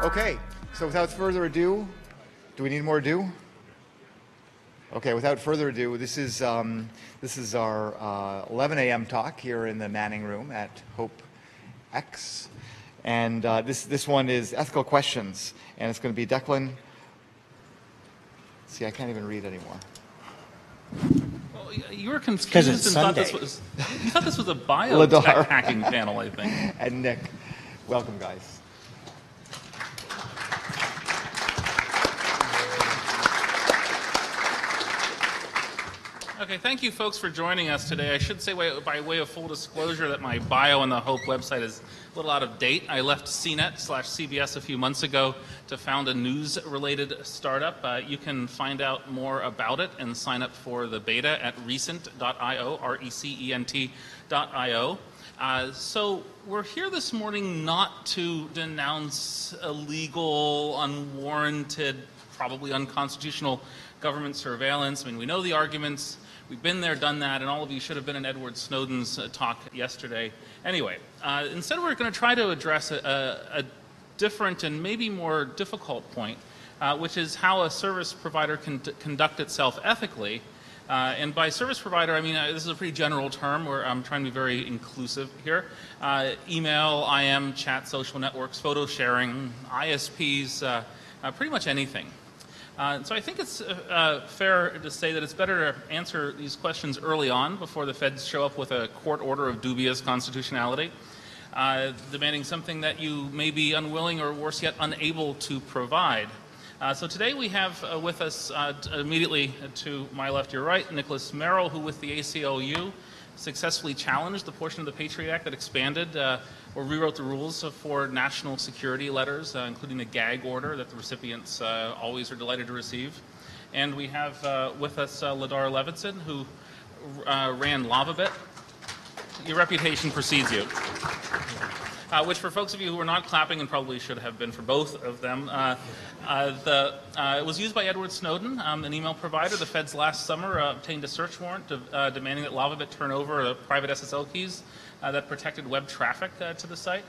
Okay, so without further ado, do we need more ado? Okay, without further ado, this is our 11 a.m. talk here in the Manning Room at Hope X, and this one is ethical questions, and it's going to be Declan. See, I can't even read anymore. Well, you were confused and thought this was a biotech hacking panel, I think. And Nick, welcome, guys. Okay, thank you folks for joining us today. I should say by way of full disclosure that my bio on the Hope website is a little out of date. I left CNET/CBS a few months ago to found a news-related startup. You can find out more about it and sign up for the beta at recent.io, recent.io. So we're here this morning not to denounce illegal, unwarranted, probably unconstitutional government surveillance. I mean, we know the arguments. We've been there, done that, and all of you should have been in Edward Snowden's talk yesterday. Anyway, instead we're going to try to address a different and maybe more difficult point, which is how a service provider can conduct itself ethically. And by service provider, I mean, this is a pretty general term where I'm trying to be very inclusive here. Email, IM, chat, social networks, photo sharing, ISPs, pretty much anything. So I think it's fair to say that it's better to answer these questions early on before the feds show up with a court order of dubious constitutionality, demanding something that you may be unwilling or worse yet unable to provide. So today we have with us immediately to my left, your right, Nicholas Merrill, who with the ACLU successfully challenged the portion of the Patriot Act that expanded or rewrote the rules for national security letters, including the gag order that the recipients always are delighted to receive. And we have with us Ladar Levison, who ran Lavabit. Your reputation precedes you. Which for folks of you who are not clapping, and probably should have been for both of them, it was used by Edward Snowden, an email provider. The feds last summer obtained a search warrant demanding that Lavabit turn over the private SSL keys that protected web traffic to the site.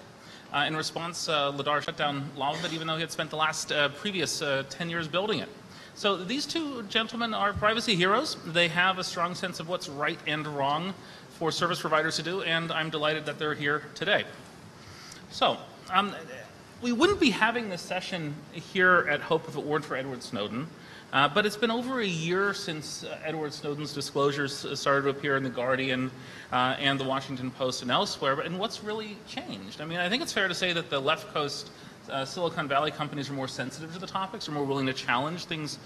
In response, Ladar shut down Lavabit, even though he had spent the last previous 10 years building it. So these two gentlemen are privacy heroes. They have a strong sense of what's right and wrong for service providers to do, and I'm delighted that they're here today. So, we wouldn't be having this session here at Hope if it weren't for Edward Snowden, but it's been over a year since Edward Snowden's disclosures started to appear in The Guardian and The Washington Post and elsewhere, and what's really changed? I mean, I think it's fair to say that the left coast Silicon Valley companies are more sensitive to the topics, are more willing to challenge things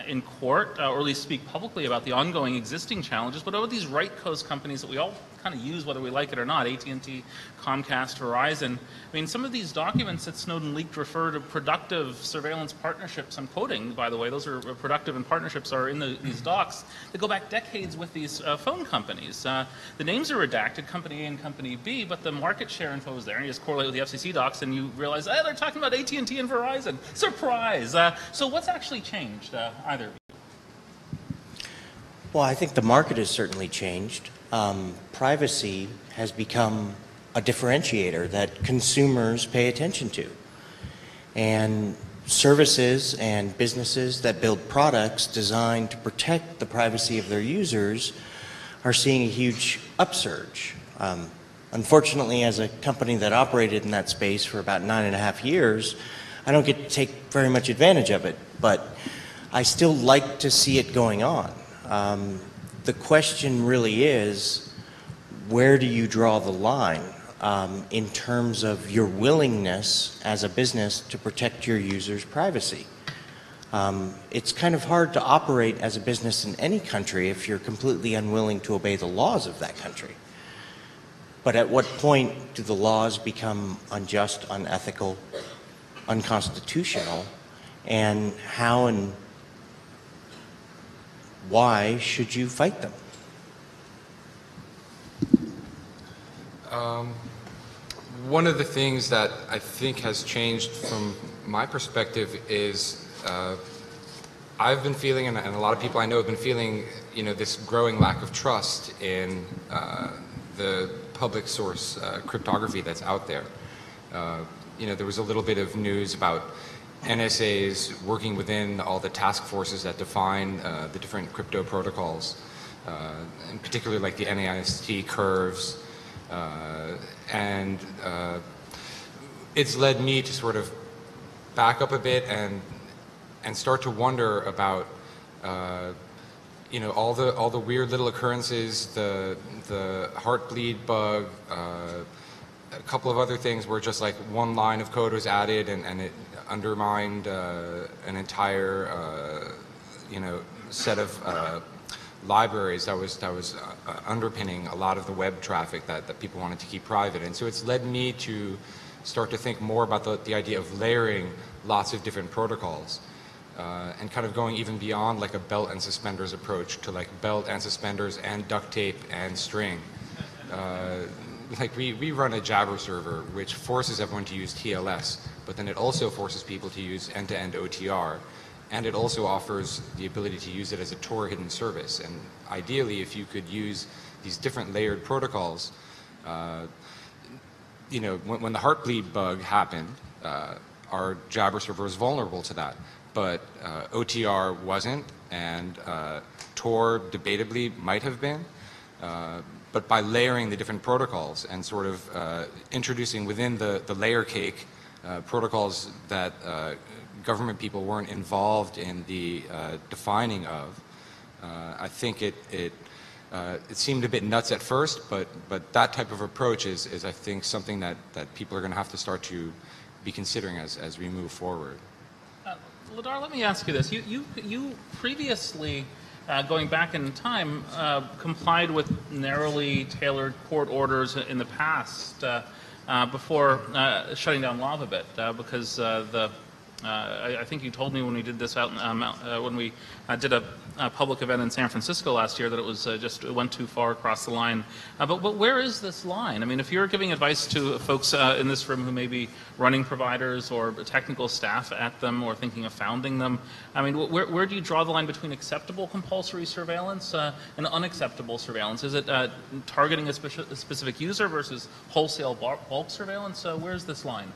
in court, or at least speak publicly about the ongoing existing challenges. But about these right coast companies that we all kind of use, whether we like it or not, AT&T, Comcast, Verizon. I mean, some of these documents that Snowden leaked refer to productive surveillance partnerships. I'm quoting, by the way, those are productive, and partnerships are in these docs that go back decades with these phone companies. The names are redacted, Company A and Company B, but the market share info is there, and you just correlate with the FCC docs, and you realize, they're talking about AT&T and Verizon. Surprise! So what's actually changed, either of you? Well, I think the market has certainly changed. Privacy has become a differentiator that consumers pay attention to. And services and businesses that build products designed to protect the privacy of their users are seeing a huge upsurge. Unfortunately, as a company that operated in that space for about 9.5 years, I don't get to take very much advantage of it, but I still like to see it going on. The question really is, where do you draw the line in terms of your willingness as a business to protect your users' privacy? It's kind of hard to operate as a business in any country if you're completely unwilling to obey the laws of that country. But at what point do the laws become unjust, unethical, unconstitutional, and how and why should you fight them? One of the things that I think has changed from my perspective is I've been feeling, and a lot of people I know have been feeling, this growing lack of trust in the public source cryptography that's out there. there was a little bit of news about NSAs working within all the task forces that define the different crypto protocols, in particular like the NAIST curves, and it's led me to sort of back up a bit and start to wonder about all the weird little occurrences, the heartbleed bug, a couple of other things where just like one line of code was added and it undermined an entire set of libraries that was underpinning a lot of the web traffic that people wanted to keep private. And so it's led me to start to think more about the idea of layering lots of different protocols. And kind of going even beyond like a belt and suspenders approach to like belt and suspenders and duct tape and string. Like we run a Jabber server which forces everyone to use TLS, but then it also forces people to use end-to-end OTR, and it also offers the ability to use it as a Tor hidden service. And ideally, if you could use these different layered protocols, when the heartbleed bug happened, our Jabber server was vulnerable to that. But OTR wasn't, and Tor debatably might have been. But by layering the different protocols and sort of introducing within the layer cake protocols that government people weren't involved in the defining of, I think it seemed a bit nuts at first, but that type of approach is I think something that people are going to have to start to be considering as we move forward. Ladar, let me ask you this. You previously, going back in time, complied with narrowly tailored court orders in the past before shutting down Lavabit, because I think you told me when we did this out when we did a public event in San Francisco last year that it was it went too far across the line. But where is this line? I mean, if you're giving advice to folks in this room who may be running providers or technical staff at them or thinking of founding them, I mean, where do you draw the line between acceptable compulsory surveillance and unacceptable surveillance? Is it targeting a specific user versus wholesale bulk surveillance? Where's this line?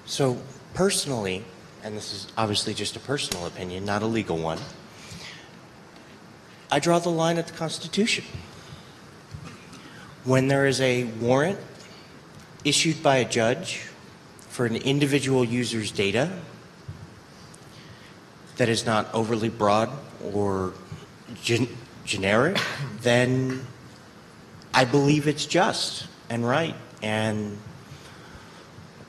So personally, and this is obviously just a personal opinion, not a legal one, I draw the line at the Constitution. When there is a warrant issued by a judge for an individual user's data that is not overly broad or generic, then I believe it's just and right, and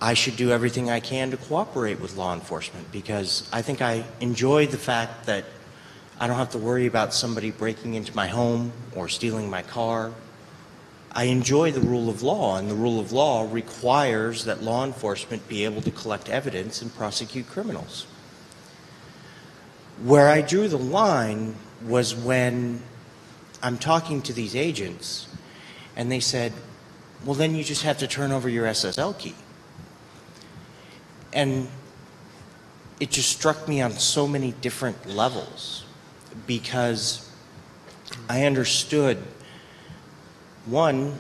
I should do everything I can to cooperate with law enforcement, because I think I enjoy the fact that I don't have to worry about somebody breaking into my home or stealing my car. I enjoy the rule of law, and the rule of law requires that law enforcement be able to collect evidence and prosecute criminals. Where I drew the line was when I'm talking to these agents and they said, well, then you just have to turn over your SSL key. And it just struck me on so many different levels, because I understood, one,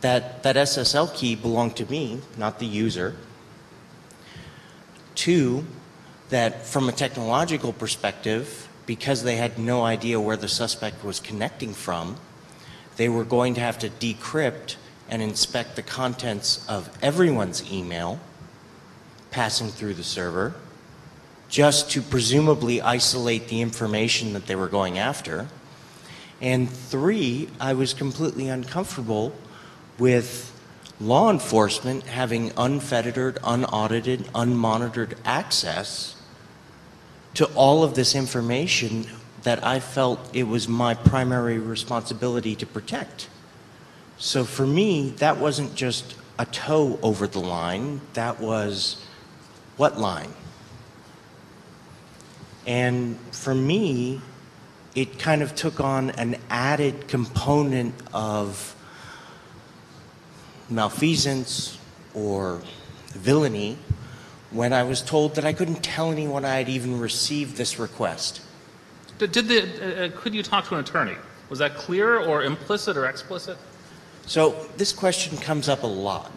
that SSL key belonged to me, not the user. Two, that from a technological perspective, because they had no idea where the suspect was connecting from, they were going to have to decrypt and inspect the contents of everyone's email passing through the server, just to presumably isolate the information that they were going after. And three, I was completely uncomfortable with law enforcement having unfettered, unaudited, unmonitored access to all of this information that I felt it was my primary responsibility to protect. So for me, that wasn't just a toe over the line, that was what line? And for me, it kind of took on an added component of malfeasance or villainy when I was told that I couldn't tell anyone I had even received this request. Could you talk to an attorney? Was that clear or implicit or explicit? So this question comes up a lot.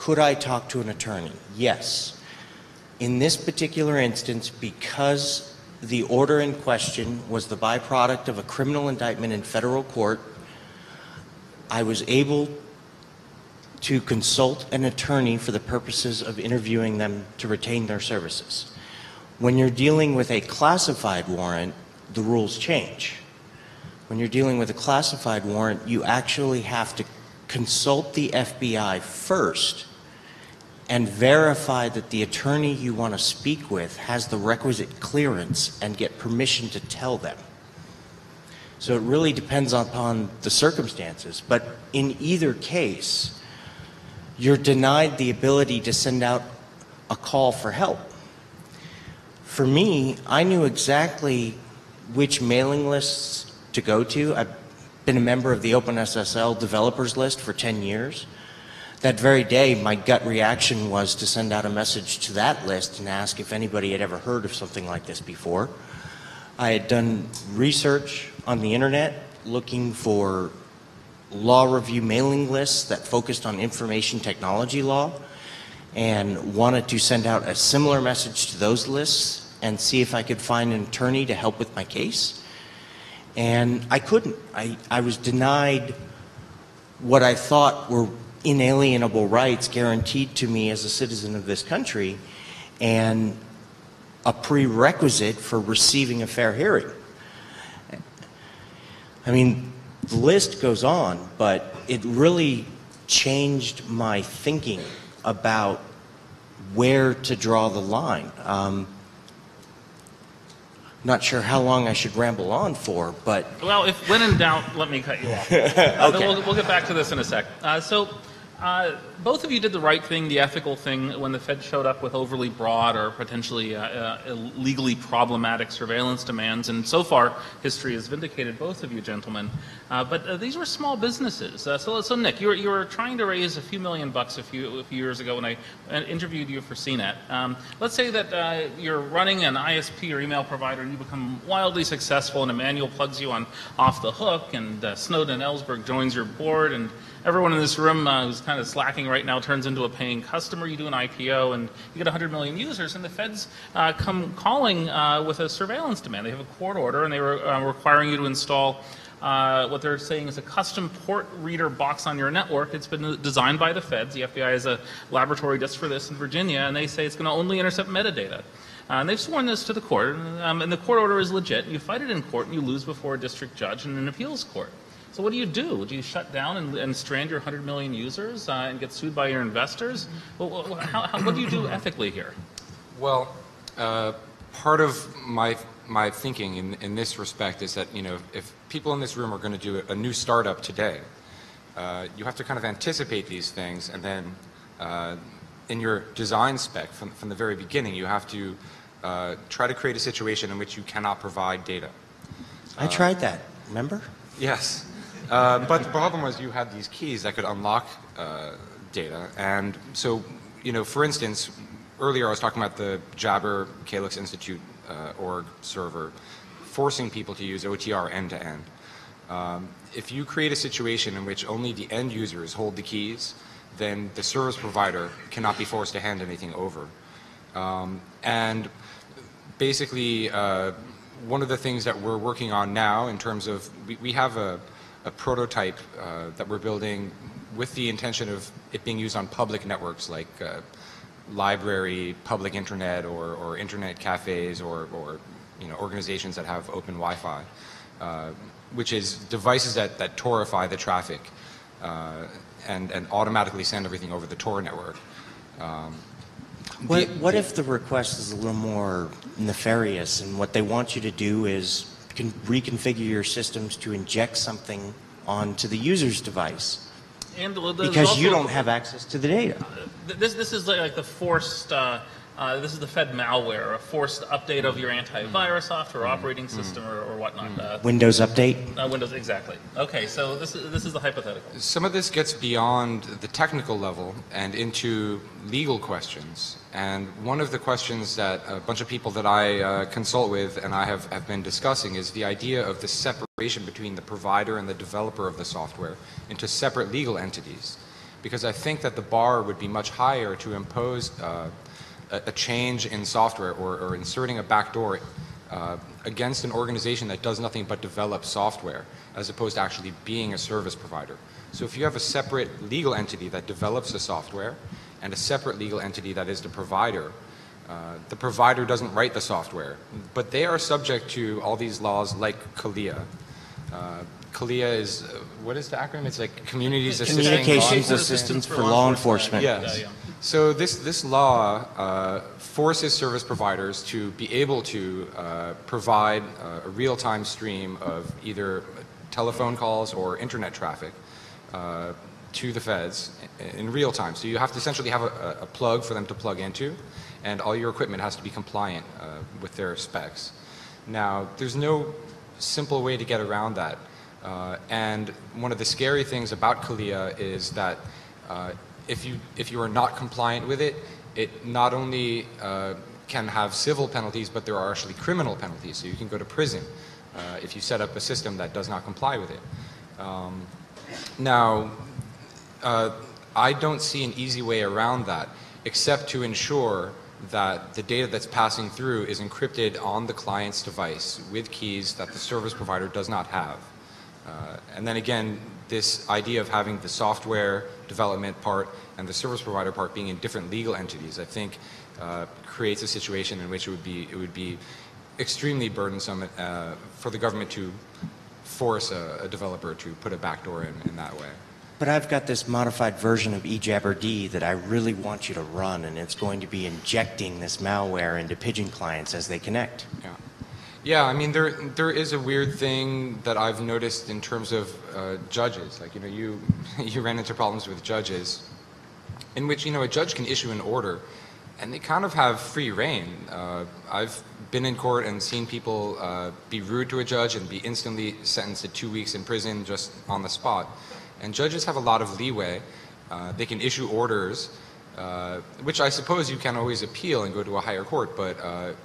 could I talk to an attorney? Yes. In this particular instance, because the order in question was the byproduct of a criminal indictment in federal court, I was able to consult an attorney for the purposes of interviewing them to retain their services. When you're dealing with a classified warrant, the rules change. When you're dealing with a classified warrant, you actually have to consult the FBI first and verify that the attorney you want to speak with has the requisite clearance and get permission to tell them. So it really depends upon the circumstances. But in either case, you're denied the ability to send out a call for help. For me, I knew exactly which mailing lists to go to. I've been a member of the OpenSSL developers list for 10 years. That very day, my gut reaction was to send out a message to that list and ask if anybody had ever heard of something like this before. I had done research on the internet looking for law review mailing lists that focused on information technology law and wanted to send out a similar message to those lists and see if I could find an attorney to help with my case. And I couldn't. I was denied what I thought were inalienable rights guaranteed to me as a citizen of this country and a prerequisite for receiving a fair hearing. I mean, the list goes on, but it really changed my thinking about where to draw the line. Not sure how long I should ramble on for, but... Well, when in doubt, let me cut you off. Okay. We'll get back to this in a sec. Both of you did the right thing, the ethical thing, when the Fed showed up with overly broad or potentially legally problematic surveillance demands. And so far, history has vindicated both of you gentlemen. But these were small businesses. So Nick, you were trying to raise a few $1 million a few years ago when I interviewed you for CNET. Let's say that you're running an ISP or email provider and you become wildly successful and Emmanuel plugs you on Off the Hook and Snowden Ellsberg joins your board and everyone in this room who's kind of slacking right now turns into a paying customer. You do an IPO and you get 100 million users, and the feds come calling with a surveillance demand. They have a court order, and they were requiring you to install what they're saying is a custom port reader box on your network. It's been designed by the feds. The FBI has a laboratory just for this in Virginia, and they say it's going to only intercept metadata. And they've sworn this to the court, and the court order is legit. You fight it in court, and you lose before a district judge in an appeals court. So what do? Do you shut down and strand your 100 million users and get sued by your investors? Well, what do you do ethically here? Well, part of my thinking in this respect is that, if people in this room are going to do a new startup today, you have to kind of anticipate these things, and then in your design spec from the very beginning, you have to try to create a situation in which you cannot provide data. I tried that, remember? Yes. But the problem was you had these keys that could unlock data. And so, for instance, earlier I was talking about the Jabber Calyx Institute org server forcing people to use OTR end-to-end. If you create a situation in which only the end users hold the keys, then the service provider cannot be forced to hand anything over. And basically, one of the things that we're working on now in terms of, we have a prototype that we're building with the intention of it being used on public networks like library, public internet, or internet cafes, or organizations that have open Wi-Fi, which is devices that torify the traffic and automatically send everything over the Tor network. What if the request is a little more nefarious and what they want you to do is reconfigure your systems to inject something onto the user's device? And because you don't have access to the data. This is like the forced, this is the Fed malware, a forced update of your antivirus software, operating system, or whatnot. Windows update? Windows, exactly. Okay, so this is the hypothetical. Some of this gets beyond the technical level and into legal questions. And one of the questions that a bunch of people that I consult with and I have been discussing is the idea of the separation between the provider and the developer of the software into separate legal entities. because I think that the bar would be much higher to impose a change in software or inserting a backdoor against an organization that does nothing but develop software, as opposed to actually being a service provider. So if you have a separate legal entity that develops the software and a separate legal entity that is the provider doesn't write the software, but they are subject to all these laws like CALIA. CALIA is, what is the acronym? It's like Communications Assistance for Law Enforcement. Yes. So this law forces service providers to be able to provide a real-time stream of either telephone calls or internet traffic to the feds in real time. So you have to essentially have a plug for them to plug into, and all your equipment has to be compliant with their specs. Now, there's no simple way to get around that. And one of the scary things about CALIA is that if you are not compliant with it, it not only can have civil penalties, but there are actually criminal penalties. So you can go to prison if you set up a system that does not comply with it. Now, I don't see an easy way around that, except to ensure that the data that's passing through is encrypted on the client's device with keys that the service provider does not have. And then again, this idea of having the software development part and the service provider part being in different legal entities, I think creates a situation in which it would be extremely burdensome for the government to force a developer to put a backdoor in that way. But I've got this modified version of eJabberD that I really want you to run, and it's going to be injecting this malware into Pigeon clients as they connect. Yeah. Yeah, I mean, there is a weird thing that I've noticed in terms of judges. Like, you ran into problems with judges in which, a judge can issue an order and they kind of have free reign. I've been in court and seen people be rude to a judge and be instantly sentenced to 2 weeks in prison just on the spot. And judges have a lot of leeway. They can issue orders, which I suppose you can always appeal and go to a higher court, but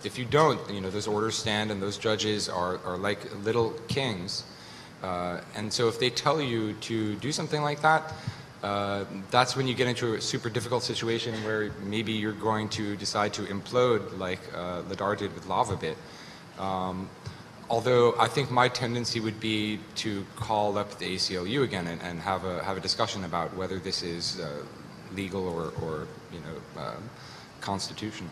if you don't, those orders stand and those judges are like little kings. And so if they tell you to do something like that, that's when you get into a super difficult situation where maybe you're going to decide to implode like Ladar did with Lavabit. Although I think my tendency would be to call up the ACLU again and have a discussion about whether this is legal or constitutional.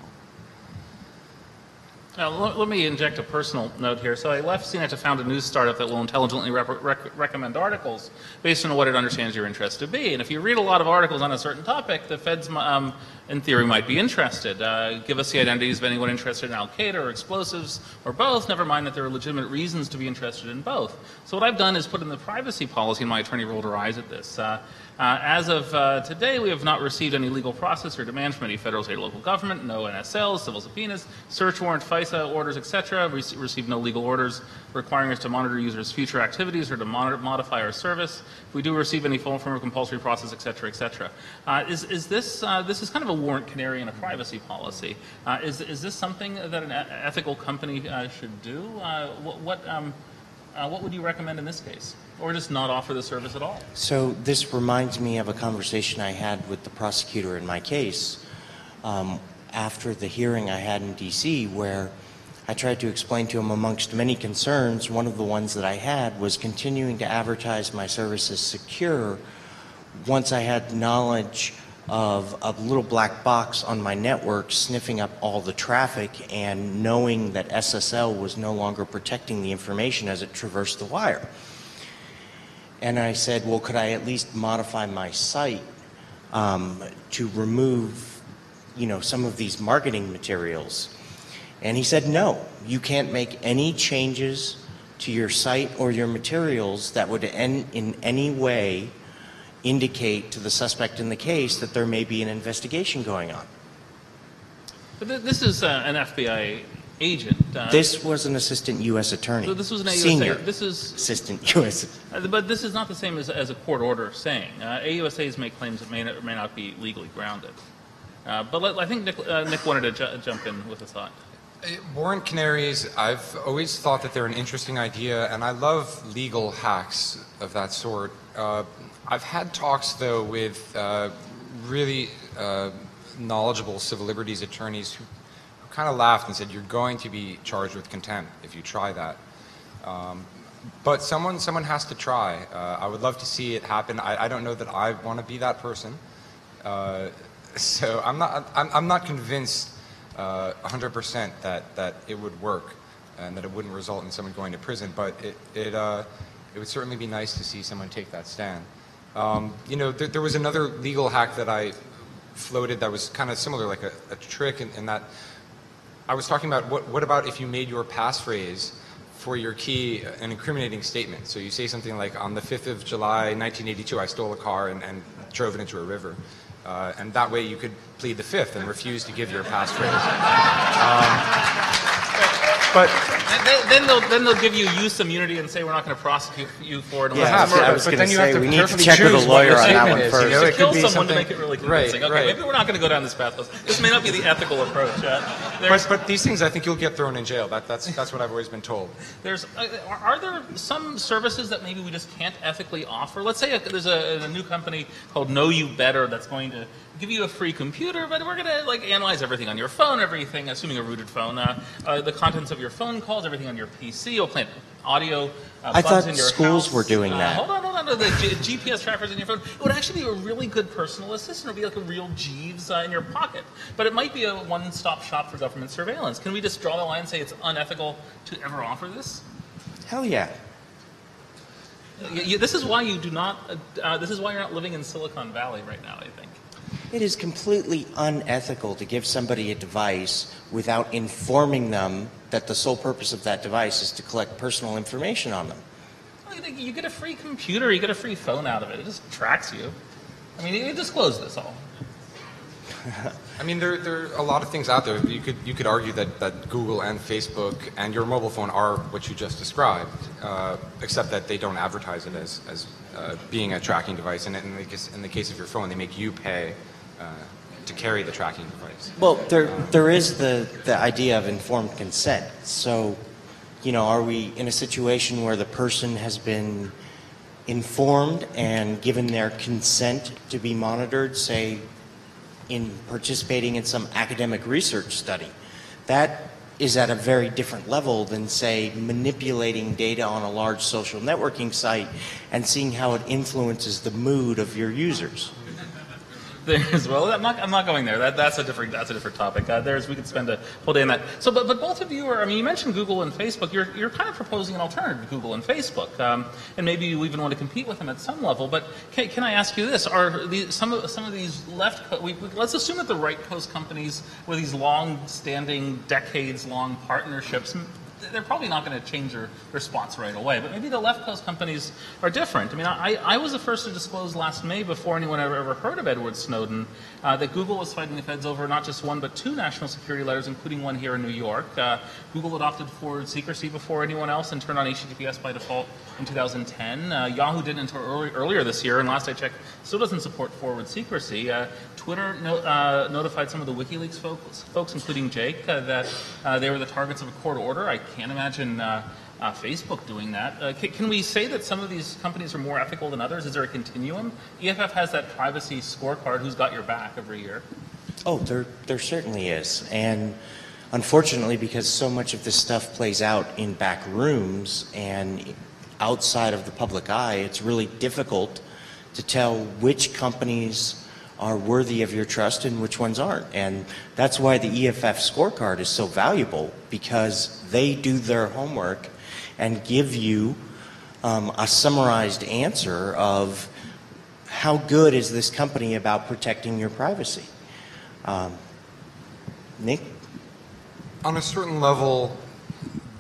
Let me inject a personal note here. So I left CNET to found a news startup that will intelligently recommend articles based on what it understands your interest to be. And if you read a lot of articles on a certain topic, the feds, in theory, might be interested. Give us the identities of anyone interested in Al-Qaeda or explosives or both, never mind that there are legitimate reasons to be interested in both. So what I've done is put in the privacy policy, and my attorney rolled her eyes at this. As of today, we have not received any legal process or demands from any federal, state, or local government, no NSLs, civil subpoenas, search warrant, FISA orders, etc. We received no legal orders requiring us to monitor users' future activities or to modify our service. If we do receive any form of compulsory process, etc., etc. Is this is kind of a warrant canary in a privacy policy? Is this something that an ethical company should do? What would you recommend in this case? Or just not offer the service at all? So this reminds me of a conversation I had with the prosecutor in my case after the hearing I had in D.C., where I tried to explain to him, amongst many concerns, one of the ones that I had was continuing to advertise my service as secure once I had knowledge of a little black box on my network sniffing up all the traffic and knowing that SSL was no longer protecting the information as it traversed the wire. And I said, well, could I at least modify my site to remove, some of these marketing materials? And he said, no, you can't make any changes to your site or your materials that would in any way indicate to the suspect in the case that there may be an investigation going on. But this is an FBI agent. This was an assistant U.S. attorney. So this was an senior this is assistant U.S. But this is not the same as a court order saying. AUSAs make claims that may or may not be legally grounded. But I think Nick wanted to jump in with a thought. Warrant canaries, I've always thought that they're an interesting idea, and I love legal hacks of that sort. I've had talks, though, with really knowledgeable civil liberties attorneys who kind of laughed and said, you're going to be charged with contempt if you try that. But someone has to try. I would love to see it happen. I don't know that I want to be that person. So I'm not convinced 100% that it would work and that it wouldn't result in someone going to prison, but it would certainly be nice to see someone take that stand. You know, there was another legal hack that I floated that was kind of similar, like a trick in that I was talking about what about if you made your passphrase for your key an incriminating statement. So you say something like, on the 5th of July, 1982, I stole a car and drove it into a river. And that way you could plead the 5th and refuse to give your passphrase. But then they'll give you use immunity and say we're not going to prosecute you for it. Yeah, perhaps, I was but going then to you have say to we need to carefully check with a choose what your lawyer on that statement one is. first. You know, it Kill could be someone to something, make it really convincing. Okay, maybe we're not going to go down this path. This may not be the ethical approach. But these things, I think you'll get thrown in jail. That's what I've always been told. Are there some services that maybe we just can't ethically offer? Let's say there's a new company called Know You Better that's going to give you a free computer, but we're going to like analyze everything on your phone, everything, assuming a rooted phone, the contents of your phone calls, everything on your PC. You'll plant audio. I thought in your schools house. were doing that. Hold on. The GPS trackers in your phone. It would actually be a really good personal assistant. It would be like a real Jeeves in your pocket. But it might be a one-stop shop for government surveillance. Can we just draw the line and say it's unethical to ever offer this? Hell yeah. This is why you do not. This is why you're not living in Silicon Valley right now, I think. It is completely unethical to give somebody a device without informing them that the sole purpose of that device is to collect personal information on them. You get a free computer, you get a free phone out of it. It just tracks you. I mean, you disclose this all. I mean, there are a lot of things out there. You could argue that Google and Facebook and your mobile phone are what you just described, except that they don't advertise it as being a tracking device. And in the case of your phone, they make you pay to carry the tracking device. Well, there is the idea of informed consent. So, you know, are we in a situation where the person has been informed and given their consent to be monitored, say, in participating in some academic research study? That is at a very different level than, say, manipulating data on a large social networking site and seeing how it influences the mood of your users. I'm not going there. That's a different topic. We could spend a whole day on that. So, but both of you are. I mean, you mentioned Google and Facebook. You're kind of proposing an alternative to Google and Facebook, and maybe you even want to compete with them at some level. But can I ask you this? Are some of these let's assume that the right coast companies with these long-standing, decades-long partnerships, they're probably not going to change their response right away, but maybe the left coast companies are different. I mean, I was the first to disclose last May, before anyone ever heard of Edward Snowden, that Google was fighting the feds over not just one but two national security letters, including one here in New York. Google adopted forward secrecy before anyone else and turned on HTTPS by default in 2010. Yahoo didn't until earlier this year, and last I checked, still doesn't support forward secrecy. Twitter notified some of the WikiLeaks folks, including Jake, that they were the targets of a court order. I can't imagine Facebook doing that. Can we say that some of these companies are more ethical than others? Is there a continuum? EFF has that privacy scorecard, who's got your back, every year. Oh, there certainly is. And unfortunately, because so much of this stuff plays out in back rooms and outside of the public eye, it's really difficult to tell which companies are worthy of your trust and which ones aren't. And that's why the EFF scorecard is so valuable, because they do their homework and give you a summarized answer of how good is this company about protecting your privacy. Nick? On a certain level,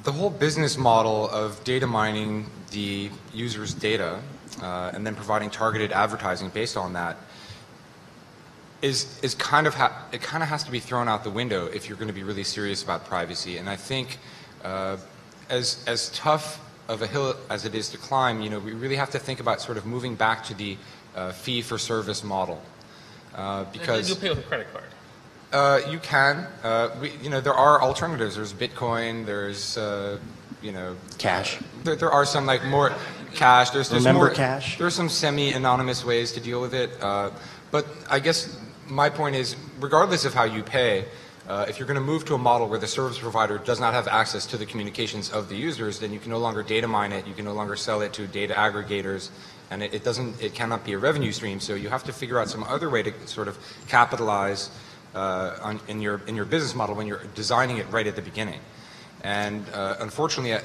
the whole business model of data mining the user's data and then providing targeted advertising based on that is kind of has to be thrown out the window if you're going to be really serious about privacy. And I think as tough of a hill as it is to climb, you know, we really have to think about sort of moving back to the fee-for-service model. Because you'll pay with a credit card. You can. There are alternatives. There's Bitcoin. There's, Cash. There are some like more cash. There's Remember more cash? There's some semi-anonymous ways to deal with it. But I guess my point is, regardless of how you pay, if you're going to move to a model where the service provider does not have access to the communications of the users, then you can no longer data mine it. You can no longer sell it to data aggregators, and it cannot be a revenue stream. So you have to figure out some other way to sort of capitalize in your business model when you're designing it right at the beginning. And unfortunately,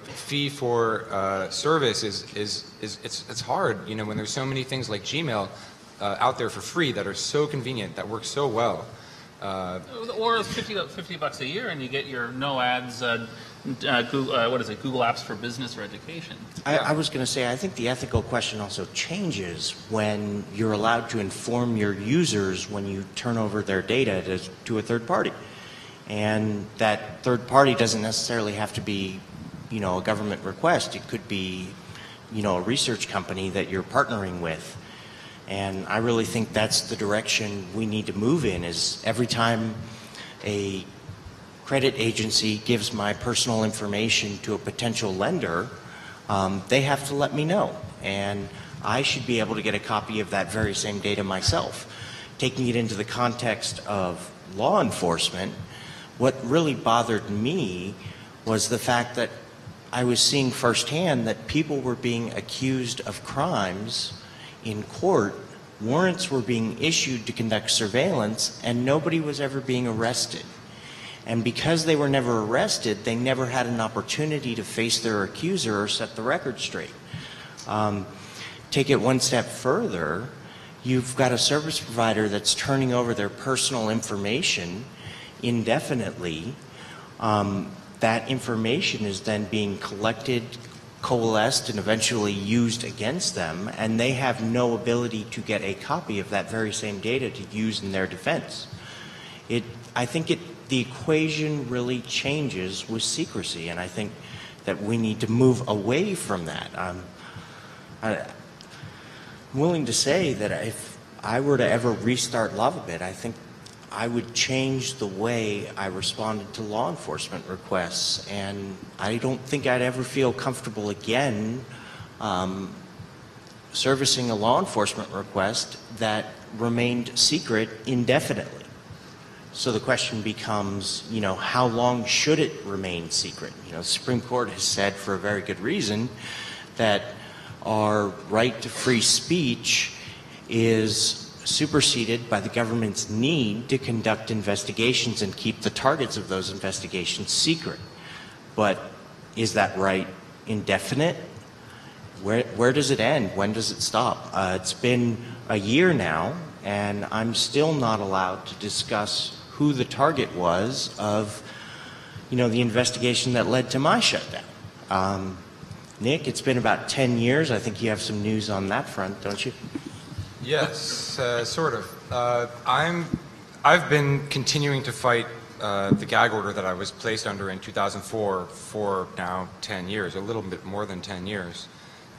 fee for service it's hard. When there's so many things like Gmail out there for free that are so convenient, that work so well. Or $50 a year, and you get your no ads. Google Apps for Business or Education. I was going to say, I think the ethical question also changes when you're allowed to inform your users when you turn over their data to a third party. And that third party doesn't necessarily have to be, a government request. It could be, a research company that you're partnering with. And I really think that's the direction we need to move in, is every time a credit agency gives my personal information to a potential lender, they have to let me know. And I should be able to get a copy of that very same data myself. Taking it into the context of law enforcement, what really bothered me was the fact that I was seeing firsthand that people were being accused of crimes in court. Warrants were being issued to conduct surveillance, and nobody was ever being arrested. And because they were never arrested, they never had an opportunity to face their accuser or set the record straight. Take it one step further, you've got a service provider that's turning over their personal information indefinitely. That information is then being collected, coalesced, and eventually used against them, and they have no ability to get a copy of that very same data to use in their defense. I think the equation really changes with secrecy, and I think that we need to move away from that. I'm willing to say that if I were to ever restart Lavabit, I think I would change the way I responded to law enforcement requests, and I don't think I'd ever feel comfortable again servicing a law enforcement request that remained secret indefinitely. So the question becomes, how long should it remain secret? The Supreme Court has said, for a very good reason, that our right to free speech is superseded by the government's need to conduct investigations and keep the targets of those investigations secret. But is that right indefinite? Where does it end? When does it stop? It's been a year now, and I'm still not allowed to discuss who the target was of, the investigation that led to my shutdown. Nick, it's been about 10 years. I think you have some news on that front, don't you? Yes, sort of. I've been continuing to fight the gag order that I was placed under in 2004 for now 10 years, a little bit more than 10 years.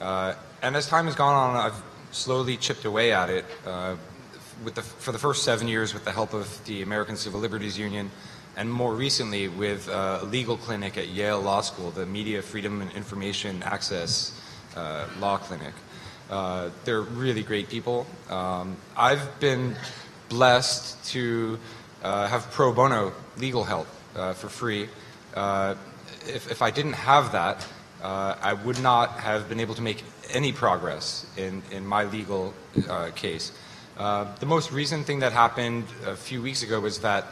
And as time has gone on, I've slowly chipped away at it. For the first 7 years with the help of the American Civil Liberties Union, and more recently with a legal clinic at Yale Law School, the Media Freedom and Information Access Law Clinic. They're really great people. I've been blessed to have pro bono legal help for free. If I didn't have that, I would not have been able to make any progress in my legal case. The most recent thing that happened a few weeks ago was that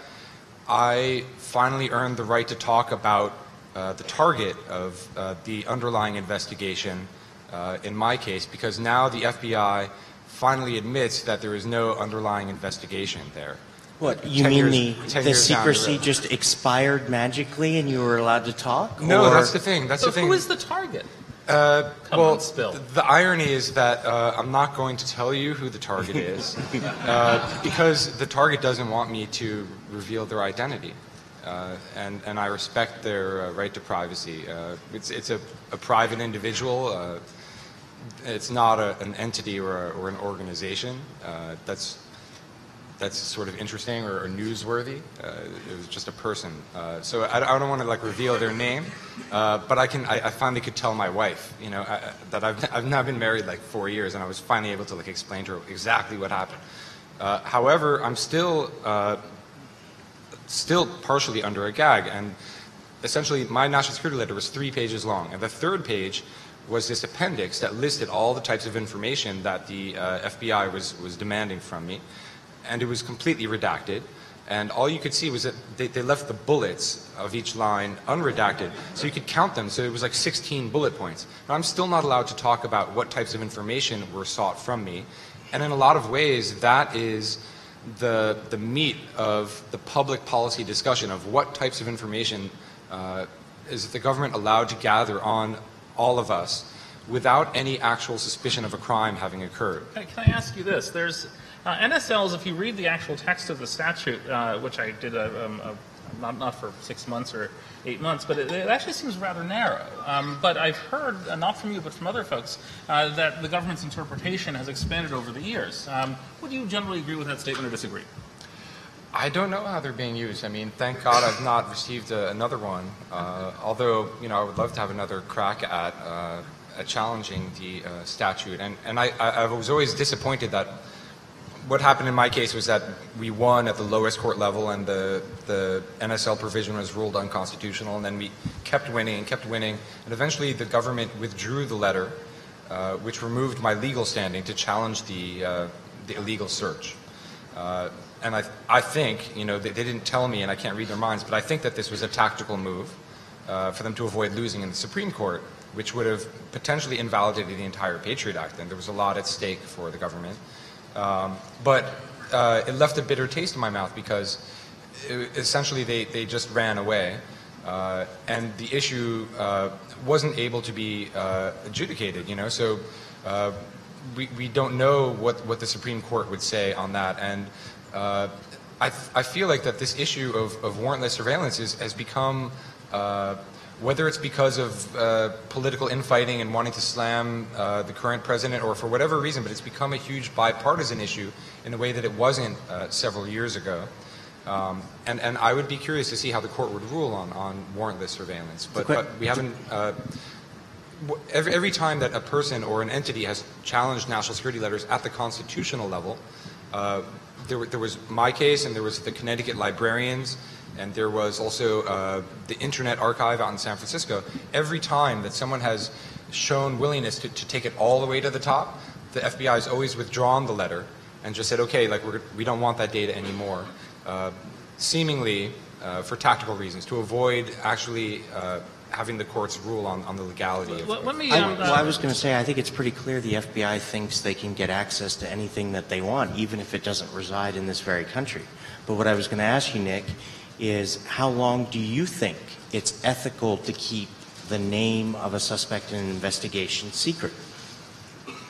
I finally earned the right to talk about the target of the underlying investigation in my case, because now the FBI finally admits that there is no underlying investigation there. What, you mean the secrecy just expired magically and you were allowed to talk? No, that's the thing. So who is the target? Well, the irony is that I'm not going to tell you who the target is because the target doesn't want me to reveal their identity. And I respect their right to privacy. It's a private individual. It's not an entity or an organization. that's sort of interesting or newsworthy. It was just a person. So I don't want to like reveal their name, but I finally could tell my wife, you know, that I've now been married like 4 years, and I was finally able to like explain to her exactly what happened. However, I'm still partially under a gag, and essentially my national security letter was 3 pages long, and the third page was this appendix that listed all the types of information that the FBI was demanding from me, and it was completely redacted, and all you could see was that they left the bullets of each line unredacted, so you could count them, so it was like 16 bullet points. But I'm still not allowed to talk about what types of information were sought from me, and in a lot of ways that is the meat of the public policy discussion of what types of information is the government allowed to gather on all of us without any actual suspicion of a crime having occurred. Can I ask you this? There's NSLs, if you read the actual text of the statute, which I did not for 6 months or 8 months, but it actually seems rather narrow. But I've heard, not from you, but from other folks, that the government's interpretation has expanded over the years. Would you generally agree with that statement or disagree? I don't know how they're being used. I mean, thank God I've not received another one. Although, you know, I would love to have another crack at challenging the statute. And I was always disappointed that what happened in my case was that we won at the lowest court level, and the NSL provision was ruled unconstitutional, and then we kept winning, and eventually the government withdrew the letter, which removed my legal standing to challenge the illegal search. And I think, you know, they didn't tell me, and I can't read their minds, but I think that this was a tactical move for them to avoid losing in the Supreme Court, which would have potentially invalidated the entire Patriot Act, and there was a lot at stake for the government. But it left a bitter taste in my mouth because essentially they just ran away, and the issue wasn't able to be adjudicated, you know, so we don't know what the Supreme Court would say on that. And I feel like that this issue of warrantless surveillance has become, whether it's because of political infighting and wanting to slam the current president or for whatever reason, but it's become a huge bipartisan issue in a way that it wasn't several years ago. And I would be curious to see how the court would rule on warrantless surveillance. But we haven't... Every time that a person or an entity has challenged national security letters at the constitutional level, there was my case, and there was the Connecticut librarians, and there was also the Internet Archive out in San Francisco. Every time that someone has shown willingness to take it all the way to the top, the FBI has always withdrawn the letter and just said, okay, like we don't want that data anymore, seemingly for tactical reasons, to avoid actually having the courts rule on the legality of it. I was going to say, I think it's pretty clear the FBI thinks they can get access to anything that they want, even if it doesn't reside in this very country. But what I was going to ask you, Nick, is how long do you think it's ethical to keep the name of a suspect in an investigation secret?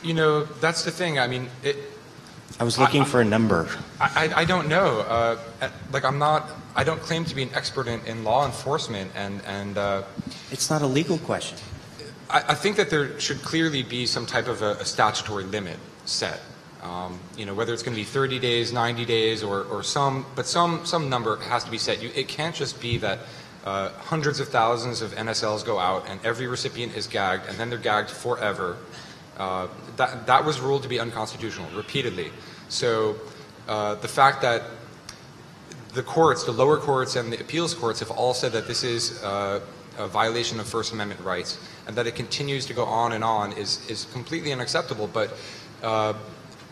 You know, that's the thing. I mean, I was looking for a number. I don't know. Like, I don't claim to be an expert in law enforcement, and it's not a legal question. I think that there should clearly be some type of a statutory limit set. You know, whether it's going to be 30 days, 90 days, or some number has to be set. It can't just be that hundreds of thousands of NSLs go out and every recipient is gagged, and then they're gagged forever. That was ruled to be unconstitutional repeatedly. So the fact that the courts, the lower courts and the appeals courts, have all said that this is a violation of First Amendment rights, and that it continues to go on and on is completely unacceptable. But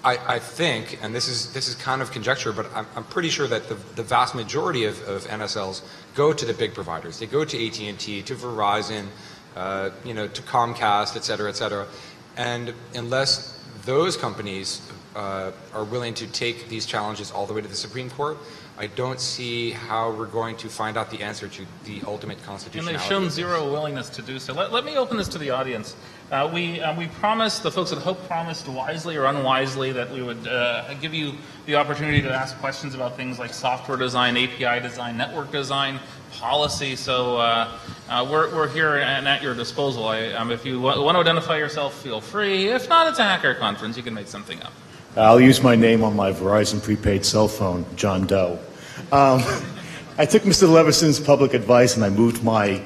I think, and this is kind of conjecture, but I'm pretty sure that the vast majority of NSLs go to the big providers. They go to AT&T, to Verizon, you know, to Comcast, et cetera, et cetera. And unless those companies are willing to take these challenges all the way to the Supreme Court, I don't see how we're going to find out the answer to the ultimate constitutionality. And they've shown zero willingness to do so. Let me open this to the audience. We promised, the folks at Hope promised, wisely or unwisely, that we would give you the opportunity to ask questions about things like software design, API design, network design, policy. So we're here and at your disposal. If you want to identify yourself, feel free. If not, it's a hacker conference. You can make something up. I'll use my name on my Verizon prepaid cell phone, John Doe. I took Mr. Levison's public advice and I moved my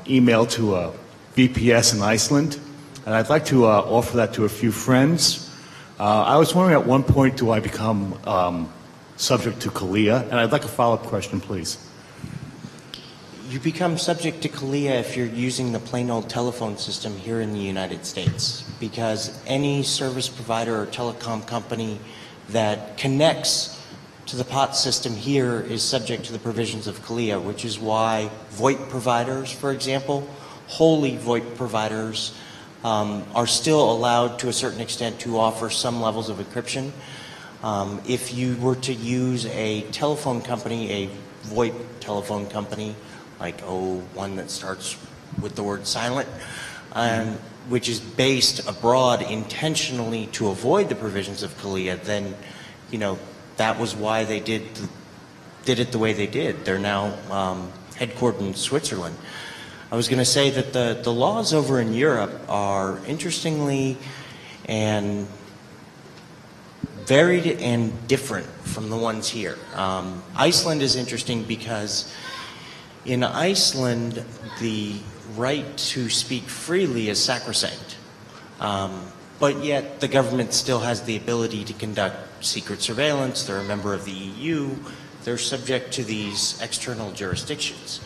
email to a VPS in Iceland, and I'd like to offer that to a few friends. I was wondering at one point, do I become subject to CALIA? And I'd like a follow-up question, please. You become subject to CALIA if you're using the plain old telephone system here in the United States, because any service provider or telecom company that connects to the POT system here is subject to the provisions of CALIA, which is why VoIP providers, for example, wholly VoIP providers are still allowed to a certain extent to offer some levels of encryption. If you were to use a telephone company, a VoIP telephone company, like one that starts with the word silent, which is based abroad intentionally to avoid the provisions of CALIA, then, you know, that was why they did it the way they did. They're now headquartered in Switzerland. I was going to say that the laws over in Europe are interestingly and varied and different from the ones here. Iceland is interesting because in Iceland, the right to speak freely is sacrosanct, but yet the government still has the ability to conduct secret surveillance. They're a member of the EU. They're subject to these external jurisdictions.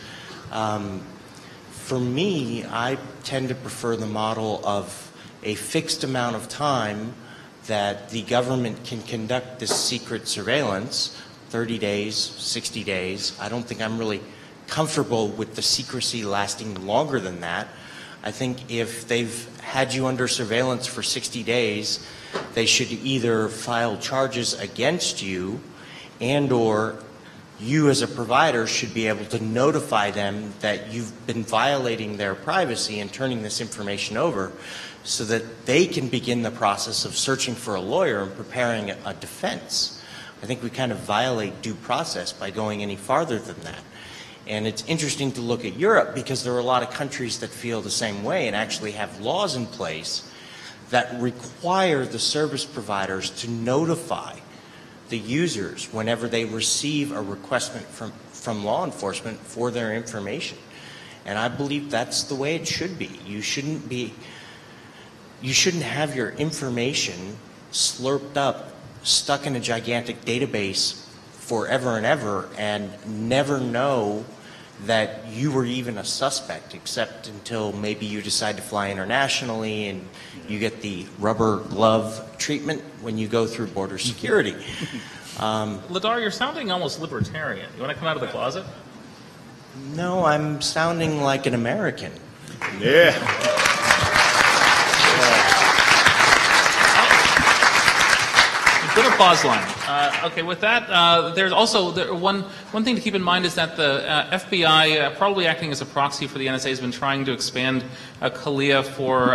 For me, I tend to prefer the model of a fixed amount of time that the government can conduct this secret surveillance, 30 days, 60 days. I don't think I'm really comfortable with the secrecy lasting longer than that. I think if they've had you under surveillance for 60 days, they should either file charges against you and/or you as a provider should be able to notify them that you've been violating their privacy and turning this information over so that they can begin the process of searching for a lawyer and preparing a defense. I think we kind of violate due process by going any farther than that. And it's interesting to look at Europe because there are a lot of countries that feel the same way and actually have laws in place that require the service providers to notify the users whenever they receive a request from law enforcement for their information. And I believe that's the way it should be. You shouldn't have your information slurped up, stuck in a gigantic database forever and ever and never know that you were even a suspect, except until maybe you decide to fly internationally and you get the rubber glove treatment when you go through border security. Ladar, you're sounding almost libertarian. You want to come out of the closet? No, I'm sounding like an American. Yeah. Good applause line. Okay, with that, there's also one thing to keep in mind is that the FBI, probably acting as a proxy for the NSA, has been trying to expand CALIA for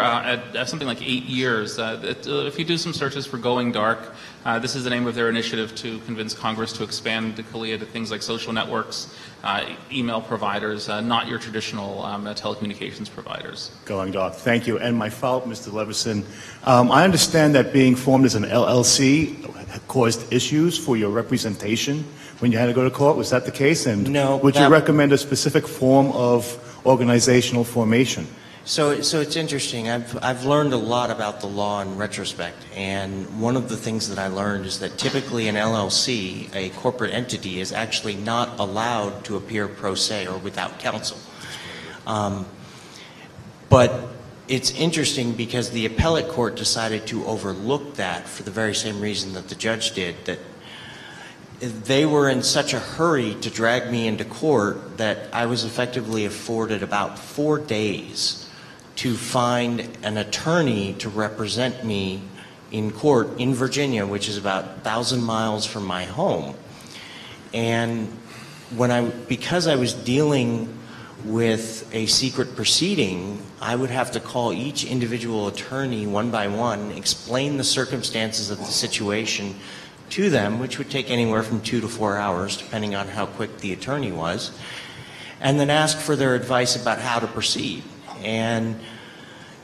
something like 8 years. If you do some searches for Going Dark, this is the name of their initiative to convince Congress to expand the CALIA to things like social networks, email providers, not your traditional telecommunications providers. Going Dark. Thank you. And my follow-up, Mr. Levison. I understand that being formed as an LLC caused issues for your representation when you had to go to court. Was that the case? And no. Would you recommend a specific form of organizational formation? So it's interesting. I've learned a lot about the law in retrospect, and one of the things that I learned is that typically an LLC, a corporate entity, is actually not allowed to appear pro se or without counsel. But it's interesting because the appellate court decided to overlook that for the very same reason that the judge did, that they were in such a hurry to drag me into court that I was effectively afforded about 4 days to find an attorney to represent me in court in Virginia, which is about 1,000 miles from my home. And because I was dealing with a secret proceeding, I would have to call each individual attorney one by one, explain the circumstances of the situation to them, which would take anywhere from 2 to 4 hours, depending on how quick the attorney was, and then ask for their advice about how to proceed. And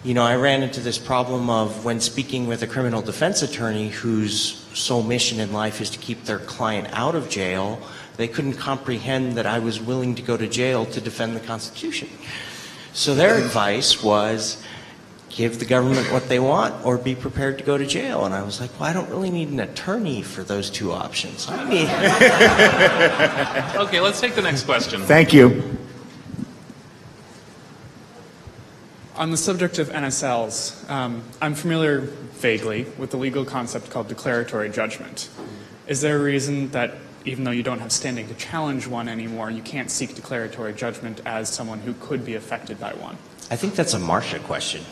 You know, I ran into this problem of when speaking with a criminal defense attorney whose sole mission in life is to keep their client out of jail, they couldn't comprehend that I was willing to go to jail to defend the Constitution. So their advice was, give the government what they want or be prepared to go to jail. And I was like, well, I don't really need an attorney for those two options. I mean... Okay, let's take the next question. Thank you. On the subject of NSLs, I'm familiar vaguely with the legal concept called declaratory judgment. Is there a reason that even though you don't have standing to challenge one anymore, you can't seek declaratory judgment as someone who could be affected by one? I think that's a Marcia question.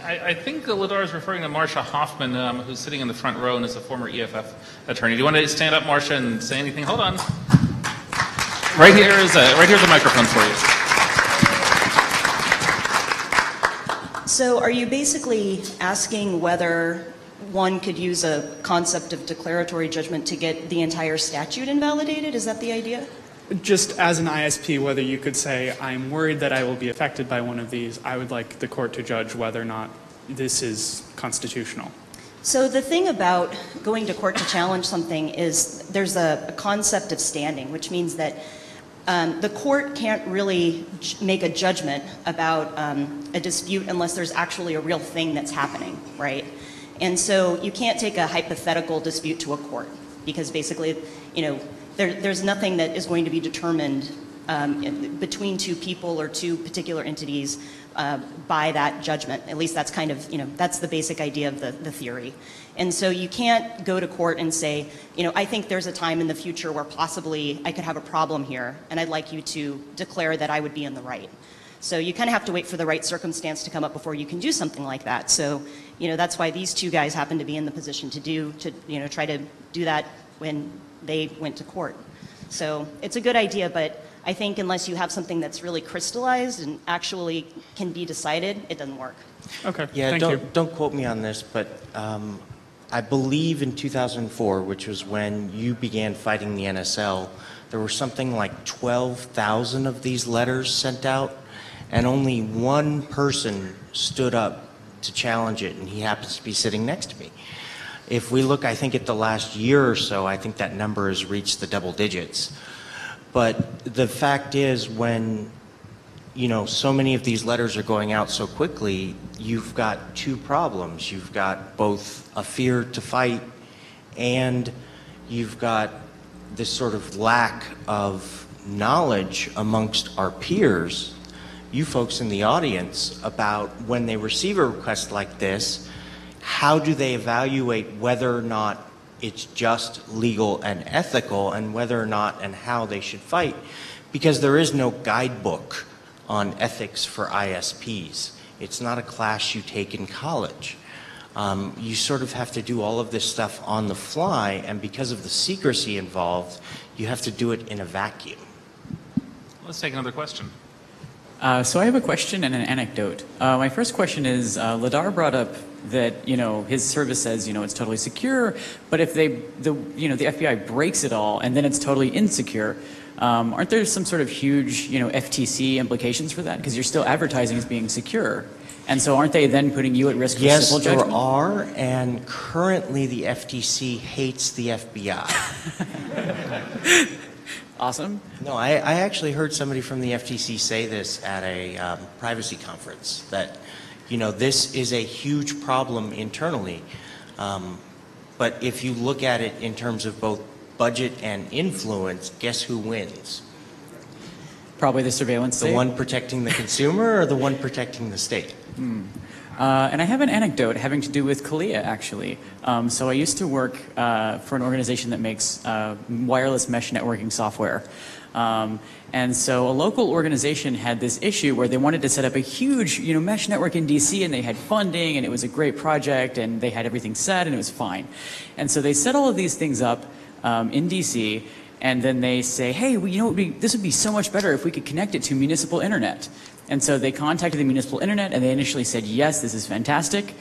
I think Ladar is referring to Marcia Hoffman, who's sitting in the front row and is a former EFF attorney. Do you want to stand up, Marcia, and say anything? Hold on. Right here's a microphone for you. So are you basically asking whether one could use a concept of declaratory judgment to get the entire statute invalidated? Is that the idea? Just as an ISP, whether you could say, I'm worried that I will be affected by one of these, I would like the court to judge whether or not this is constitutional. So the thing about going to court to challenge something is there's a concept of standing, which means that the court can't really make a judgment about a dispute unless there's actually a real thing that's happening, right? And so you can't take a hypothetical dispute to a court because basically, you know, there's nothing that is going to be determined between two people or two particular entities by that judgment. At least that's kind of, you know, that's the basic idea of the theory. And so you can't go to court and say, you know, I think there's a time in the future where possibly I could have a problem here, and I'd like you to declare that I would be in the right. So you kind of have to wait for the right circumstance to come up before you can do something like that. So, you know, that's why these two guys happen to be in the position to try to do that when they went to court. So it's a good idea, but I think unless you have something that's really crystallized and actually can be decided, it doesn't work. Okay, Yeah, thank you. don't quote me on this, but I believe in 2004, which was when you began fighting the NSL, there were something like 12,000 of these letters sent out, and only one person stood up to challenge it, and he happens to be sitting next to me. If we look, I think, at the last year or so, I think that number has reached the double digits. But the fact is, when, you know, so many of these letters are going out so quickly, you've got two problems. You've got both a fear to fight, and you've got this sort of lack of knowledge amongst our peers, you folks in the audience, about when they receive a request like this, how do they evaluate whether or not it's just legal and ethical, and whether or not and how they should fight? Because there is no guidebook on ethics for ISPs. It's not a class you take in college. You sort of have to do all of this stuff on the fly, and because of the secrecy involved, you have to do it in a vacuum. Let's take another question. So I have a question and an anecdote. My first question is, Ladar brought up that, you know, his service says, you know, it's totally secure, but if the FBI breaks it all and then it's totally insecure, aren't there some sort of huge, you know, FTC implications for that? Because you're still advertising as being secure. And so aren't they then putting you at risk for civil judgment? Yes, there are, and currently the FTC hates the FBI. Awesome. No, I actually heard somebody from the FTC say this at a privacy conference, that, you know, this is a huge problem internally. But if you look at it in terms of both budget and influence, guess who wins? Probably the surveillance state. The one protecting the consumer or the one protecting the state? And I have an anecdote having to do with Calyx, actually. So I used to work for an organization that makes wireless mesh networking software. And so a local organization had this issue where they wanted to set up a huge, you know, mesh network in DC, and they had funding, and it was a great project, and they had everything set, and it was fine. And so they set all of these things up in DC, and then they say, hey, well, you know, this would be so much better if we could connect it to municipal internet. And so they contacted the municipal internet, and they initially said, yes, this is fantastic.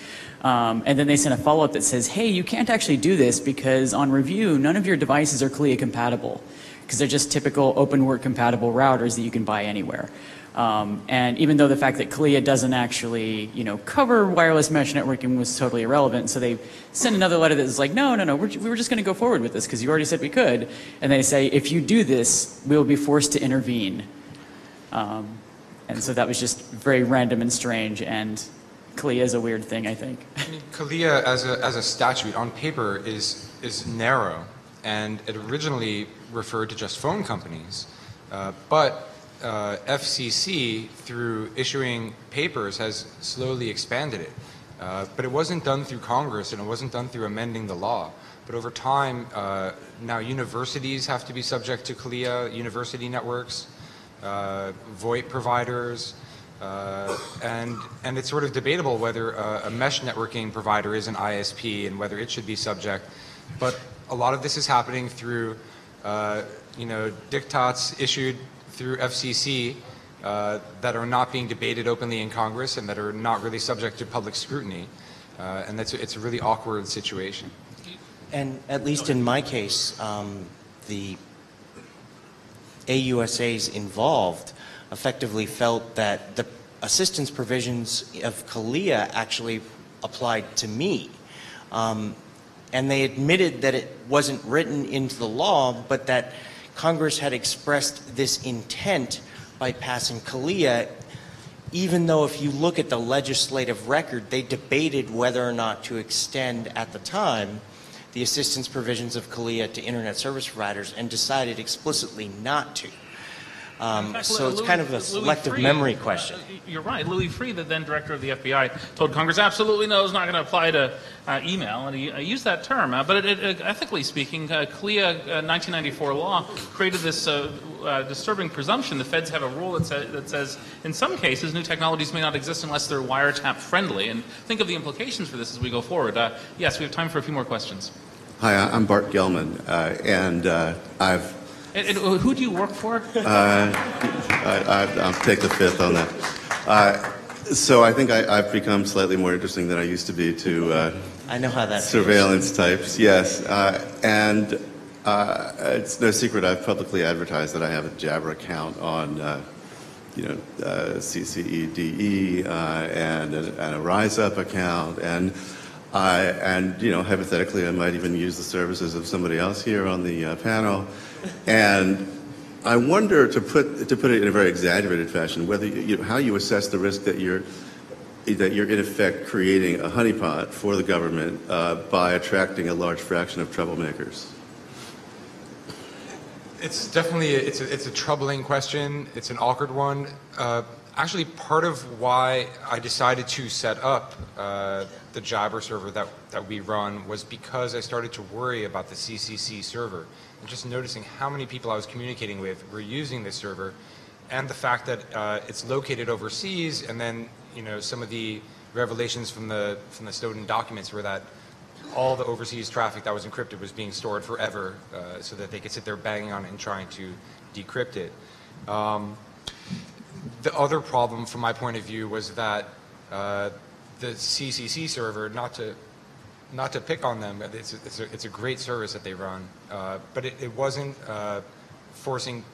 And then they sent a follow-up that says, hey, you can't actually do this because on review, none of your devices are CLIA compatible, because they're just typical OpenWrt compatible routers that you can buy anywhere. And even though the fact that CLIA doesn't actually, cover wireless mesh networking was totally irrelevant, so they sent another letter that was like, no, we were just going to go forward with this because you already said we could. And they say, if you do this, we will be forced to intervene. And so that was just very random and strange, and CLIA is a weird thing, I think. I mean, CLIA as a statute on paper is narrow, and it originally referred to just phone companies, but FCC, through issuing papers, has slowly expanded it. But it wasn't done through Congress, and it wasn't done through amending the law. But over time, now universities have to be subject to CLIA, university networks, VoIP providers, and it's sort of debatable whether a mesh networking provider is an ISP and whether it should be subject. But a lot of this is happening through, diktats issued through FCC that are not being debated openly in Congress and that are not really subject to public scrutiny. And it's a really awkward situation. And at least in my case, the AUSAs involved effectively felt that the assistance provisions of CLIA actually applied to me. And they admitted that it wasn't written into the law, but that Congress had expressed this intent by passing CLIA, even though if you look at the legislative record, they debated whether or not to extend at the time the assistance provisions of CLIA to internet service providers and decided explicitly not to. So it's kind of a selective memory question. You're right. Louis Freeh, the then director of the FBI, told Congress absolutely no, it's not going to apply to email, and he used that term. But ethically speaking, CLIA 1994 law created this disturbing presumption. The feds have a rule that says in some cases new technologies may not exist unless they're wiretap friendly. And think of the implications for this as we go forward. Yes, we have time for a few more questions. Hi, I'm Bart Gelman, and I've... And who do you work for? I'll take the fifth on that. So I think I've become slightly more interesting than I used to be to I know how that surveillance types, yes. And it's no secret I've publicly advertised that I have a Jabber account on CCEDE and a RiseUp account, and hypothetically I might even use the services of somebody else here on the panel. And I wonder, to put it in a very exaggerated fashion, whether how you assess the risk that you're in effect creating a honeypot for the government by attracting a large fraction of troublemakers. It's definitely it's a troubling question. It's an awkward one. Actually, part of why I decided to set up the Jabber server that we run was because I started to worry about the CCC server. And just noticing how many people I was communicating with were using this server, and the fact that it's located overseas, and then some of the revelations from the Snowden documents were that all the overseas traffic that was encrypted was being stored forever, so that they could sit there banging on it and trying to decrypt it. The other problem, from my point of view, was that the CCC server, not to pick on them, it's a great service that they run, but it wasn't forcing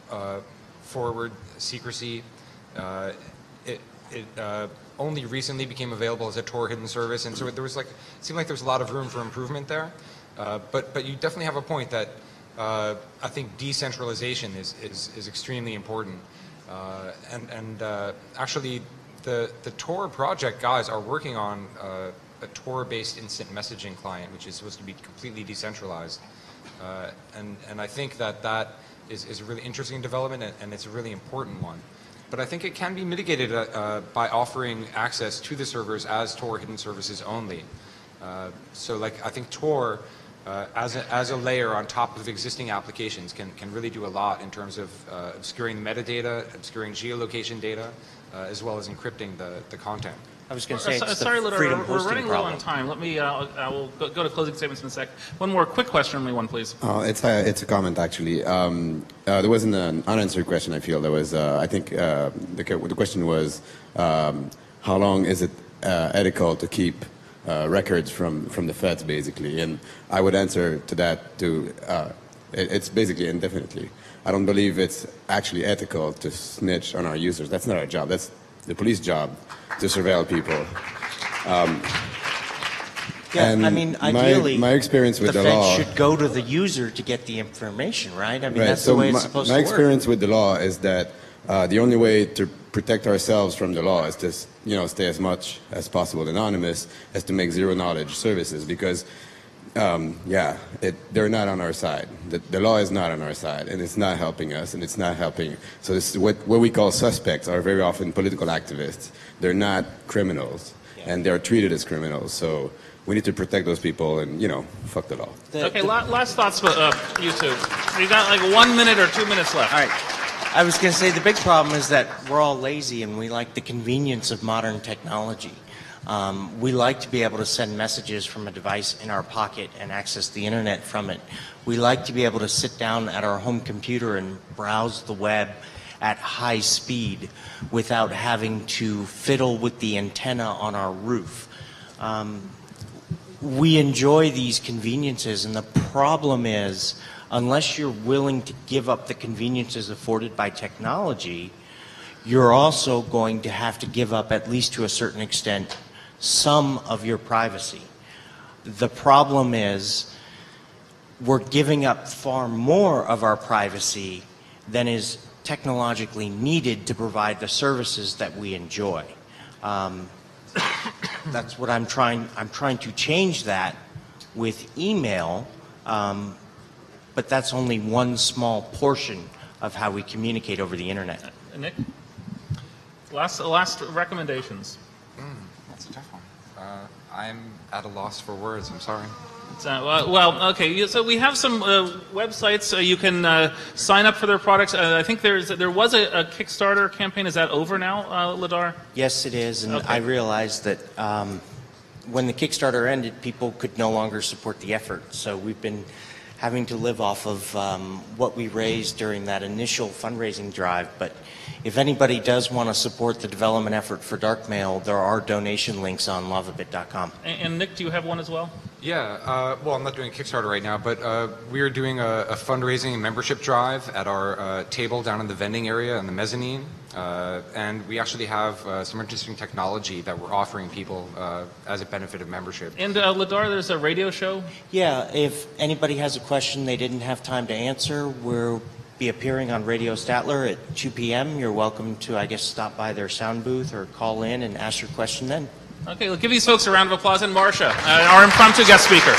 forward secrecy. It only recently became available as a Tor hidden service, and so it seemed like there was a lot of room for improvement there. But you definitely have a point that I think decentralization is extremely important. Actually, the Tor project guys are working on a Tor-based instant messaging client, which is supposed to be completely decentralized. And I think that is a really interesting development, and it's a really important one. But I think it can be mitigated by offering access to the servers as Tor hidden services only. So I think Tor, as a layer on top of existing applications, can really do a lot in terms of obscuring the metadata, obscuring geolocation data, as well as encrypting the content. I was going to say it's Sorry, the Ladar, freedom we're hosting running low on problem. time. Let me, I will go to closing statements in a sec. One more quick question, only one, please. It's a comment, actually. There wasn't an unanswered question, I feel. There was, I think, the question was, how long is it ethical to keep records from the feds, basically? And I would answer to that it's basically indefinitely. I don't believe it's actually ethical to snitch on our users. That's not our job. That's the police job, to surveil people. I mean, ideally, my experience with the feds law should go to the user to get the information, right? I mean, right. that's So the way it's supposed to my work. experience with the law is that the only way to protect ourselves from the law is to stay as much as possible anonymous, as to make zero knowledge services, because they're not on our side. The law is not on our side, and it's not helping us, and it's not helping. So this is what we call suspects are very often political activists. They're not criminals, and they're treated as criminals. So we need to protect those people, and fuck the law. Okay, last thoughts, you two. You got like 1 minute or 2 minutes left. All right. I was going to say the big problem is that we're all lazy and we like the convenience of modern technology. We like to be able to send messages from a device in our pocket and access the internet from it. We like to be able to sit down at our home computer and browse the web at high speed without having to fiddle with the antenna on our roof. We enjoy these conveniences, and the problem is, unless you're willing to give up the conveniences afforded by technology, you're also going to have to give up, at least to a certain extent, some of your privacy. The problem is we're giving up far more of our privacy than is technologically needed to provide the services that we enjoy. That's what I'm trying to change that with email, but that's only one small portion of how we communicate over the internet. Nick? Last recommendations. That's a tough one. I'm at a loss for words. I'm sorry. Okay. So we have some websites you can sign up for their products. I think there was a Kickstarter campaign. Is that over now, Ladar? Yes, it is, and Okay. I realized that when the Kickstarter ended, people could no longer support the effort. So we've been having to live off of what we raised during that initial fundraising drive. But if anybody does want to support the development effort for Darkmail, there are donation links on lavabit.com. And Nick, do you have one as well? Yeah, well, I'm not doing a Kickstarter right now, but we are doing a fundraising and membership drive at our table down in the vending area in the mezzanine. And we actually have some interesting technology that we're offering people as a benefit of membership. And Ladar, there's a radio show? Yeah, if anybody has a question they didn't have time to answer, we'll be appearing on Radio Statler at 2 p.m. You're welcome to, I guess, stop by their sound booth or call in and ask your question then. Okay, we'll give these folks a round of applause. And Marcia, our impromptu guest speaker.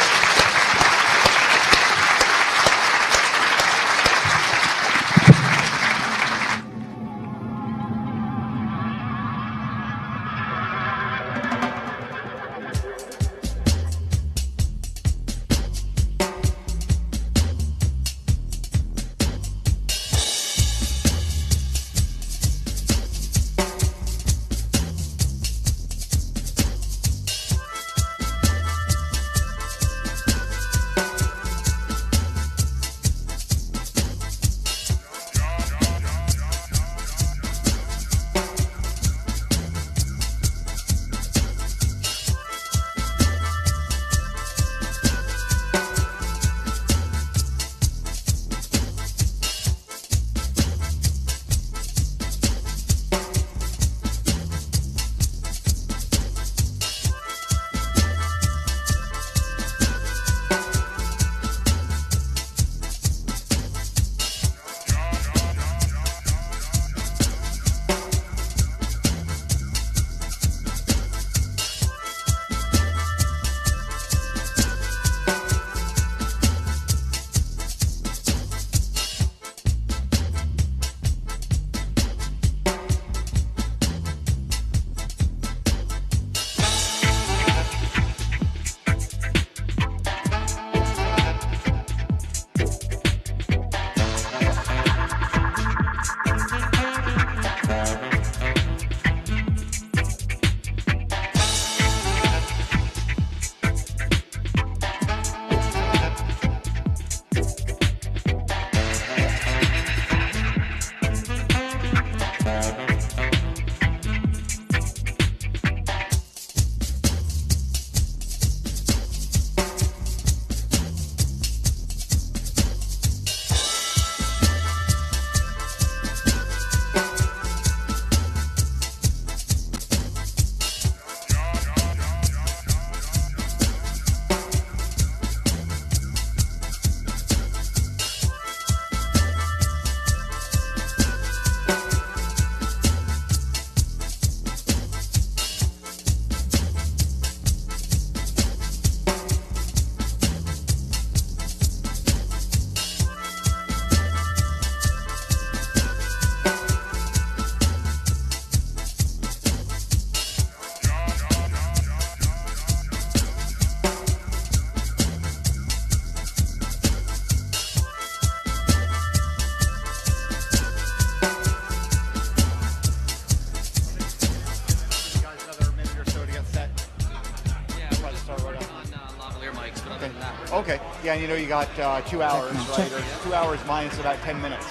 Yeah, and you know you got 2 hours, right? Or 2 hours minus about 10 minutes.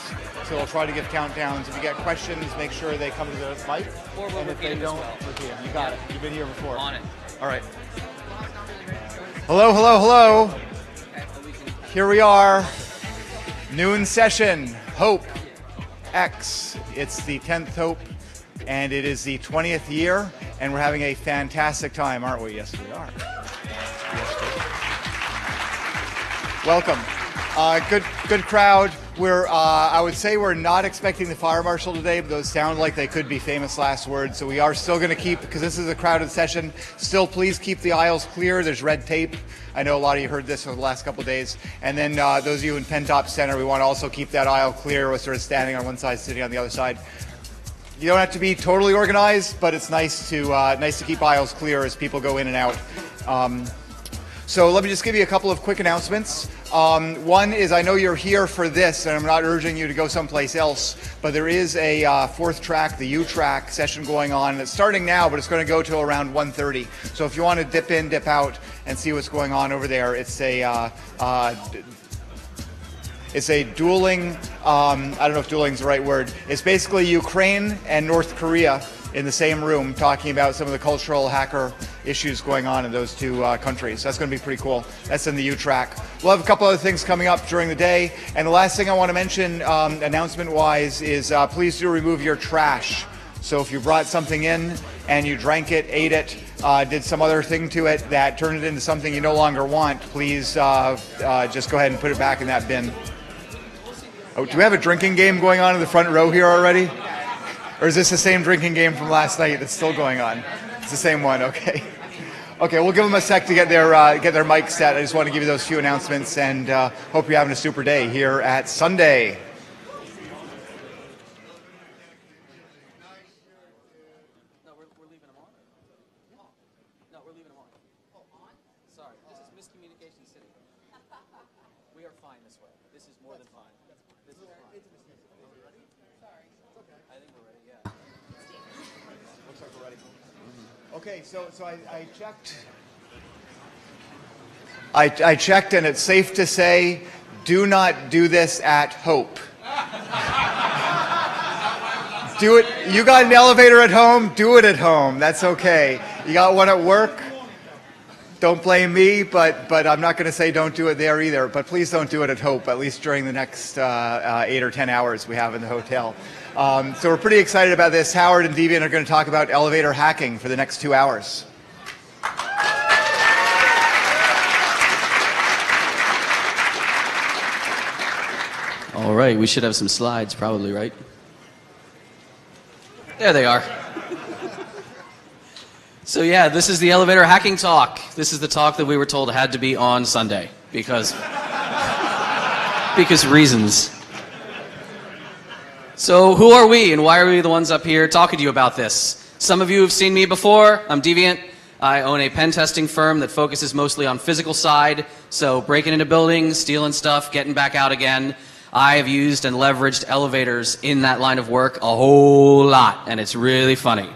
So we'll try to give countdowns. If you get questions, make sure they come to the mic. Or we'll and if they repeat 'em as don't, well. repeat 'em. You got it. You've been here before. On it. All right. Hello, hello, hello. Here we are. Noon session. Hope X. It's the 10th Hope, and it is the 20th year, and we're having a fantastic time, aren't we? Yes, we are. Welcome. Good crowd. I would say we're not expecting the fire marshal today, but those sound like they could be famous last words. So we are still going to keep, because this is a crowded session, still please keep the aisles clear. There's red tape. I know a lot of you heard this over the last couple of days. And then those of you in Pentop Center, we want to also keep that aisle clear. We're sort of standing on one side, sitting on the other side. You don't have to be totally organized, but it's nice to keep aisles clear as people go in and out. So let me just give you a couple of quick announcements. One is, I know you're here for this, and I'm not urging you to go someplace else, but there is a fourth track, the U track session going on. It's starting now, but it's going to go till around 1:30. So if you want to dip in, dip out, and see what's going on over there, it's a dueling, I don't know if dueling is the right word. It's basically Ukraine and North Korea in the same room talking about some of the cultural hacker issues going on in those two countries. That's going to be pretty cool. That's in the U track. We'll have a couple other things coming up during the day. And the last thing I want to mention, announcement-wise, is please do remove your trash. So if you brought something in and you drank it, ate it, did some other thing to it that turned it into something you no longer want, please just go ahead and put it back in that bin. Oh, do we have a drinking game going on in the front row here already? Or is this the same drinking game from last night that's still going on? It's the same one, okay. Okay, we'll give them a sec to get their mic set. I just want to give you those few announcements, and hope you're having a super day here at Sunday. No, we're leaving them on. No, we're leaving them on. Oh, on? Sorry, this is miscommunication city. We are fine this way. This is more than fine. This is fine. Are we ready? Sorry. I think we're ready, yeah. Looks like we're ready. Okay, so I checked. I checked, and it's safe to say, do not do this at Hope. Do it. You got an elevator at home? Do it at home. That's okay. You got one at work? Don't blame me, but I'm not going to say don't do it there either. But please don't do it at Hope, at least during the next 8 or 10 hours we have in the hotel. So we're pretty excited about this. Howard and Deviant are going to talk about elevator hacking for the next 2 hours. All right, we should have some slides probably, right? There they are. So yeah, this is the elevator hacking talk. This is the talk that we were told had to be on Sunday because reasons. So who are we and why are we the ones up here talking to you about this? Some of you have seen me before. I'm Deviant. I own a pen testing firm that focuses mostly on physical side, so breaking into buildings, stealing stuff, getting back out again. I have used and leveraged elevators in that line of work a whole lot, and it's really funny.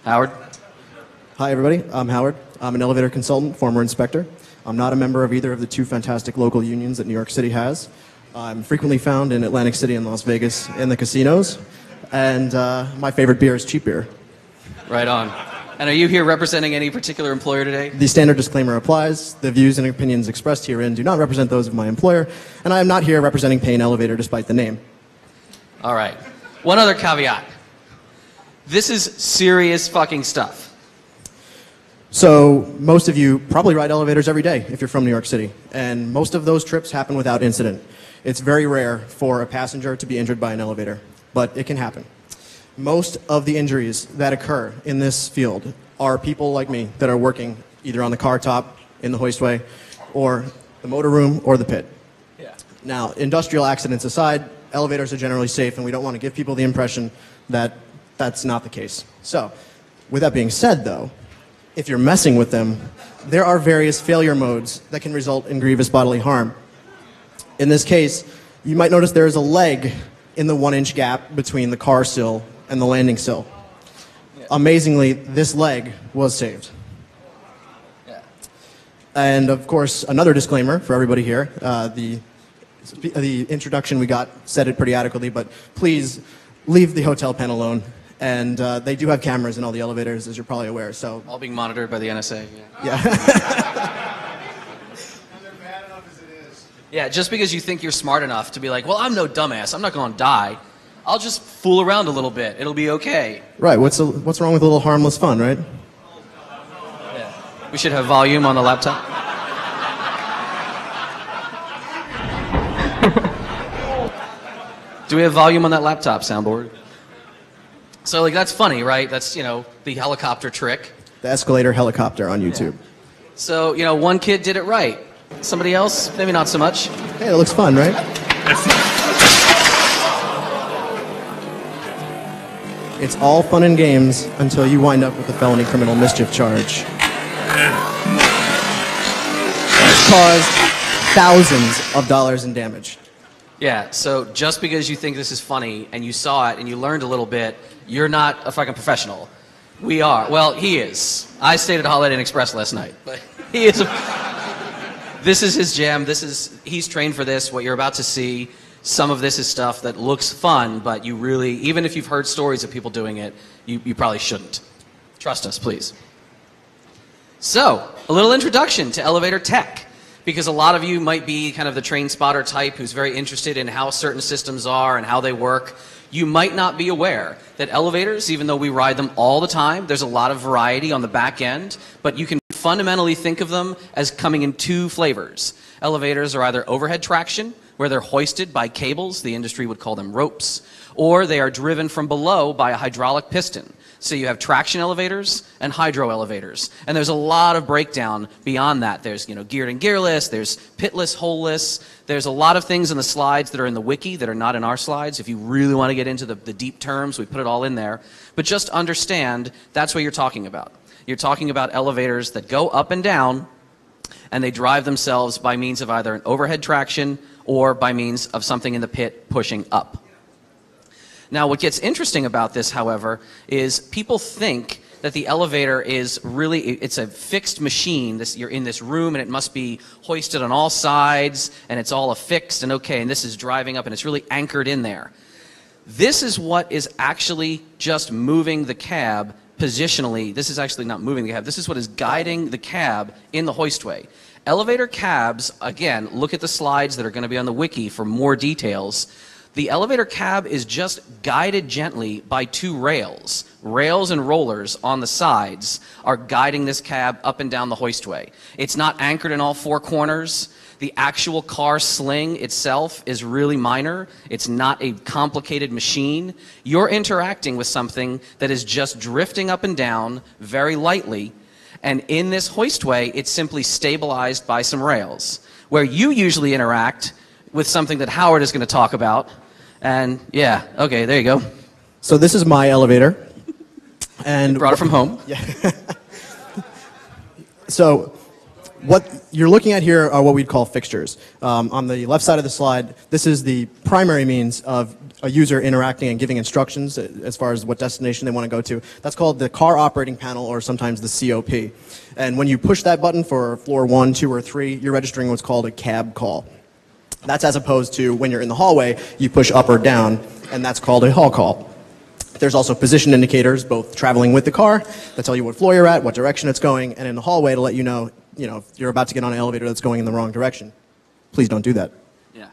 Howard? Hi, everybody. I'm Howard. I'm an elevator consultant, former inspector. I'm not a member of either of the two fantastic local unions that New York City has. I'm frequently found in Atlantic City and Las Vegas in the casinos, and my favorite beer is cheap beer. Right on. And are you here representing any particular employer today? The standard disclaimer applies. The views and opinions expressed herein do not represent those of my employer, and I am not here representing Payne Elevator despite the name. All right. One other caveat. This is serious fucking stuff. So most of you probably ride elevators every day if you're from New York City, and most of those trips happen without incident. It's very rare for a passenger to be injured by an elevator, but it can happen. Most of the injuries that occur in this field are people like me that are working either on the car top, in the hoistway, or the motor room, or the pit. Yeah. Now, industrial accidents aside, elevators are generally safe, and we don't want to give people the impression that that's not the case. So, with that being said, though, if you're messing with them, there are various failure modes that can result in grievous bodily harm. In this case, you might notice there is a leg in the 1-inch gap between the car sill and the landing sill. Yeah. Amazingly, this leg was saved. Yeah. And of course, another disclaimer for everybody here. The introduction we got said it pretty adequately, but please leave the hotel pen alone. And they do have cameras in all the elevators, as you're probably aware. So All being monitored by the NSA. yeah. Yeah, just because you think you're smart enough to be like, well, I'm no dumbass. I'm not going to die. I'll just fool around a little bit. It'll be okay. Right. What's wrong with a little harmless fun, right? Yeah. We should have volume on the laptop. Do we have volume on that laptop soundboard? So, like, that's funny, right? That's, you know, the helicopter trick. The escalator helicopter on YouTube. So, you know, one kid did it right. Somebody else, maybe not so much. Hey, it looks fun, right? It's all fun and games until you wind up with a felony criminal mischief charge. It's caused thousands of dollars in damage. Yeah, so just because you think this is funny and you saw it and you learned a little bit, you're not a fucking professional. We are. Well, he is. I stayed at Holiday Inn Express last night, but he is. This is his jam. He's trained for this. What you're about to see, some of this is stuff that looks fun, but you really, even if you've heard stories of people doing it, you probably shouldn't. Trust us, please. So, a little introduction to elevator tech. Because a lot of you might be kind of the train spotter type who's very interested in how certain systems are and how they work. You might not be aware that elevators, even though we ride them all the time, there's a lot of variety on the back end, but you can fundamentally think of them as coming in two flavors. Elevators are either overhead traction, where they're hoisted by cables, the industry would call them ropes, or they are driven from below by a hydraulic piston. So you have traction elevators and hydro elevators. And there's a lot of breakdown beyond that. There's, you know, geared and gearless, there's pitless, holeless. There's a lot of things in the slides that are in the wiki that are not in our slides. If you really want to get into the deep terms, we put it all in there. But just understand that's what you're talking about. You're talking about elevators that go up and down, and they drive themselves by means of either an overhead traction or by means of something in the pit pushing up. Now, what gets interesting about this, however, is people think that the elevator is really, it's a fixed machine. You're in this room and it must be hoisted on all sides and it's all affixed and okay, and this is driving up and it's really anchored in there. This is what is actually just moving the cab positionally. This is actually not moving the cab. This is what is guiding the cab in the hoistway. Elevator cabs, again, look at the slides that are going to be on the wiki for more details. The elevator cab is just guided gently by two rails. Rails and rollers on the sides are guiding this cab up and down the hoistway. It's not anchored in all four corners. The actual car sling itself is really minor. It's not a complicated machine. You're interacting with something that is just drifting up and down very lightly. And in this hoistway, it's simply stabilized by some rails. Where you usually interact with something that Howard is going to talk about. And yeah, okay, there you go. So this is my elevator. And brought it from home. Yeah. So what you're looking at here are what we'd call fixtures. On the left side of the slide, this is the primary means of a user interacting and giving instructions as far as what destination they want to go to. That's called the car operating panel, or sometimes the COP. And when you push that button for floor 1, 2, or 3, you're registering what's called a cab call. That's as opposed to when you're in the hallway, you push up or down, and that's called a hall call. There's also position indicators, both traveling with the car, that tell you what floor you're at, what direction it's going, and in the hallway to let you know, if you're about to get on an elevator that's going in the wrong direction. Please don't do that. Yeah.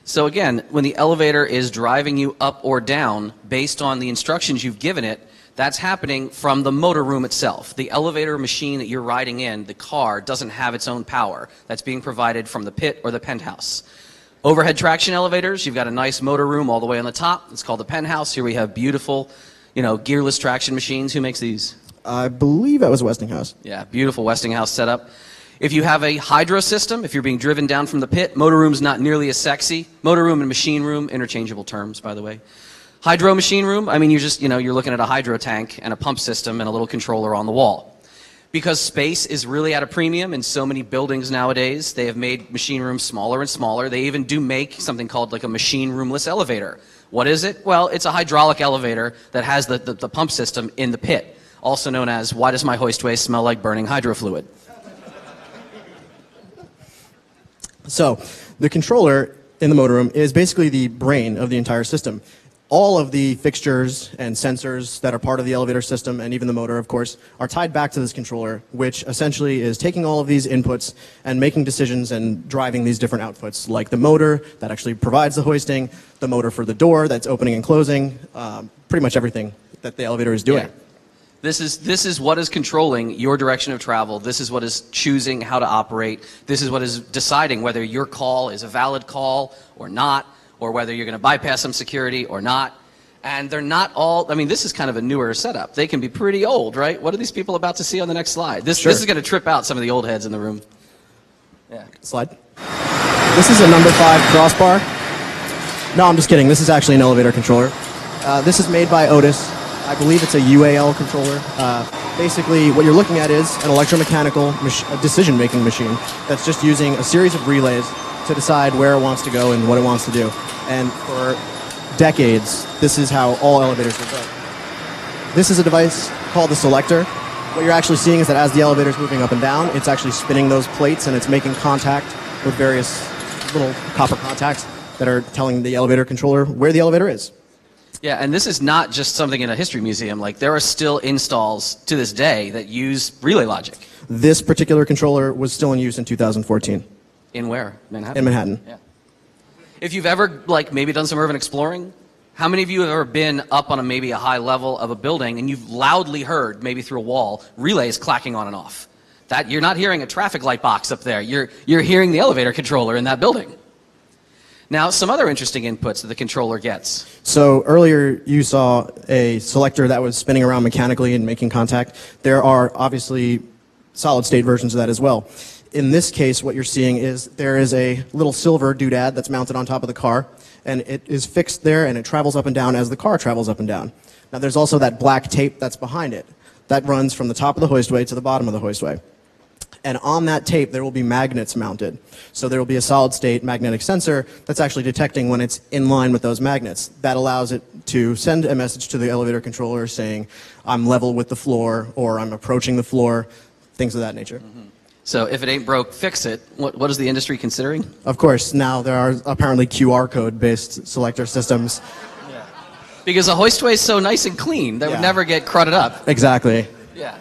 So again, when the elevator is driving you up or down based on the instructions you've given it, that's happening from the motor room itself. The elevator machine that you're riding in, the car, doesn't have its own power. That's being provided from the pit or the penthouse. Overhead traction elevators, you've got a nice motor room all the way on the top. It's called the penthouse. Here we have beautiful, gearless traction machines. Who makes these? I believe that was Westinghouse. Yeah, beautiful Westinghouse setup. If you have a hydro system, if you're being driven down from the pit, motor room's not nearly as sexy. Motor room and machine room, interchangeable terms, by the way. Hydro machine room, I mean, you're looking at a hydro tank and a pump system and a little controller on the wall. Because space is really at a premium in so many buildings nowadays, they have made machine rooms smaller and smaller. They even do make something called like a machine roomless elevator. What is it? Well, it's a hydraulic elevator that has the pump system in the pit, also known as, why does my hoistway smell like burning hydro fluid? So the controller in the motor room is basically the brain of the entire system. All of the fixtures and sensors that are part of the elevator system, and even the motor, of course, are tied back to this controller, which essentially is taking all of these inputs and making decisions and driving these different outputs, like the motor that actually provides the hoisting, the motor for the door that's opening and closing, pretty much everything that the elevator is doing. Yeah. This is what is controlling your direction of travel. This is what is choosing how to operate. This is what is deciding whether your call is a valid call or not, or whether you're going to bypass some security or not. And they're not all, I mean, this is kind of a newer setup. They can be pretty old, right? What are these people about to see on the next slide? This is going to trip out some of the old heads in the room. Yeah. Slide. This is a number 5 crossbar. No, I'm just kidding. This is actually an elevator controller. This is made by Otis. I believe it's a UAL controller. Basically, what you're looking at is an electromechanical decision-making machine that's just using a series of relays to decide where it wants to go and what it wants to do. And for decades, this is how all elevators were built. This is a device called the selector. What you're actually seeing is that as the elevator is moving up and down, it's actually spinning those plates and it's making contact with various little copper contacts that are telling the elevator controller where the elevator is. Yeah, and this is not just something in a history museum. Like, there are still installs to this day that use relay logic. This particular controller was still in use in 2014. In where? Manhattan? In Manhattan. Yeah. If you've ever, like, maybe done some urban exploring, how many of you have ever been up on maybe a high level of a building and you've loudly heard, maybe through a wall, relays clacking on and off? That you're not hearing a traffic light box up there. You're hearing the elevator controller in that building. Now, some other interesting inputs that the controller gets. So earlier you saw a selector that was spinning around mechanically and making contact. There are obviously solid state versions of that as well. In this case, what you're seeing is there is a little silver doodad that's mounted on top of the car, and it is fixed there and it travels up and down as the car travels up and down. Now there's also that black tape that's behind it. That runs from the top of the hoistway to the bottom of the hoistway. And on that tape, there will be magnets mounted. So there will be a solid-state magnetic sensor that's actually detecting when it's in line with those magnets. That allows it to send a message to the elevator controller saying, I'm level with the floor, or I'm approaching the floor, things of that nature. Mm-hmm. So if it ain't broke, fix it. What is the industry considering? Of course, now there are apparently QR code-based selector systems. Yeah. Because a hoistway is so nice and clean, that would never get crudded up. Exactly. Yeah.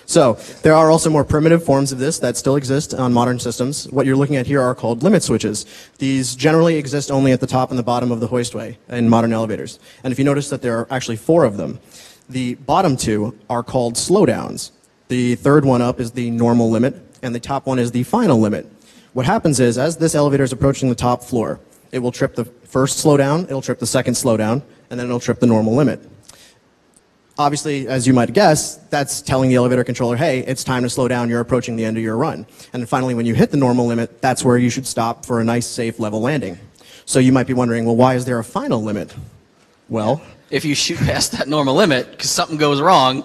So there are also more primitive forms of this that still exist on modern systems. What you're looking at here are called limit switches. These generally exist only at the top and the bottom of the hoistway in modern elevators. And if you notice that there are actually 4 of them, the bottom 2 are called slowdowns. The third one up is the normal limit, and the top one is the final limit. What happens is, as this elevator is approaching the top floor, it will trip the first slowdown, it'll trip the second slowdown, and then it'll trip the normal limit. Obviously, as you might guess, that's telling the elevator controller, hey, it's time to slow down, you're approaching the end of your run. And then finally, when you hit the normal limit, that's where you should stop for a nice, safe, level landing. So you might be wondering, well, why is there a final limit? Well, if you shoot past that normal limit because something goes wrong,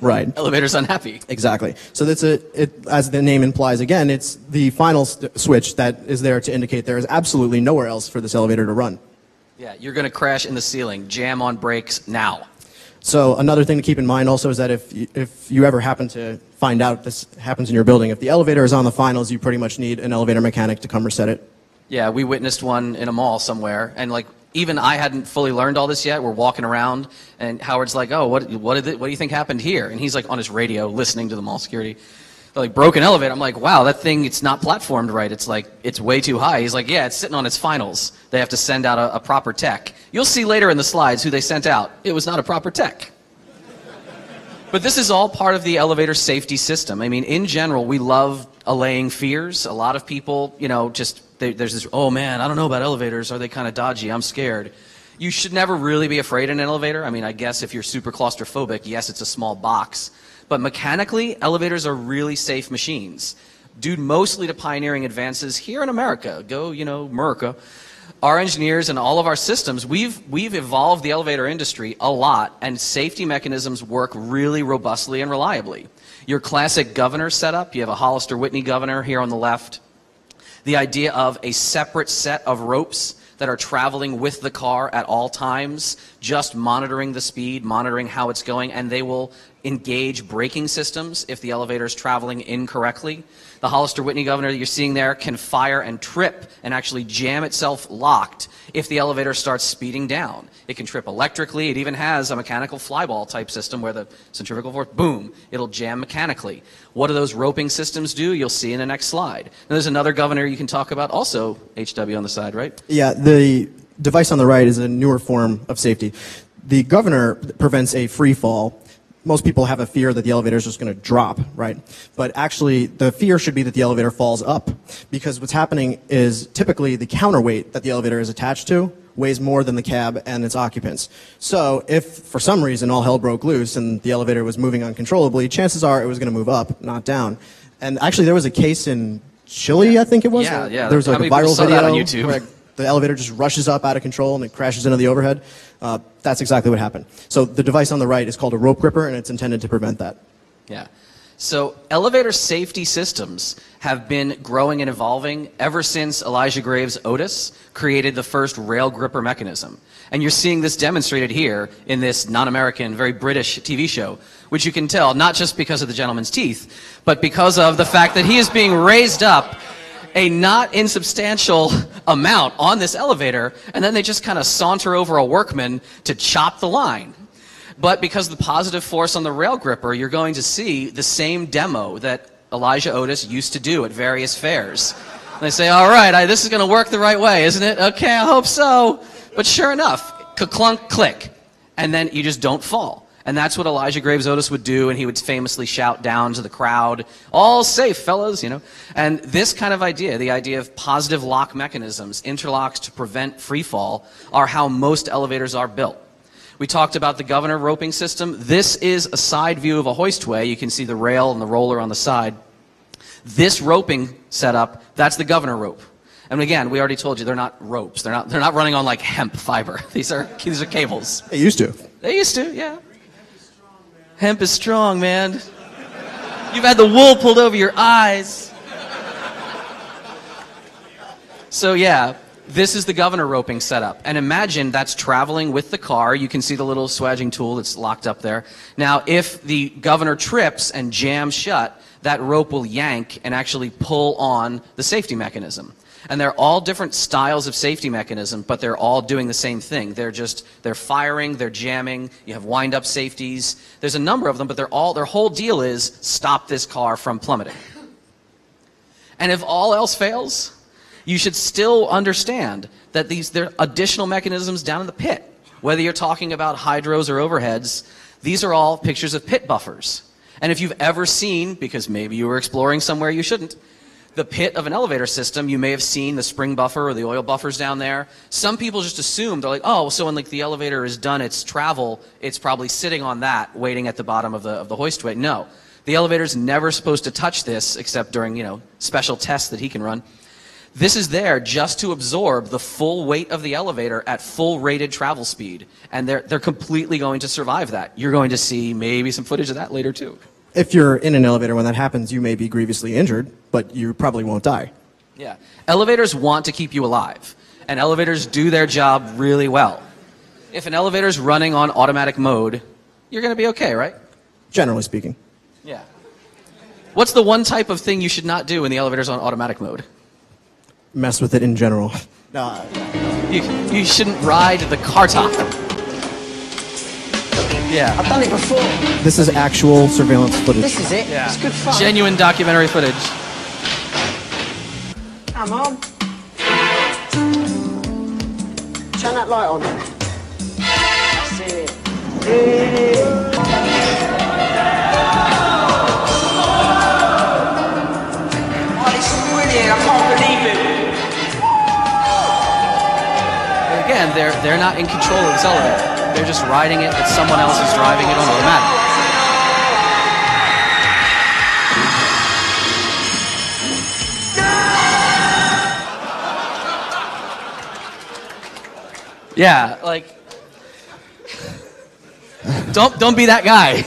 right, elevator's unhappy. Exactly. So that's as the name implies, again, it's the final switch that is there to indicate there is absolutely nowhere else for this elevator to run. Yeah, you're going to crash in the ceiling. Jam on brakes now. So another thing to keep in mind also is that if you ever happen to find out this happens in your building, if the elevator is on the finals, you pretty much need an elevator mechanic to come reset it. Yeah, we witnessed one in a mall somewhere, and like even I hadn't fully learned all this yet. We're walking around, and Howard's like, "Oh, what do you think happened here?" And he's like on his radio listening to the mall security. They're like, broken elevator. I'm like, wow, that thing, it's not platformed right. It's like, it's way too high. He's like, yeah, it's sitting on its finals. They have to send out a proper tech. You'll see later in the slides who they sent out. It was not a proper tech. But this is all part of the elevator safety system. I mean, in general, we love allaying fears. A lot of people, you know, there's this, oh man, I don't know about elevators. Are they kind of dodgy? I'm scared. You should never really be afraid in an elevator. I mean, I guess if you're super claustrophobic, yes, it's a small box. But mechanically, elevators are really safe machines. Due mostly to pioneering advances here in America, go, you know, America. Our engineers and all of our systems, we've evolved the elevator industry a lot, and safety mechanisms work really robustly and reliably. Your classic governor setup, you have a Hollister Whitney governor here on the left. The idea of a separate set of ropes that are traveling with the car at all times, just monitoring the speed, monitoring how it's going, and they will engage braking systems if the elevator is traveling incorrectly. The Hollister-Whitney governor that you're seeing there can fire and trip and actually jam itself locked if the elevator starts speeding down. It can trip electrically. It even has a mechanical flyball type system where the centrifugal force, boom, it'll jam mechanically. What do those roping systems do? You'll see in the next slide. Now, there's another governor you can talk about, also HW on the side, right? Yeah, the device on the right is a newer form of safety. The governor prevents a free fall. Most people have a fear that the elevator is just going to drop, right? But actually, the fear should be that the elevator falls up, because what's happening is typically the counterweight that the elevator is attached to weighs more than the cab and its occupants. So if, for some reason, all hell broke loose and the elevator was moving uncontrollably, chances are it was going to move up, not down. And actually, there was a case in Chile, I think it was. Yeah. There was like a viral video on YouTube? where the elevator just rushes up out of control and it crashes into the overhead. That's exactly what happened. So the device on the right is called a rope gripper, and it's intended to prevent that. Yeah. So elevator safety systems have been growing and evolving ever since Elijah Graves Otis created the first rail gripper mechanism. And you're seeing this demonstrated here in this non-American, very British TV show, which you can tell not just because of the gentleman's teeth, but because of the fact that he is being raised up a not insubstantial amount on this elevator, and then they just kind of saunter over a workman to chop the line. But because of the positive force on the rail gripper, you're going to see the same demo that Elijah Otis used to do at various fairs. And they say, all right, this is going to work the right way, isn't it? Okay, I hope so. But sure enough, ka-clunk, click. And then you just don't fall. And that's what Elijah Graves Otis would do, and he would famously shout down to the crowd, all safe, fellas, you know. And this kind of idea, the idea of positive lock mechanisms, interlocks to prevent free fall, are how most elevators are built. We talked about the governor roping system. This is a side view of a hoistway. You can see the rail and the roller on the side. This roping setup, that's the governor rope. And again, we already told you they're not ropes. They're not running on like hemp fiber. These are cables. They used to. They used to, yeah. Hemp is strong, man. You've had the wool pulled over your eyes. So yeah, this is the governor roping setup. And imagine that's traveling with the car. You can see the little swaging tool that's locked up there. Now, if the governor trips and jams shut, that rope will yank and actually pull on the safety mechanism. And they're all different styles of safety mechanism, but they're all doing the same thing. They're firing, they're jamming, you have wind-up safeties. There's a number of them, but their whole deal is stop this car from plummeting. And if all else fails, you should still understand that there are additional mechanisms down in the pit. Whether you're talking about hydros or overheads, these are all pictures of pit buffers. And if you've ever seen, because maybe you were exploring somewhere you shouldn't, the pit of an elevator system, you may have seen the spring buffer or the oil buffers down there. Some people just assume, they're like, oh, so when like the elevator is done its travel, it's probably sitting on that, waiting at the bottom of the hoistway. No, the elevator's never supposed to touch this except during, you know, special tests that he can run. This is there just to absorb the full weight of the elevator at full rated travel speed. And they're completely going to survive that. You're going to see maybe some footage of that later too. If you're in an elevator when that happens, you may be grievously injured, but you probably won't die. Yeah. Elevators want to keep you alive, and elevators do their job really well. If an elevator's running on automatic mode, you're going to be okay, right? Generally speaking. Yeah. What's the one type of thing you should not do when the elevator's on automatic mode? Mess with it in general. You shouldn't ride the car top. Yeah. I've done it before. This is actual surveillance footage. This is it. Yeah. It's good fun. Genuine documentary footage. Come on. Turn that light on. That's it. Oh, this is brilliant. I can't believe it. But again, they're not in control of this elevator. They're just riding it, but someone else is driving it on automatic. Yeah, like, don't be that guy.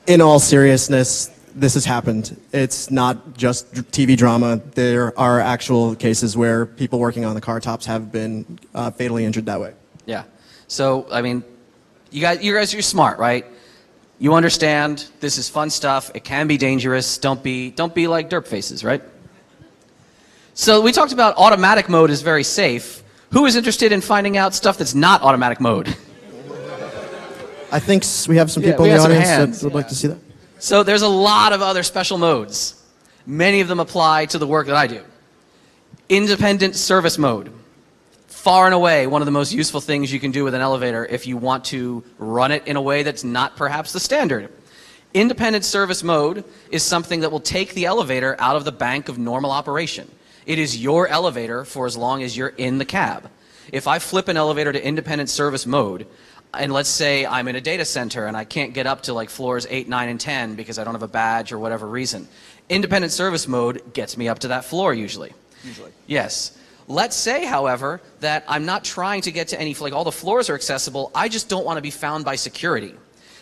In all seriousness, this has happened. It's not just TV drama. There are actual cases where people working on the car tops have been fatally injured that way. Yeah. So, I mean, You guys, you're smart, right? You understand this is fun stuff. It can be dangerous. Don't be like derp faces, right? So we talked about automatic mode is very safe. Who is interested in finding out stuff that's not automatic mode? I think we have some people in the audience that would like to see that. So there's a lot of other special modes. Many of them apply to the work that I do. Independent service mode. Far and away one of the most useful things you can do with an elevator if you want to run it in a way that's not perhaps the standard. Independent service mode is something that will take the elevator out of the bank of normal operation. It is your elevator for as long as you're in the cab. If I flip an elevator to independent service mode, and let's say I'm in a data center and I can't get up to like floors 8, 9, and 10 because I don't have a badge or whatever reason, independent service mode gets me up to that floor usually. Yes. Let's say, however, that I'm not trying to get to any, like all the floors are accessible, I just don't want to be found by security.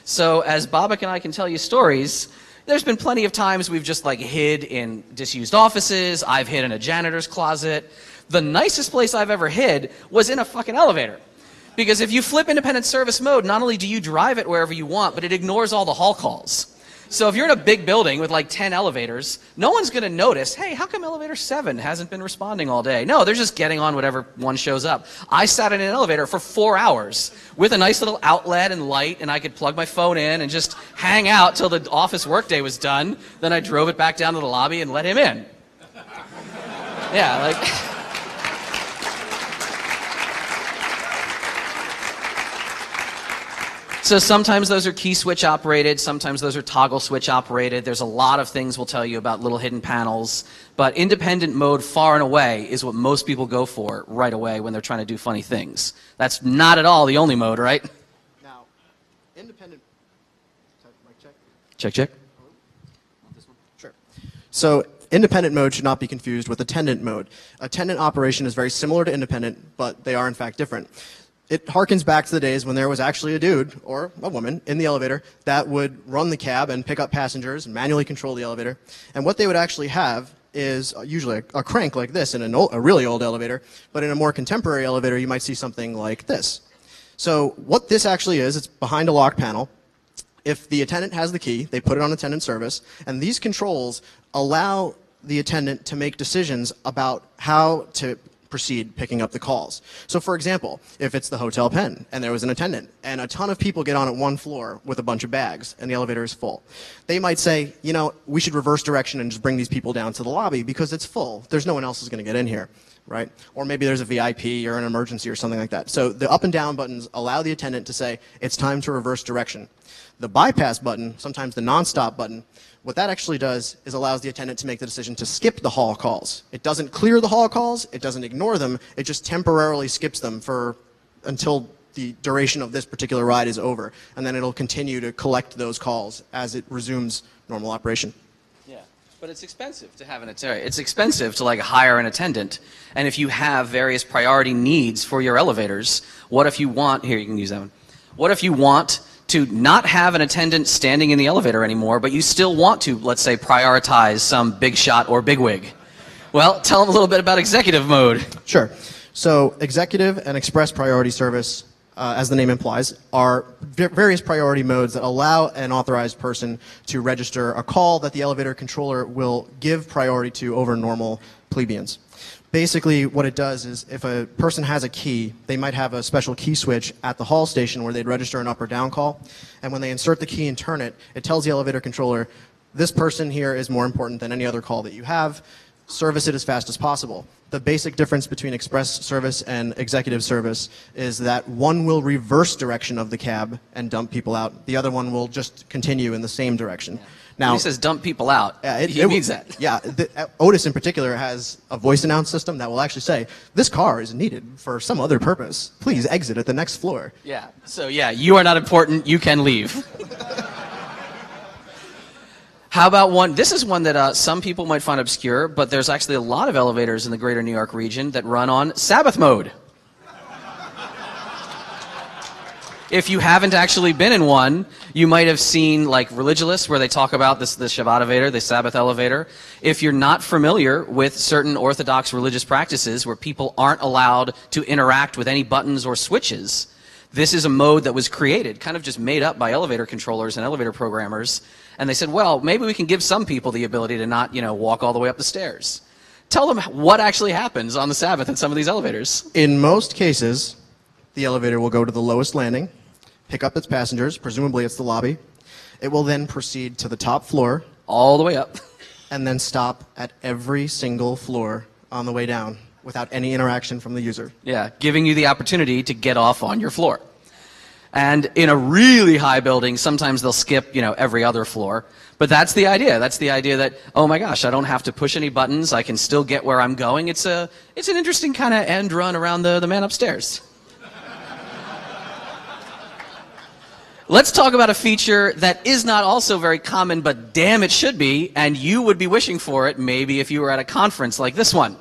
So as Babak and I can tell you stories, there's been plenty of times we've just like hid in disused offices, I've hid in a janitor's closet. The nicest place I've ever hid was in a fucking elevator. Because if you flip independent service mode, not only do you drive it wherever you want, but it ignores all the hall calls. So if you're in a big building with like 10 elevators, no one's going to notice, hey, how come elevator 7 hasn't been responding all day? No, they're just getting on whatever one shows up. I sat in an elevator for 4 hours with a nice little outlet and light, and I could plug my phone in and just hang out till the office workday was done. Then I drove it back down to the lobby and let him in. Yeah, like... So sometimes those are key switch operated, sometimes those are toggle switch operated. There's a lot of things we'll tell you about little hidden panels, but independent mode far and away is what most people go for right away when they're trying to do funny things. That's not at all the only mode, right? Now, independent... Mic check? Check, check. Sure. So independent mode should not be confused with attendant mode. Attendant operation is very similar to independent, but they are in fact different. It harkens back to the days when there was actually a dude or a woman in the elevator that would run the cab and pick up passengers and manually control the elevator. And what they would actually have is usually a crank like this in a really old elevator, but in a more contemporary elevator you might see something like this. So what this actually is, it's behind a lock panel. If the attendant has the key, they put it on attendant service, and these controls allow the attendant to make decisions about how to proceed picking up the calls. So for example, if it's the Hotel Penn and there was an attendant and a ton of people get on at one floor with a bunch of bags and the elevator is full, they might say, you know, we should reverse direction and just bring these people down to the lobby because it's full. There's no one else who's going to get in here, right? Or maybe there's a VIP or an emergency or something like that. So the up and down buttons allow the attendant to say, it's time to reverse direction. The bypass button, sometimes the non-stop button, what that actually does is allows the attendant to make the decision to skip the hall calls. It doesn't clear the hall calls, it doesn't ignore them, it just temporarily skips them until the duration of this particular ride is over. And then it'll continue to collect those calls as it resumes normal operation. Yeah, but it's expensive to have an attendant. It's expensive to like hire an attendant. And if you have various priority needs for your elevators, what if you want, here you can use that one. What if you want to not have an attendant standing in the elevator anymore, but you still want to, let's say, prioritize some big shot or bigwig? Well, tell them a little bit about executive mode. Sure. So executive and express priority service, as the name implies, are various priority modes that allow an authorized person to register a call that the elevator controller will give priority to over normal plebeians. Basically, what it does is if a person has a key, they might have a special key switch at the hall station where they'd register an up or down call. And when they insert the key and turn it, it tells the elevator controller, this person here is more important than any other call that you have. Service it as fast as possible. The basic difference between express service and executive service is that one will reverse direction of the cab and dump people out. The other one will just continue in the same direction. Yeah. Now, when he says dump people out, he means that. Yeah, Otis in particular has a voice announce system that will actually say, this car is needed for some other purpose. Please exit at the next floor. Yeah, so yeah, you are not important, you can leave. How about one, this is one that some people might find obscure, but there's actually a lot of elevators in the greater New York region that run on Sabbath mode. If you haven't actually been in one, you might have seen like Religulous, where they talk about the Shabbat elevator, the Sabbath elevator. If you're not familiar with certain Orthodox religious practices where people aren't allowed to interact with any buttons or switches, This is a mode that was created, kind of just made up by elevator controllers and elevator programmers. And they said, well, maybe we can give some people the ability to not, walk all the way up the stairs. Tell them what actually happens on the Sabbath in some of these elevators. In most cases, the elevator will go to the lowest landing, pick up its passengers, presumably it's the lobby. It will then proceed to the top floor. All the way up. And then stop at every single floor on the way down without any interaction from the user. Yeah, giving you the opportunity to get off on your floor. And in a really high building, sometimes they'll skip, every other floor. But that's the idea. That's the idea that, oh my gosh, I don't have to push any buttons. I can still get where I'm going. It's an interesting kind of end run around the man upstairs. Let's talk about a feature that is not also very common, but damn, it should be, and you would be wishing for it maybe if you were at a conference like this one.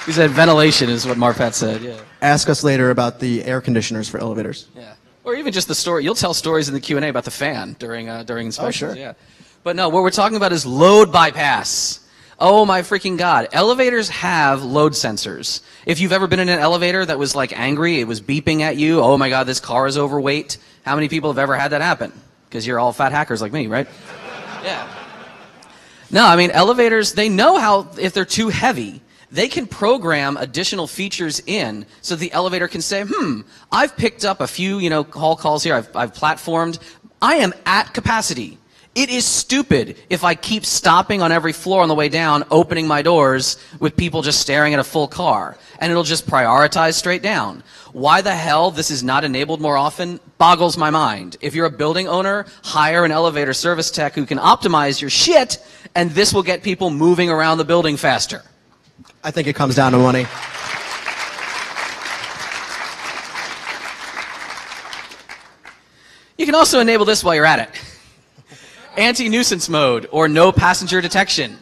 He said ventilation is what Marpat said, yeah. Ask us later about the air conditioners for elevators. Yeah. Or even just the story. You'll tell stories in the Q&A about the fan during inspections. Oh, sure. Yeah. But no, what we're talking about is load bypass. Oh my freaking God. Elevators have load sensors. If you've ever been in an elevator that was like angry, it was beeping at you, oh my God, this car is overweight. How many people have ever had that happen? Because you're all fat hackers like me, right? Yeah. No, I mean, elevators, they know how, if they're too heavy, they can program additional features in so the elevator can say, I've picked up a few, hall calls here, I've platformed, I am at capacity. It is stupid if I keep stopping on every floor on the way down, opening my doors with people just staring at a full car. And it'll just prioritize straight down. Why the hell this is not enabled more often boggles my mind. If you're a building owner, hire an elevator service tech who can optimize your shit, and this will get people moving around the building faster. I think it comes down to money. You can also enable this while you're at it. Anti-nuisance mode, or no passenger detection.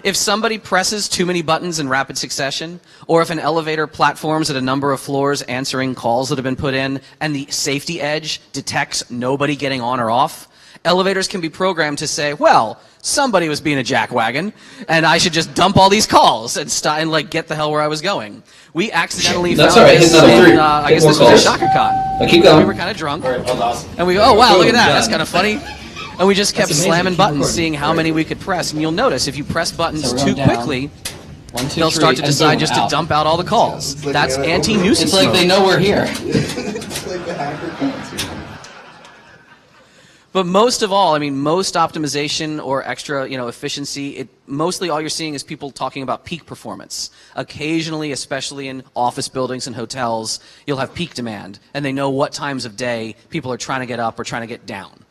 If somebody presses too many buttons in rapid succession, or if an elevator platforms at a number of floors answering calls that have been put in, and the safety edge detects nobody getting on or off, elevators can be programmed to say, well, somebody was being a jackwagon, and I should just dump all these calls and get the hell where I was going. We accidentally found this in, I guess this was at DockerCon. Keep going. We were kind of drunk, and we go, oh wow, look at that, that's kind of funny. And we just kept slamming buttons, seeing how many we could press. And you'll notice if you press buttons too quickly, they'll start to decide just to dump out all the calls. That's anti-nuisance mode. It's like they know we're here. But most of all, I mean, most optimization or extra, efficiency, mostly all you're seeing is people talking about peak performance. Occasionally, especially in office buildings and hotels, you'll have peak demand, and they know what times of day people are trying to get up or trying to get down.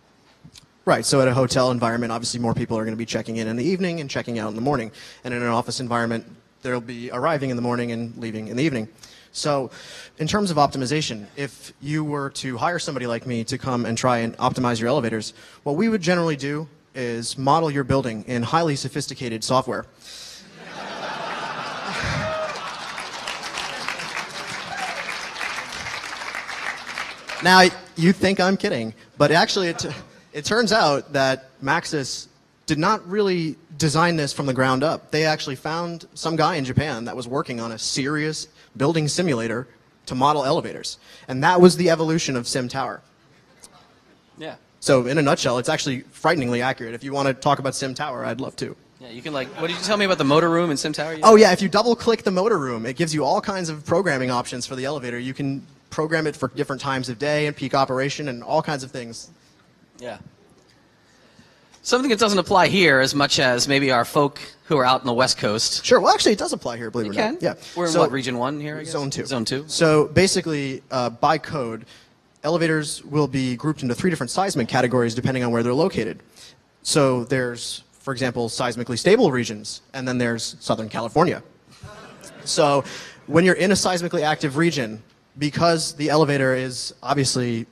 Right, so at a hotel environment, obviously more people are going to be checking in the evening and checking out in the morning. And in an office environment, they'll be arriving in the morning and leaving in the evening. So in terms of optimization, if you were to hire somebody like me to come and try and optimize your elevators, what we would generally do is model your building in highly sophisticated software. Now, you think I'm kidding, but actually it turns out that Maxis did not really design this from the ground up. They actually found some guy in Japan that was working on a serious building simulator to model elevators. And that was the evolution of Sim Tower. Yeah. So in a nutshell, it's actually frighteningly accurate. If you want to talk about Sim Tower, I'd love to. Yeah, you can what did you tell me about the motor room in Sim Tower? Oh yeah, if you double click the motor room, it gives you all kinds of programming options for the elevator. You can program it for different times of day and peak operation and all kinds of things. Yeah. Something that doesn't apply here as much as maybe our folk who are out in the West Coast. Sure. Well, actually, it does apply here, believe it or not. Yeah. We're in what, Region 1 here, I guess? Zone 2. Zone 2. So basically, by code, elevators will be grouped into 3 different seismic categories depending on where they're located. So there's, for example, seismically stable regions, and then there's Southern California. So when you're in a seismically active region, because the elevator is obviously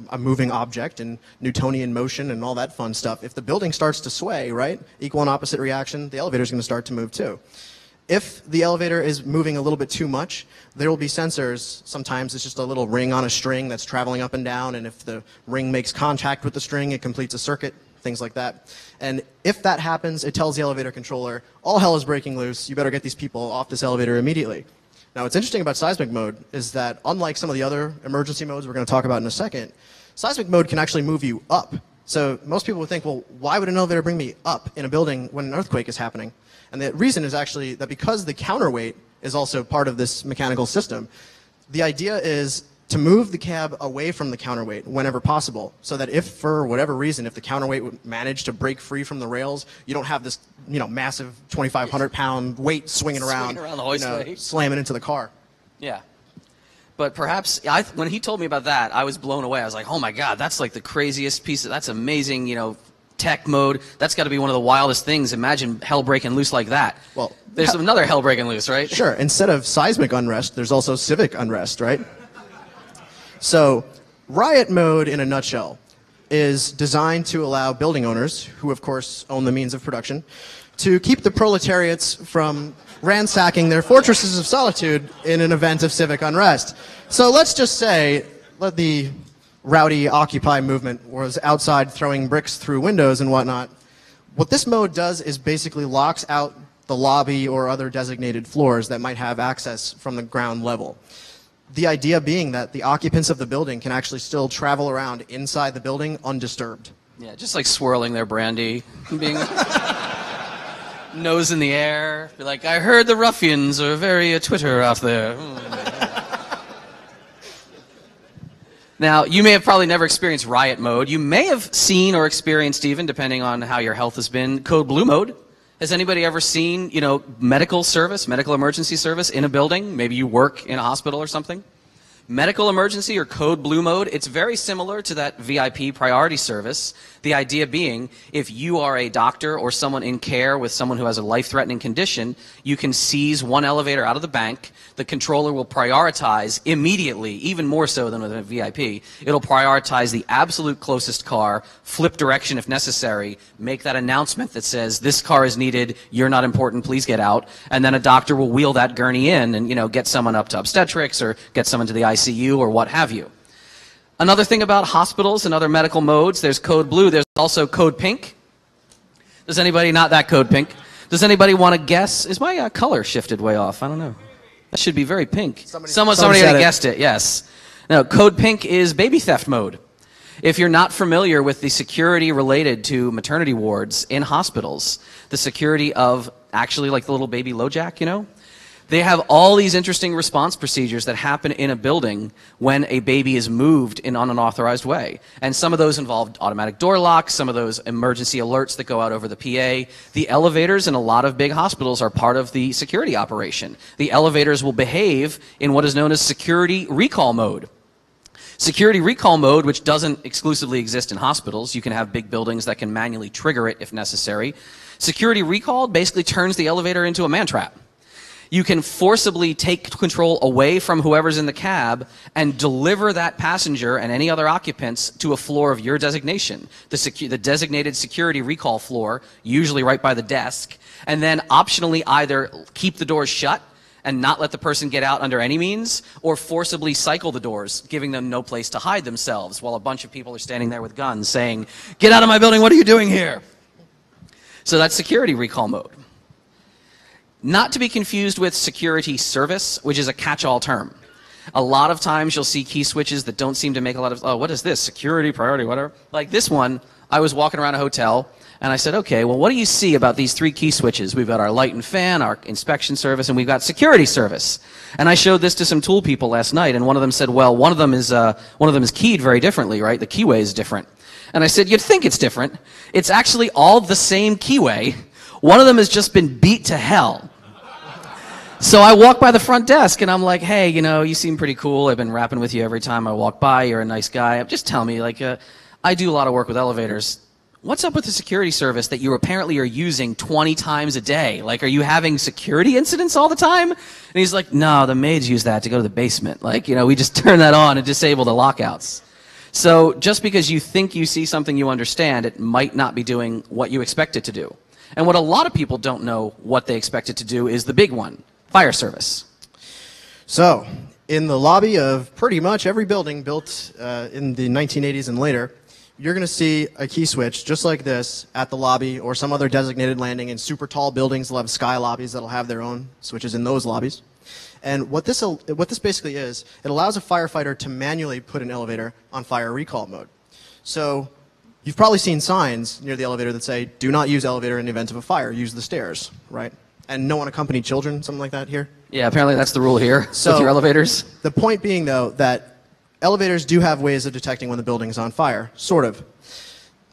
a moving object and Newtonian motion and all that fun stuff, if the building starts to sway, right, equal and opposite reaction, the elevator is going to start to move too. If the elevator is moving a little bit too much, there will be sensors. Sometimes it's just a little ring on a string that's traveling up and down, and if the ring makes contact with the string, it completes a circuit, things like that. And if that happens, it tells the elevator controller, all hell is breaking loose, you better get these people off this elevator immediately. Now, what's interesting about seismic mode is that unlike some of the other emergency modes we're going to talk about in a second, seismic mode can actually move you up. So most people would think, well, why would an elevator bring me up in a building when an earthquake is happening? And the reason is actually that because the counterweight is also part of this mechanical system, the idea is to move the cab away from the counterweight whenever possible, so that if, for whatever reason, if the counterweight would manage to break free from the rails, you don't have this, massive 2,500-pound weight swinging around the hoistway. Slamming into the car. Yeah. But perhaps, when he told me about that, I was blown away. I was like, oh my God, that's like the craziest piece that's amazing, tech mode. That's got to be one of the wildest things. Imagine hell breaking loose like that. Well, there's another hell breaking loose, right? Sure. Instead of seismic unrest, there's also civic unrest, right? So, riot mode, in a nutshell, is designed to allow building owners, who of course own the means of production, to keep the proletariats from ransacking their fortresses of solitude in an event of civic unrest. So let's just say the rowdy Occupy movement was outside throwing bricks through windows and whatnot. What this mode does is basically locks out the lobby or other designated floors that might have access from the ground level. The idea being that the occupants of the building can actually still travel around inside the building undisturbed. Yeah, just like swirling their brandy, being nose in the air, be like, I heard the ruffians are very Twitter out there. Now, you may have probably never experienced riot mode. You may have seen or experienced, even depending on how your health has been, code blue mode. Has anybody ever seen, medical emergency service in a building? Maybe you work in a hospital or something. Medical emergency or code blue mode, it's very similar to that VIP priority service. The idea being, if you are a doctor or someone in care with someone who has a life-threatening condition, you can seize one elevator out of the bank. The controller will prioritize immediately, even more so than with a VIP. It'll prioritize the absolute closest car, flip direction if necessary, make that announcement that says, this car is needed, you're not important, please get out. And then a doctor will wheel that gurney in and, get someone up to obstetrics or get someone to the ICU or what have you. Another thing about hospitals and other medical modes, there's code blue, there's also code pink. Does anybody, not that code pink, does anybody want to guess? Is my color shifted way off? I don't know. That should be very pink. Somebody already guessed it, yes. Now, code pink is baby theft mode. If you're not familiar with the security related to maternity wards in hospitals, the security of actually like the little baby LoJack, they have all these interesting response procedures that happen in a building when a baby is moved in an unauthorized way. And some of those involve automatic door locks, some of those emergency alerts that go out over the PA. The elevators in a lot of big hospitals are part of the security operation. The elevators will behave in what is known as security recall mode. Security recall mode, which doesn't exclusively exist in hospitals, you can have big buildings that can manually trigger it if necessary. Security recall basically turns the elevator into a man trap. You can forcibly take control away from whoever's in the cab and deliver that passenger and any other occupants to a floor of your designation, the designated security recall floor, usually right by the desk, and then optionally either keep the doors shut and not let the person get out under any means, or forcibly cycle the doors, giving them no place to hide themselves while a bunch of people are standing there with guns saying, "Get out of my building, what are you doing here?" So that's security recall mode. Not to be confused with security service, which is a catch-all term. A lot of times you'll see key switches that don't seem to make a lot of, oh, what is this? Security, priority, whatever. Like this one, I was walking around a hotel, and I said, okay, well, what do you see about these three key switches? We've got our light and fan, our inspection service, and we've got security service. And I showed this to some tool people last night, and one of them said, well, one of them is keyed very differently, right? The keyway is different. And I said, you'd think it's different. It's actually all the same keyway. One of them has just been beat to hell. So I walk by the front desk and I'm like, hey, you seem pretty cool. I've been rapping with you every time I walk by. You're a nice guy. Just tell me, I do a lot of work with elevators. What's up with the security service that you apparently are using 20 times a day? Like, are you having security incidents all the time? And he's like, no, the maids use that to go to the basement. We just turn that on and disable the lockouts. So just because you think you see something you understand, it might not be doing what you expect it to do. And what a lot of people don't know what they expect it to do is the big one. Fire service. So, in the lobby of pretty much every building built in the 1980s and later, you're going to see a key switch just like this at the lobby or some other designated landing. In super tall buildings, they'll have sky lobbies that'll have their own switches in those lobbies. And what this basically is, it allows a firefighter to manually put an elevator on fire recall mode. So you've probably seen signs near the elevator that say, do not use elevator in the event of a fire, use the stairs, right? And no unaccompanied children, something like that here? Yeah, apparently that's the rule here with your elevators. The point being, though, that elevators do have ways of detecting when the building is on fire, sort of.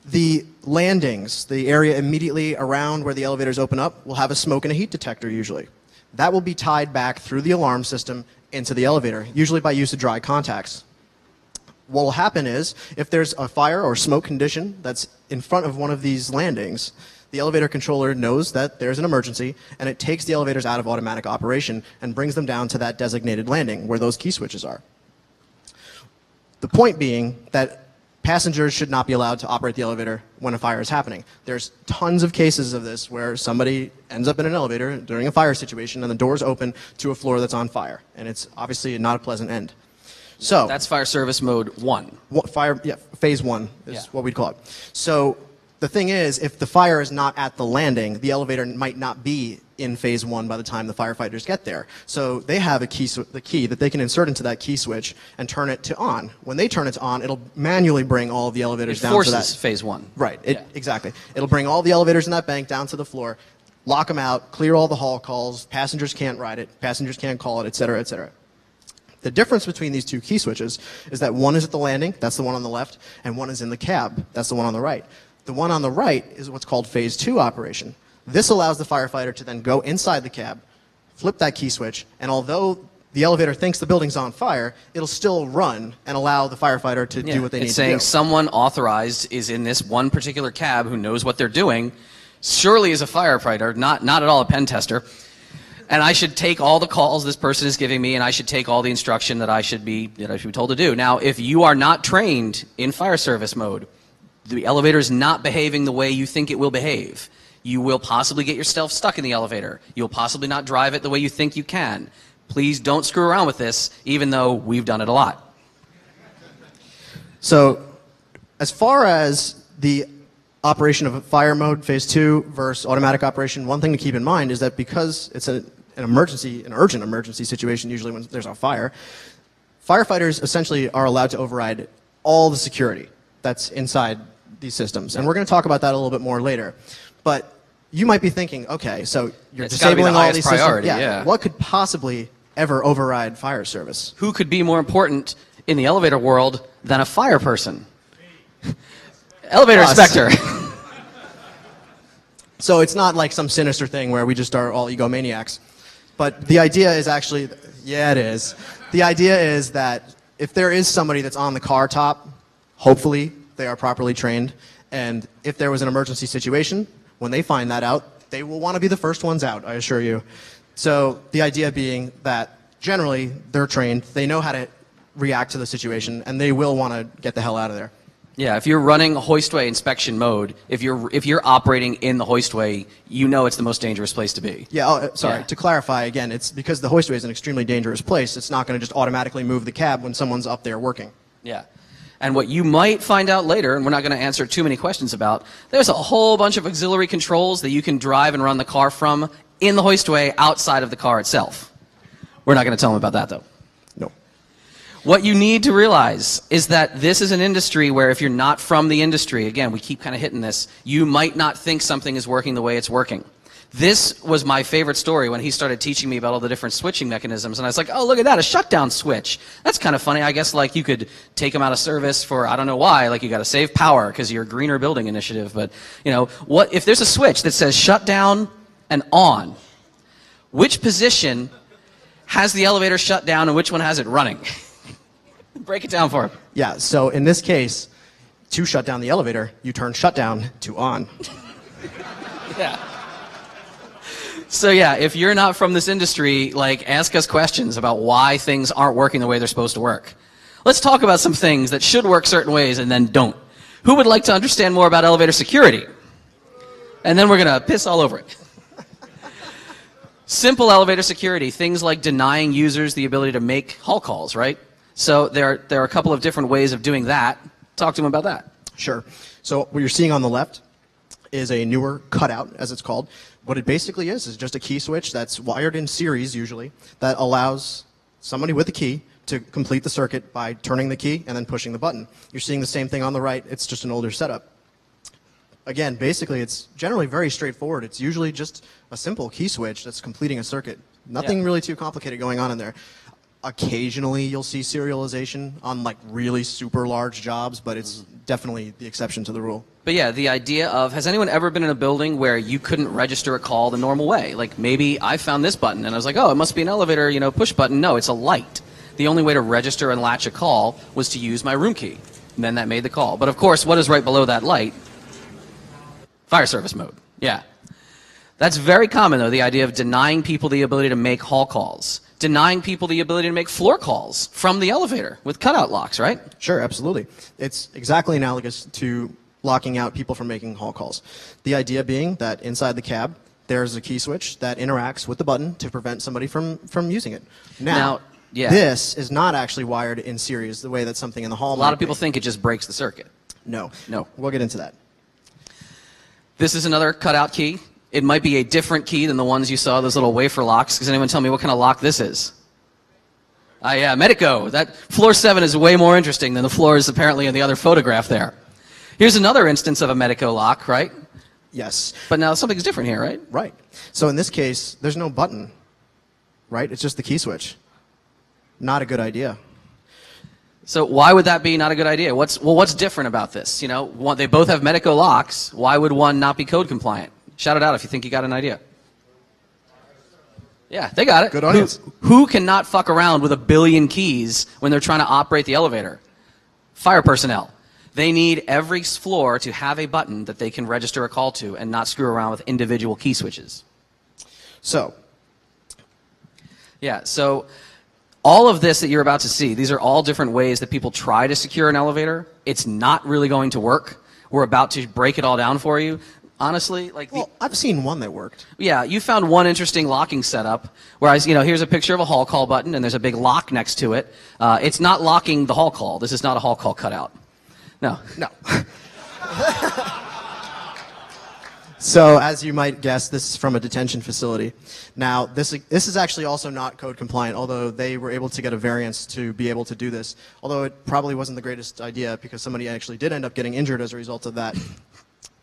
The landings, the area immediately around where the elevators open up, will have a smoke and a heat detector usually. That will be tied back through the alarm system into the elevator, usually by use of dry contacts. What will happen is, if there's a fire or smoke condition that's in front of one of these landings, the elevator controller knows that there's an emergency, and it takes the elevators out of automatic operation and brings them down to that designated landing where those key switches are. The point being that passengers should not be allowed to operate the elevator when a fire is happening. There's tons of cases of this where somebody ends up in an elevator during a fire situation and the doors open to a floor that's on fire. And it's obviously not a pleasant end. So that's fire service mode 1. Phase 1 is what we'd call it. So the thing is, if the fire is not at the landing, the elevator might not be in phase 1 by the time the firefighters get there. So they have the key that they can insert into that key switch and turn it to on. When they turn it to on, it'll manually bring all of the elevators down to that. It forces phase 1. Right, exactly. It'll bring all the elevators in that bank down to the floor, lock them out, clear all the hall calls, passengers can't ride it, passengers can't call it, et cetera, et cetera. The difference between these two key switches is that one is at the landing, that's the one on the left, and one is in the cab, that's the one on the right. The one on the right is what's called phase 2 operation. This allows the firefighter to then go inside the cab, flip that key switch, and although the elevator thinks the building's on fire, it'll still run and allow the firefighter to do what they need to do. It's saying someone authorized is in this one particular cab who knows what they're doing, surely is a firefighter, not at all a pen tester, and I should take all the calls this person is giving me, and I should take all the instruction that I should be told to do. Now, if you are not trained in fire service mode, the elevator is not behaving the way you think it will behave. You will possibly get yourself stuck in the elevator. You'll possibly not drive it the way you think you can. Please don't screw around with this, even though we've done it a lot. So, as far as the operation of fire mode, phase 2 versus automatic operation, one thing to keep in mind is that because it's an urgent emergency situation, usually when there's a fire, firefighters essentially are allowed to override all the security that's inside these systems. And we're going to talk about that a little bit more later. But you might be thinking, okay, so you're disabling all these systems. Yeah. What could possibly ever override fire service? Who could be more important in the elevator world than a fire person? Elevator inspector. So it's not like some sinister thing where we just are all egomaniacs. But the idea is actually, yeah, it is. The idea is that if there is somebody that's on the car top, hopefully they are properly trained. And if there was an emergency situation, when they find that out, they will want to be the first ones out, I assure you. So the idea being that generally they're trained, they know how to react to the situation, and they will want to get the hell out of there. Yeah, if you're running hoistway inspection mode, if you're operating in the hoistway, you know it's the most dangerous place to be. Yeah, to clarify again, it's because the hoistway is an extremely dangerous place. It's not going to just automatically move the cab when someone's up there working. Yeah. And what you might find out later, and we're not going to answer too many questions about, there's a whole bunch of auxiliary controls that you can drive and run the car from in the hoistway outside of the car itself. We're not going to tell them about that, though. No. What you need to realize is that this is an industry where if you're not from the industry, again, we keep kind of hitting this, you might not think something is working the way it's working. This was my favorite story when he started teaching me about all the different switching mechanisms, and I was like, oh, look at that, a shutdown switch. That's kind of funny. I guess like you could take them out of service for, I don't know why, like you got to save power because you're a greener building initiative, but you know, what if there's a switch that says shut down and on, which position has the elevator shut down and which one has it running? Break it down for him. Yeah, so in this case, to shut down the elevator, you turn shutdown to on. Yeah. So yeah, if you're not from this industry, like ask us questions about why things aren't working the way they're supposed to work. Let's talk about some things that should work certain ways and then don't. Who would like to understand more about elevator security? And then we're going to piss all over it. Simple elevator security, things like denying users the ability to make hall calls, right? So there are a couple of different ways of doing that. Talk to them about that. Sure. So what you're seeing on the left is a newer cutout, as it's called. What it basically is just a key switch that's wired in series, usually, that allows somebody with a key to complete the circuit by turning the key and then pushing the button. You're seeing the same thing on the right. It's just an older setup. Again, basically, it's generally very straightforward. It's usually just a simple key switch that's completing a circuit. Nothing really too complicated going on in there. Occasionally, you'll see serialization on like really super large jobs, but it's definitely the exception to the rule. But yeah, the idea of, has anyone ever been in a building where you couldn't register a call the normal way? Like maybe I found this button and I was like, oh, it must be an elevator, you know, push button. No, it's a light. The only way to register and latch a call was to use my room key. And then that made the call. But of course, what is right below that light? Fire service mode. Yeah. That's very common, though, the idea of denying people the ability to make hall calls. Denying people the ability to make floor calls from the elevator with cutout locks, right? Sure, absolutely. It's exactly analogous to locking out people from making hall calls. The idea being that inside the cab, there's a key switch that interacts with the button to prevent somebody from using it. Now yeah. This is not actually wired in series the way that something in the hall might be. A lot of people think it just breaks the circuit. No. We'll get into that. This is another cutout key. It might be a different key than the ones you saw, those little wafer locks. Does anyone tell me what kind of lock this is? Yeah, Medico. That floor 7 is way more interesting than the floors apparently in the other photograph there. Here's another instance of a Medico lock, right? Yes. But now something's different here, right? Right. So in this case, there's no button, right? It's just the key switch. Not a good idea. So why would that be not a good idea? What's different about this? You know, they both have Medico locks. Why would one not be code compliant? Shout it out if you think you got an idea. Yeah, they got it. Good audience. Who cannot fuck around with 1 billion keys when they're trying to operate the elevator? Fire personnel. They need every floor to have a button that they can register a call to and not screw around with individual key switches. So. Yeah, so all of this that you're about to see, these are all different ways that people try to secure an elevator. It's not really going to work. We're about to break it all down for you. Honestly, like... Well, I've seen one that worked. Yeah, you found one interesting locking setup, whereas, you know, here's a picture of a hall call button, and there's a big lock next to it. It's not locking the hall call. This is not a hall call cutout. No. So, as you might guess, this is from a detention facility. Now, this is actually also not code compliant, although they were able to get a variance to be able to do this, although it probably wasn't the greatest idea because somebody actually did end up getting injured as a result of that.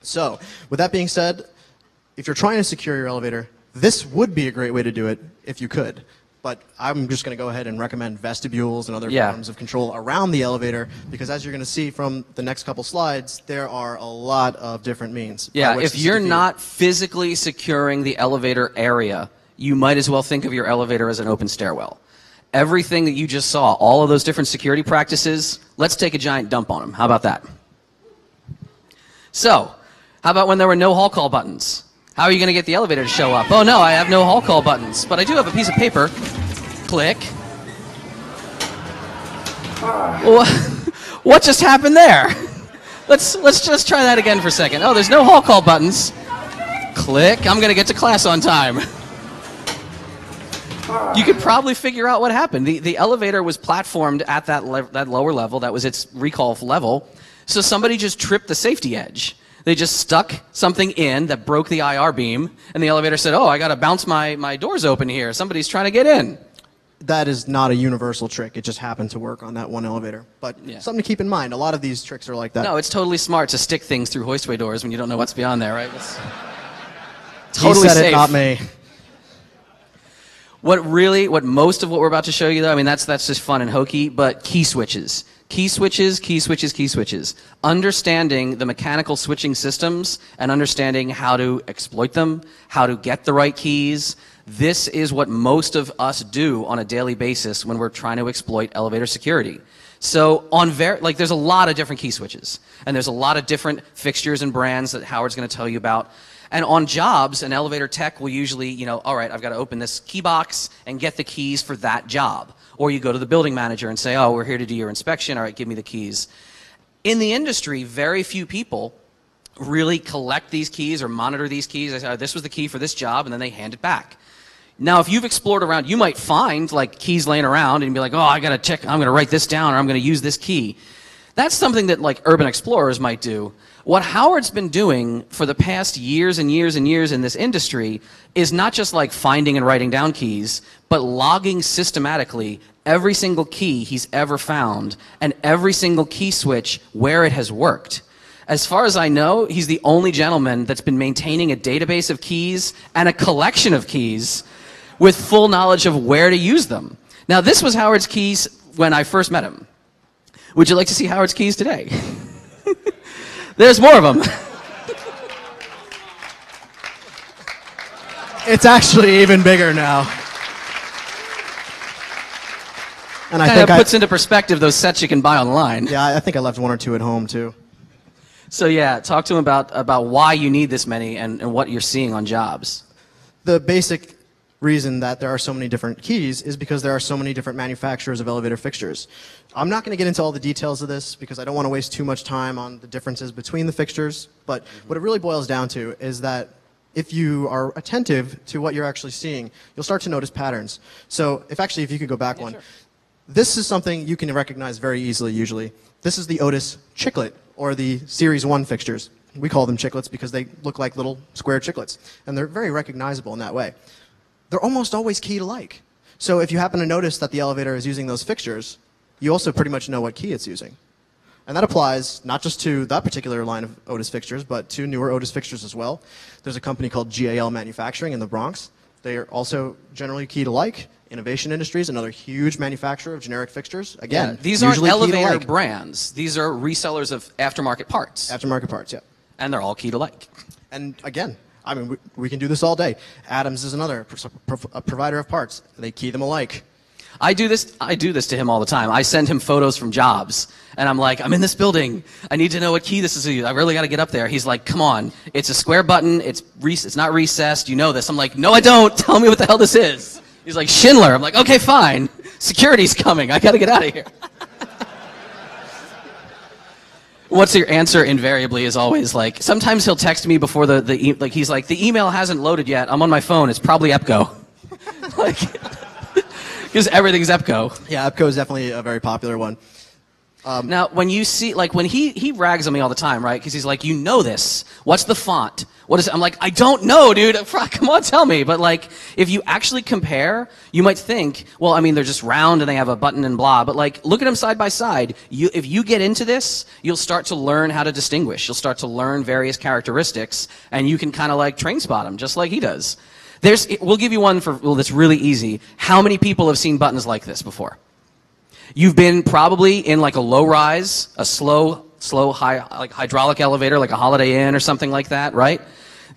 So, with that being said, if you're trying to secure your elevator, this would be a great way to do it if you could. But I'm just going to go ahead and recommend vestibules and other forms of control around the elevator because as you're going to see from the next couple slides, there are a lot of different means. Yeah, if you're not physically securing the elevator area, you might as well think of your elevator as an open stairwell. Everything that you just saw, all of those different security practices, let's take a giant dump on them. How about that? So, how about when there were no hall call buttons? How are you going to get the elevator to show up? Oh no, I have no hall call buttons, but I do have a piece of paper. Click. What just happened there? Let's just try that again for a second. Oh, there's no hall call buttons. Click. I'm going to get to class on time. You could probably figure out what happened. The elevator was platformed at that lower level. That was its recall level. So somebody just tripped the safety edge. They just stuck something in that broke the IR beam, and the elevator said, oh, I got to bounce my doors open here. Somebody's trying to get in. That is not a universal trick. It just happened to work on that one elevator. But something to keep in mind. A lot of these tricks are like that. No, it's totally smart to stick things through hoistway doors when you don't know what's beyond there, right? It's totally safe. He said it, not me. What most of what we're about to show you, though, I mean, that's just fun and hokey, but key switches. Key switches, key switches, key switches. Understanding the mechanical switching systems and understanding how to exploit them, how to get the right keys. This is what most of us do on a daily basis when we're trying to exploit elevator security. So there's a lot of different key switches, and there's a lot of different fixtures and brands that Howard's going to tell you about. And on jobs, an elevator tech will usually, all right, I've got to open this key box and get the keys for that job. Or you go to the building manager and say, oh, we're here to do your inspection. All right, give me the keys. In the industry, very few people really collect these keys or monitor these keys. They say, oh, this was the key for this job, and then they hand it back. Now, if you've explored around, you might find like keys laying around and be like, oh, I got to check, I'm going to write this down, or I'm going to use this key. That's something that like urban explorers might do. What Howard's been doing for the past years and years and years in this industry is not just like finding and writing down keys, but logging systematically every single key he's ever found and every single key switch where it has worked. As far as I know, he's the only gentleman that's been maintaining a database of keys and a collection of keys with full knowledge of where to use them. Now, this was Howard's keys when I first met him. Would you like to see Howard's keys today? There's more of them. It's actually even bigger now. And I kind think of puts into perspective those sets you can buy online. Yeah, I think I left 1 or 2 at home too. So yeah, talk to him about why you need this many and what you're seeing on jobs. The basic reason that there are so many different keys is because there are so many different manufacturers of elevator fixtures. I'm not going to get into all the details of this because I don't want to waste too much time on the differences between the fixtures, but what it really boils down to is that if you are attentive to what you're actually seeing, you'll start to notice patterns. So if you could go back one. Sure. This is something you can recognize very easily usually. This is the Otis chiclet, or the Series 1 fixtures. We call them chiclets because they look like little square chiclets, and they're very recognizable in that way. They're almost always keyed alike. So if you happen to notice that the elevator is using those fixtures, you also pretty much know what key it's using. And that applies not just to that particular line of Otis fixtures, but to newer Otis fixtures as well. There's a company called GAL Manufacturing in the Bronx. They are also generally keyed alike. Innovation Industries, another huge manufacturer of generic fixtures. Again, yeah, these aren't elevator brands. These are resellers of aftermarket parts. Aftermarket parts, yeah. And they're all keyed alike. And again, I mean, we can do this all day. Adams is another provider of parts. They key them alike. I do this to him all the time. I send him photos from jobs, and I'm like, I'm in this building. I need to know what key this is. I really got to get up there. He's like, come on. It's a square button. It's not recessed. You know this. I'm like, no, I don't. Tell me what the hell this is. He's like, Schindler. I'm like, okay, fine. Security's coming. I got to get out of here. What's your answer invariably is always like, sometimes he'll text me before he's like, the email hasn't loaded yet. I'm on my phone. It's probably EPCO. Like, because everything's EPCO. Yeah, EPCO is definitely a very popular one. Now, when you see, like, when he rags on me all the time, right? Because he's like, you know this. What's the font? What is it? I'm like, I don't know, dude. Come on, tell me. But, like, if you actually compare, you might think, well, I mean, they're just round and they have a button and blah. But, like, look at them side by side. If you get into this, you'll start to learn how to distinguish. You'll start to learn various characteristics, and you can kind of, like, train spot them, just like he does. We'll give you one that's really easy. How many people have seen buttons like this before? You've been probably in like a low rise, a slow high, like hydraulic elevator, like a Holiday Inn or something like that, right?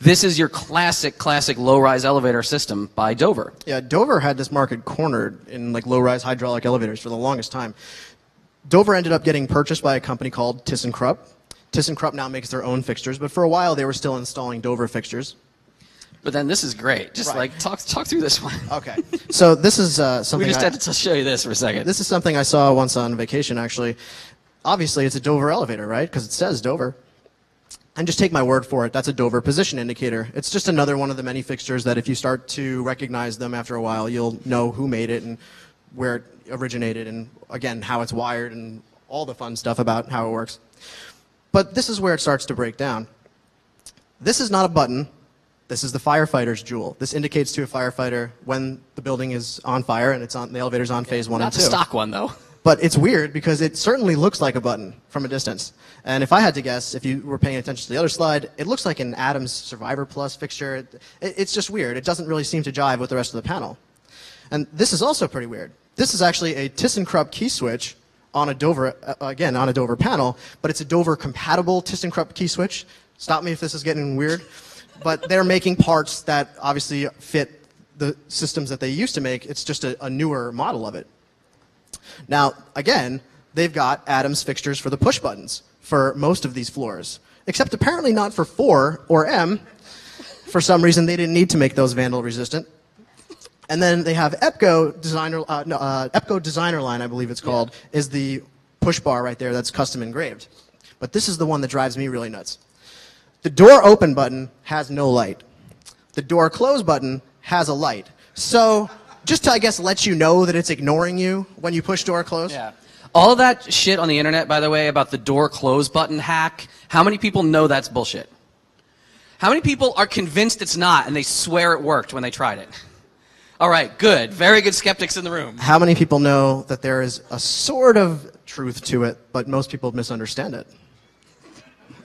This is your classic low rise elevator system by Dover. Yeah, Dover had this market cornered in like low rise hydraulic elevators for the longest time. Dover ended up getting purchased by a company called ThyssenKrupp. ThyssenKrupp now makes their own fixtures, but for a while they were still installing Dover fixtures. But then this is great. Just like talk through this one. Okay. So this is something we just had to show you this for a second. This is something I saw once on vacation, actually. Obviously, it's a Dover elevator, right? Because it says Dover. And just take my word for it. That's a Dover position indicator. It's just another one of the many fixtures that if you start to recognize them after a while, you'll know who made it and where it originated and, again, how it's wired and all the fun stuff about how it works. But this is where it starts to break down. This is not a button. This is the firefighter's jewel. This indicates to a firefighter when the building is on fire and the elevator's on phase 1 and 2. Not the stock one, though. But it's weird because it certainly looks like a button from a distance. And if I had to guess, if you were paying attention to the other slide, it looks like an Adams Survivor Plus fixture. It's just weird. It doesn't really seem to jive with the rest of the panel. And this is also pretty weird. This is actually a ThyssenKrupp key switch on a Dover, again, on a Dover panel, but it's a Dover compatible ThyssenKrupp key switch. Stop me if this is getting weird. But they're making parts that obviously fit the systems that they used to make. It's just a newer model of it. Now, again, they've got Adams fixtures for the push buttons for most of these floors, except apparently not for 4 or M. For some reason, they didn't need to make those vandal resistant. And then they have EPCO Designer Line, I believe it's called, is the push bar right there that's custom engraved. But this is the one that drives me really nuts. The door open button has no light. The door close button has a light. So just to, I guess, let you know that it's ignoring you when you push door close. Yeah. All of that shit on the internet, by the way, about the door close button hack, how many people know that's bullshit? How many people are convinced it's not and they swear it worked when they tried it? All right, good. Very good skeptics in the room. How many people know that there is a sort of truth to it, but most people misunderstand it?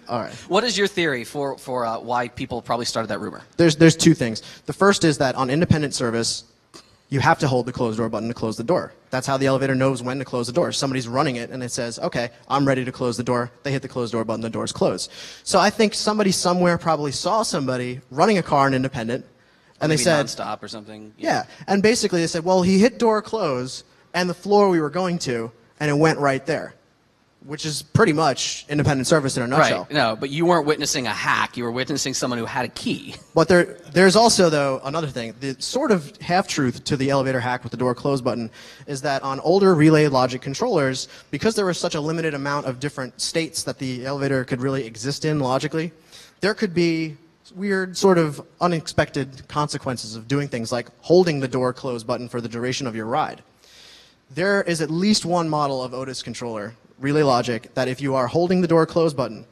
All right. What is your theory for why people probably started that rumor? There's two things. The first is that on independent service, you have to hold the close door button to close the door. That's how the elevator knows when to close the door. Somebody's running it and it says, okay, I'm ready to close the door. They hit the close door button, the door's closed. So I think somebody somewhere probably saw somebody running a car in independent and Maybe they said, nonstop or something. yeah. And basically they said, well, he hit door close and the floor we were going to, and it went right there. Which is pretty much independent service in a nutshell. Right. No, but you weren't witnessing a hack. You were witnessing someone who had a key. But there's also, though, another thing. The sort of half-truth to the elevator hack with the door close button is that on older relay logic controllers, because there was such a limited amount of different states that the elevator could really exist in logically, there could be weird sort of unexpected consequences of doing things like holding the door close button for the duration of your ride. There is at least one model of Otis controller, relay logic, that if you are holding the door close button,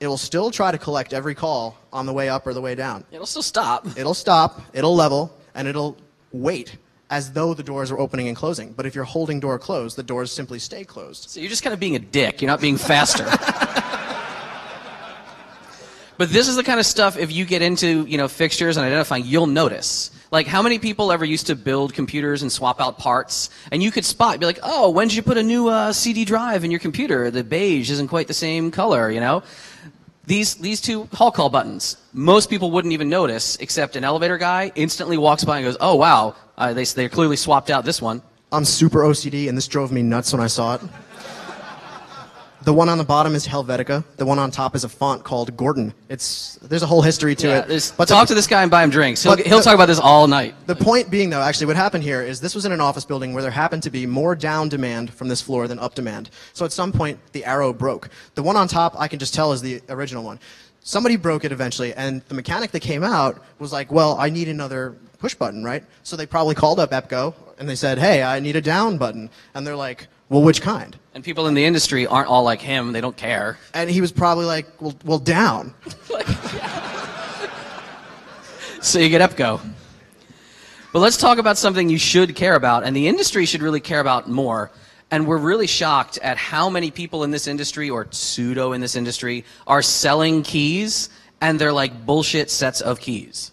it will still try to collect every call on the way up or the way down. It'll still stop. It'll stop, it'll level, and it'll wait as though the doors are opening and closing. But if you're holding door closed, the doors simply stay closed. So you're just kind of being a dick. You're not being faster. But this is the kind of stuff, if you get into, fixtures and identifying, you'll notice. Like, how many people ever used to build computers and swap out parts? And you could spot, be like, oh, when did you put a new CD drive in your computer? The beige isn't quite the same color, These two hall call buttons, most people wouldn't even notice, except an elevator guy instantly walks by and goes, oh, wow, they clearly swapped out this one. I'm super OCD, and this drove me nuts when I saw it. The one on the bottom is Helvetica. The one on top is a font called Gordon. There's a whole history to it. But talk to this guy and buy him drinks. He'll talk about this all night. The point being, though, actually what happened here is this was in an office building where there happened to be more down demand from this floor than up demand. So at some point, the arrow broke. The one on top, I can just tell, is the original one. Somebody broke it eventually, and the mechanic that came out was like, well, I need another push button, right? So they probably called up EPCO, and they said, hey, I need a down button. And they're like, well, which kind? And people in the industry aren't all like him. They don't care. And he was probably like, well down. So you get EPCO. But let's talk about something you should care about, and the industry should really care about more. And we're really shocked at how many people in this industry, or pseudo in this industry, are selling keys, and they're like bullshit sets of keys.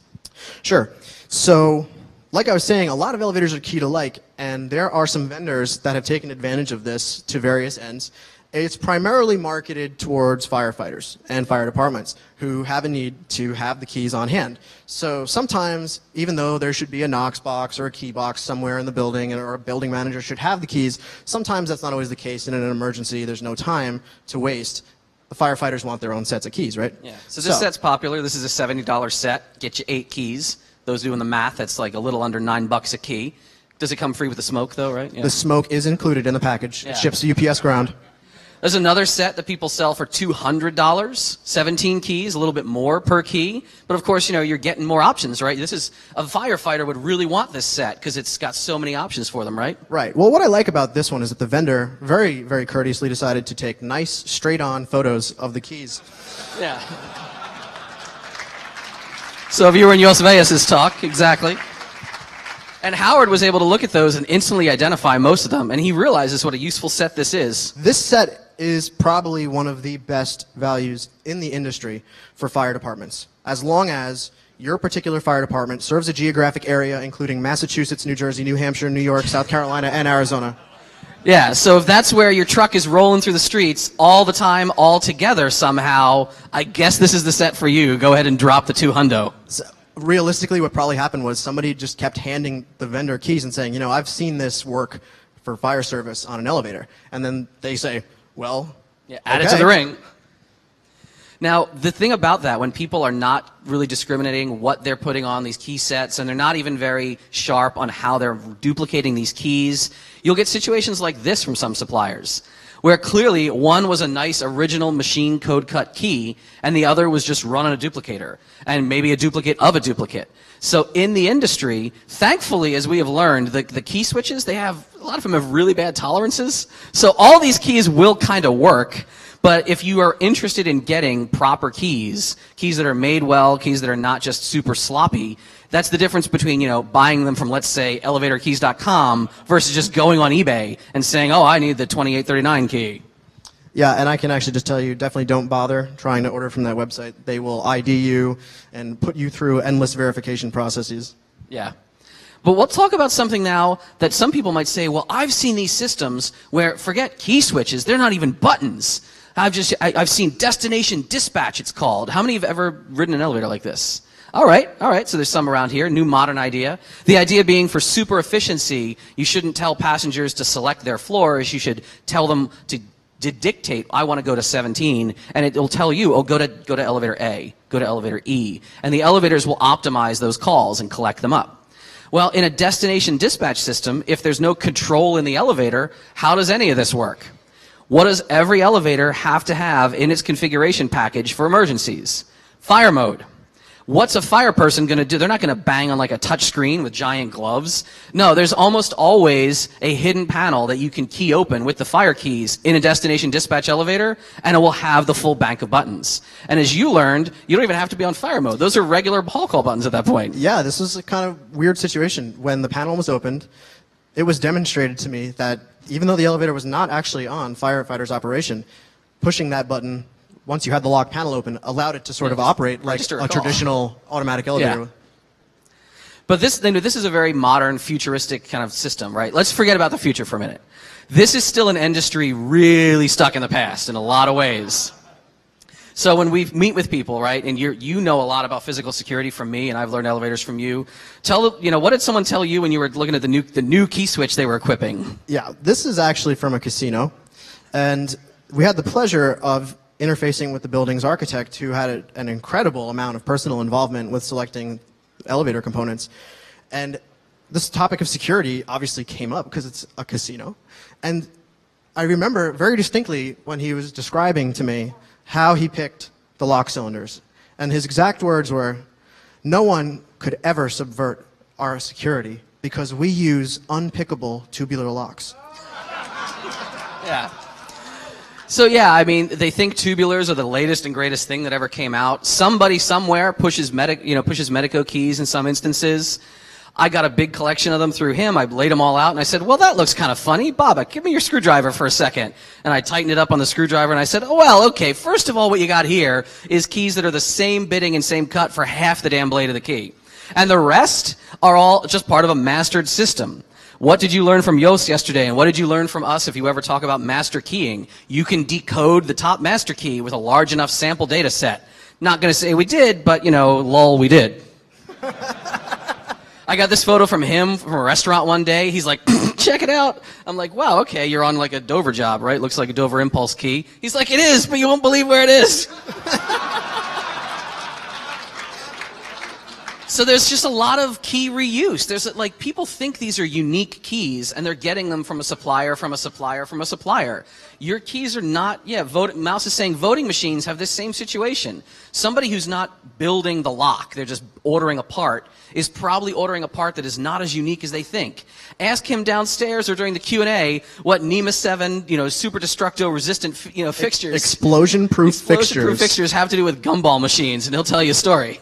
Sure. So, like I was saying, a lot of elevators are key to like, and there are some vendors that have taken advantage of this to various ends. It's primarily marketed towards firefighters and fire departments who have a need to have the keys on hand. So sometimes, even though there should be a Knox box or a key box somewhere in the building, or a building manager should have the keys, sometimes that's not always the case. In an emergency, there's no time to waste. The firefighters want their own sets of keys, right? Yeah. So this set's popular. This is a $70 set. Get you 8 keys. Those doing the math, that's like a little under $9 a key. Does it come free with the smoke, though, right? Yeah. The smoke is included in the package. Yeah. It ships to UPS ground. There's another set that people sell for $200, 17 keys, a little bit more per key. But of course, you're getting more options, right? This is, a firefighter would really want this set because it's got so many options for them, right? Right. Well, what I like about this one is that the vendor very, very courteously decided to take nice, straight-on photos of the keys. Yeah. So if you were in Jos Vegas' talk, exactly. And Howard was able to look at those and instantly identify most of them, and he realizes what a useful set this is. This set is probably one of the best values in the industry for fire departments, as long as your particular fire department serves a geographic area including Massachusetts, New Jersey, New Hampshire, New York, South Carolina, and Arizona. Yeah, so if that's where your truck is rolling through the streets all the time, all together somehow, I guess this is the set for you. Go ahead and drop the $200. So, realistically, what probably happened was somebody just kept handing the vendor keys and saying, I've seen this work for fire service on an elevator. And then they say, well, yeah, add it to the ring. Now, the thing about that, when people are not really discriminating what they're putting on these key sets, and they're not even very sharp on how they're duplicating these keys, you'll get situations like this from some suppliers, where clearly one was a nice original machine code cut key and the other was just run on a duplicator and maybe a duplicate of a duplicate. So in the industry, thankfully, as we have learned, the key switches, a lot of them have really bad tolerances. So all these keys will kind of work. But if you are interested in getting proper keys that are made well, keys that are not just super sloppy, that's the difference between, buying them from, let's say, elevatorkeys.com versus just going on eBay and saying, oh, I need the 2839 key. Yeah, and I can actually just tell you, definitely don't bother trying to order from that website. They will ID you and put you through endless verification processes. Yeah. But we'll talk about something now that some people might say, well, I've seen these systems where, forget key switches, they're not even buttons. I've seen destination dispatch, it's called. How many have ever ridden an elevator like this? All right, so there's some around here, new modern idea. The idea being for super efficiency, you shouldn't tell passengers to select their floors, you should tell them to dictate, I want to go to 17, and it will tell you, oh, go to elevator A, go to elevator E, and the elevators will optimize those calls and collect them up. Well, in a destination dispatch system, if there's no control in the elevator, how does any of this work? What does every elevator have to have in its configuration package for emergencies? Fire mode. What's a fire person going to do? They're not going to bang on like a touch screen with giant gloves. No, there's almost always a hidden panel that you can key open with the fire keys in a destination dispatch elevator, and it will have the full bank of buttons. And as you learned, you don't even have to be on fire mode. Those are regular hall call buttons at that point. Yeah, this was a kind of weird situation. When the panel was opened, it was demonstrated to me that even though the elevator was not actually on firefighter's operation, pushing that button once you had the lock panel open, allowed it to sort of operate like a traditional automatic elevator. Yeah. But this is a very modern, futuristic kind of system, right? Let's forget about the future for a minute. This is still an industry really stuck in the past in a lot of ways. So when we meet with people, right, and you know a lot about physical security from me, and I've learned elevators from you. What did someone tell you when you were looking at the new key switch they were equipping? Yeah, this is actually from a casino, and we had the pleasure of interfacing with the building's architect, who had an incredible amount of personal involvement with selecting elevator components. And this topic of security obviously came up because it's a casino. And I remember very distinctly when he was describing to me how he picked the lock cylinders. And his exact words were, no one could ever subvert our security because we use unpickable tubular locks. Yeah. So yeah, I mean, they think tubulars are the latest and greatest thing that ever came out. Somebody somewhere pushes Medico keys in some instances. I got a big collection of them through him. I laid them all out, and I said, well, that looks kind of funny. Baba, give me your screwdriver for a second. And I tightened it up on the screwdriver, and I said, oh, well, okay, first of all, what you got here is keys that are the same bitting and same cut for half the damn blade of the key. And the rest are all just part of a mastered system. What did you learn from Yost yesterday, and what did you learn from us if you ever talk about master keying? You can decode the top master key with a large enough sample data set. Not going to say we did, but, lol, we did. I got this photo from him from a restaurant one day. He's like, check it out. I'm like, wow, okay, you're on like a Dover job, right? Looks like a Dover impulse key. He's like, it is, but you won't believe where it is. So there's just a lot of key reuse. There's like, people think these are unique keys and they're getting them from a supplier, from a supplier, from a supplier. Your keys are not, Mouse is saying voting machines have this same situation. Somebody who's not building the lock, they're just ordering a part, is probably ordering a part that is not as unique as they think. Ask him downstairs or during the Q&A what NEMA 7, super destructo resistant, fixtures. Explosion-proof fixtures have to do with gumball machines, and he'll tell you a story.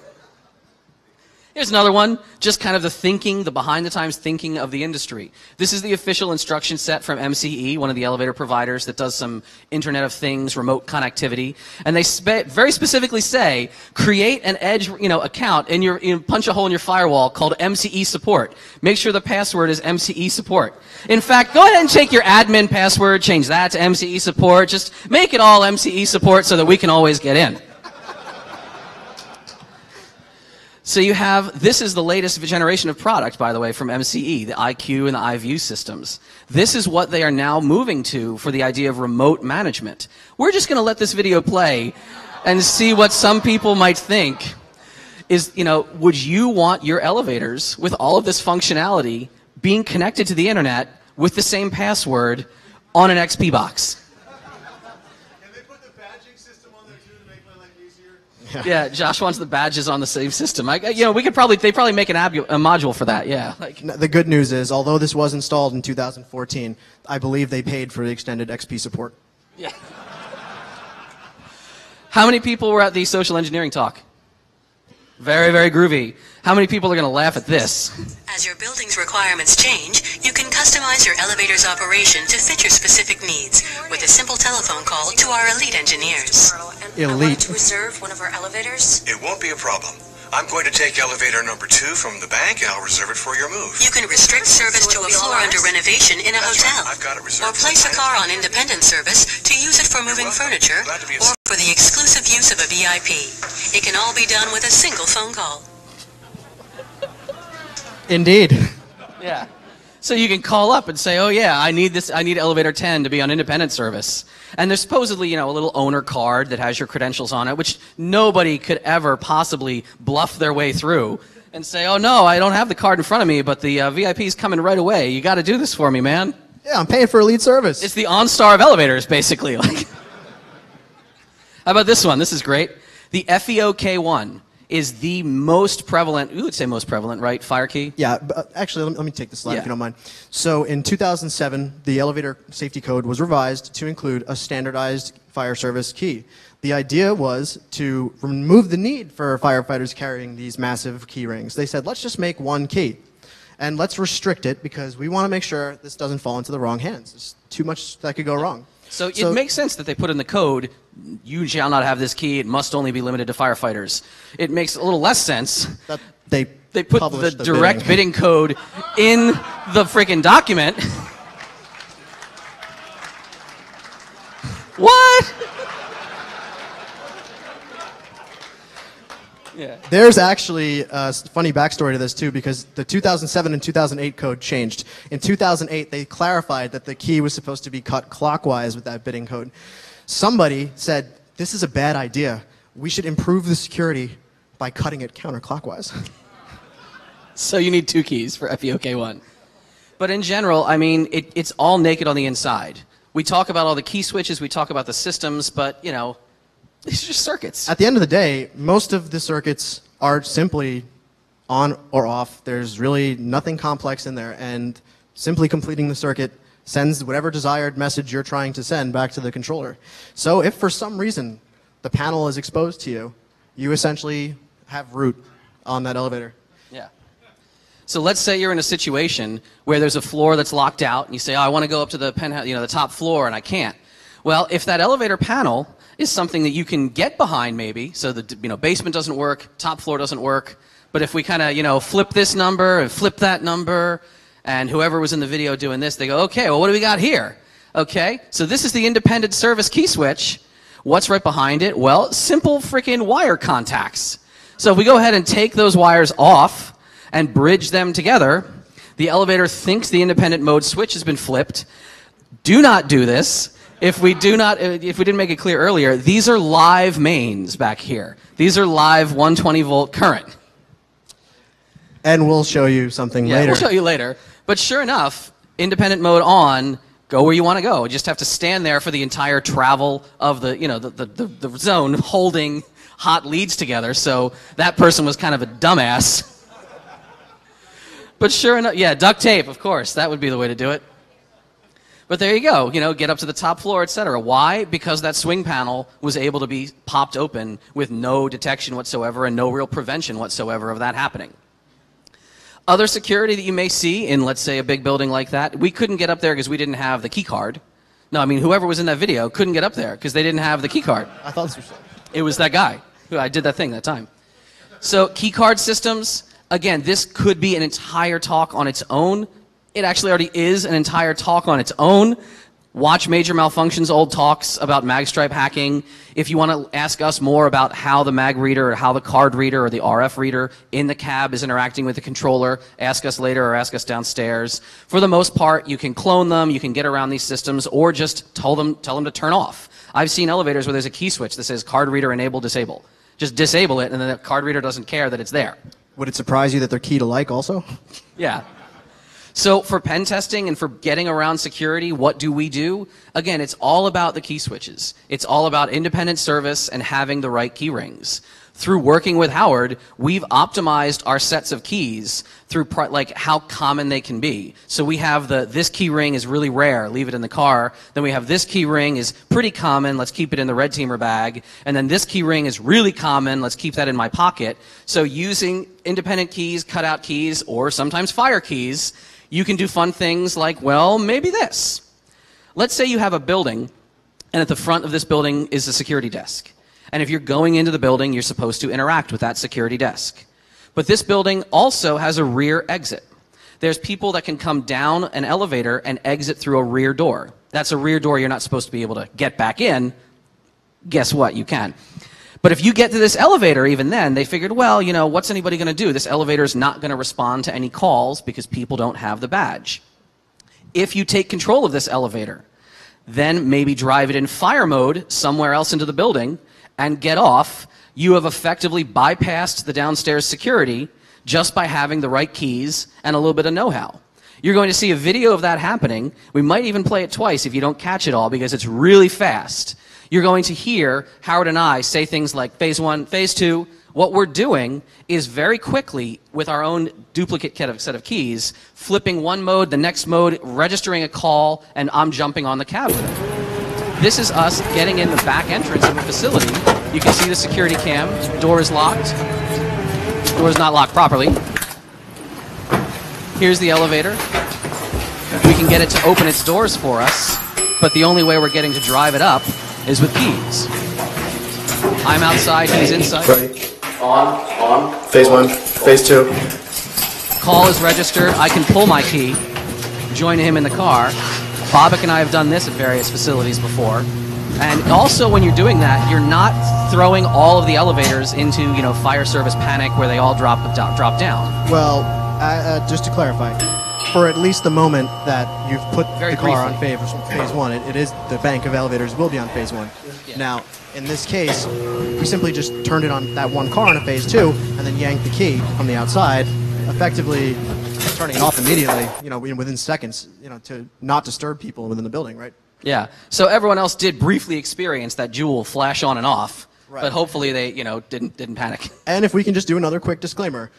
Here's another one, just kind of the behind the times thinking of the industry. This is the official instruction set from MCE, one of the elevator providers that does some Internet of Things, remote connectivity. And they very specifically say, create an Edge, account and punch a hole in your firewall called MCE support. Make sure the password is MCE support. In fact, go ahead and take your admin password, change that to MCE support. Just make it all MCE support so that we can always get in. So this is the latest generation of product, by the way, from MCE, the IQ and the iView systems. This is what they are now moving to for the idea of remote management. We're just going to let this video play and see what some people might think is, would you want your elevators with all of this functionality being connected to the internet with the same password on an XP box? Yeah, Josh wants the badges on the same system. We could probably they probably make a module for that. Yeah. The good news is, although this was installed in 2014, I believe they paid for the extended XP support. Yeah. How many people were at the social engineering talk? Very, very groovy. How many people are going to laugh at this? As your building's requirements change, you can customize your elevator's operation to fit your specific needs with a simple telephone call to our elite engineers. Elite. To reserve one of our elevators? It won't be a problem. I'm going to take elevator number 2 from the bank, and I'll reserve it for your move. You can restrict service to a floor under renovation in a hotel. Right. I've got it reserved. Or place a car on independent service to use it for moving furniture or for the exclusive use of a VIP. It can all be done with a single phone call. Indeed. Yeah. So you can call up and say, oh yeah, I need elevator 10 to be on independent service. And there's supposedly, a little owner card that has your credentials on it, which nobody could ever possibly bluff their way through and say, oh no, I don't have the card in front of me, but the VIP's coming right away. You got to do this for me, man. Yeah, I'm paying for elite service. It's the OnStar of elevators, basically. How about this one? This is great. The FEOK1 is the most prevalent, we would say most prevalent, right? Fire key? Yeah, but actually, let me take this slide if you don't mind. Yeah. So in 2007, the elevator safety code was revised to include a standardized fire service key. The idea was to remove the need for firefighters carrying these massive key rings. They said, let's just make one key. And let's restrict it because we want to make sure this doesn't fall into the wrong hands. There's too much that could go wrong. So it makes sense that they put in the code, you shall not have this key, it must only be limited to firefighters. It makes a little less sense that they put the direct bidding code in the freaking document. What? Yeah. There's actually a funny backstory to this too, because the 2007 and 2008 code changed. In 2008, they clarified that the key was supposed to be cut clockwise with that bidding code. Somebody said, this is a bad idea. We should improve the security by cutting it counterclockwise. So you need 2 keys for FEOK1. But in general, I mean, it's all naked on the inside. We talk about all the key switches, we talk about the systems, but, these are just circuits. At the end of the day, most of the circuits are simply on or off. There's really nothing complex in there, and simply completing the circuit sends whatever desired message you're trying to send back to the controller. So if for some reason the panel is exposed to you, you essentially have root on that elevator. Yeah. So let's say you're in a situation where there's a floor that's locked out, and you say, oh, I want to go up to the penthouse, the top floor, and I can't. Well, if that elevator panel is something that you can get behind maybe, so the basement doesn't work, top floor doesn't work, but if we kind of flip this number and flip that number, and whoever was in the video doing this, they go, okay, well what do we got here? Okay, so this is the independent service key switch. What's right behind it? Well, simple freaking wire contacts. So if we go ahead and take those wires off and bridge them together, the elevator thinks the independent mode switch has been flipped. Do not do this. If we didn't make it clear earlier, these are live mains back here. These are live 120 volt current. And we'll show you something later. We'll show you later. But sure enough, independent mode on, go where you want to go. You just have to stand there for the entire travel of the zone holding hot leads together. So that person was kind of a dumbass. But sure enough, yeah, duct tape, of course. That would be the way to do it. But there you go, get up to the top floor, etc. Why? Because that swing panel was able to be popped open with no detection whatsoever and no real prevention whatsoever of that happening. Other security that you may see in, let's say, a big building like that, we couldn't get up there because we didn't have the key card. No, I mean, whoever was in that video couldn't get up there because they didn't have the key card. I thought this was... It was that guy who I did that thing that time. So key card systems, again, this could be an entire talk on its own. It actually already is an entire talk on its own. Watch Major Malfunctions old talks about magstripe hacking. If you want to ask us more about how the mag reader or how the card reader or the RF reader in the cab is interacting with the controller, ask us later or ask us downstairs. For the most part, you can clone them, you can get around these systems, or just tell them to turn off. I've seen elevators where there's a key switch that says card reader enable disable. Just disable it and then the card reader doesn't care that it's there. Would it surprise you that they're key to like also? Yeah. So for pen testing and for getting around security, what do we do? Again, it's all about the key switches. It's all about independent service and having the right key rings. Through working with Howard, we've optimized our sets of keys through like how common they can be. So we have this key ring is really rare, leave it in the car. Then we have this key ring is pretty common, let's keep it in the red teamer bag. And then this key ring is really common, let's keep that in my pocket. So using independent keys, cutout keys, or sometimes fire keys, you can do fun things like, well, maybe this. Let's say you have a building, and at the front of this building is a security desk. And if you're going into the building, you're supposed to interact with that security desk. But this building also has a rear exit. There's people that can come down an elevator and exit through a rear door. That's a rear door you're not supposed to be able to get back in. Guess what? You can. But if you get to this elevator, even then, they figured, well, you know, what's anybody going to do? This elevator is not going to respond to any calls because people don't have the badge. If you take control of this elevator, then maybe drive it in fire mode somewhere else into the building, and get off, you have effectively bypassed the downstairs security just by having the right keys and a little bit of know-how. You're going to see a video of that happening. We might even play it twice if you don't catch it all because it's really fast. You're going to hear Howard and I say things like phase 1, phase 2. What we're doing is very quickly, with our own duplicate set of keys, flipping one mode, the next mode, registering a call, and I'm jumping on the cabinet. This is us getting in the back entrance of a facility. You can see the security cam. Door is locked. Door is not locked properly. Here's the elevator. We can get it to open its doors for us, but the only way we're getting to drive it up is with keys. I'm outside, he's inside. Ready. On. Phase 1, phase 2. Call is registered. I can pull my key, join him in the car. Bobak and I have done this at various facilities before. And also when you're doing that, you're not throwing all of the elevators into, you know, fire service panic where they all drop down. Well, just to clarify, for at least the moment that you've put Very the car briefly. on phase 1, it is the bank of elevators will be on phase 1. Yeah. Now, in this case, we simply just turned it on that one car on a phase 2 and then yanked the key from the outside, effectively turning it off immediately, you know, within seconds, you know, to not disturb people within the building, right? Yeah. So everyone else did briefly experience that jewel flash on and off, Right. but hopefully they, you know, didn't panic. And if we can just do another quick disclaimer,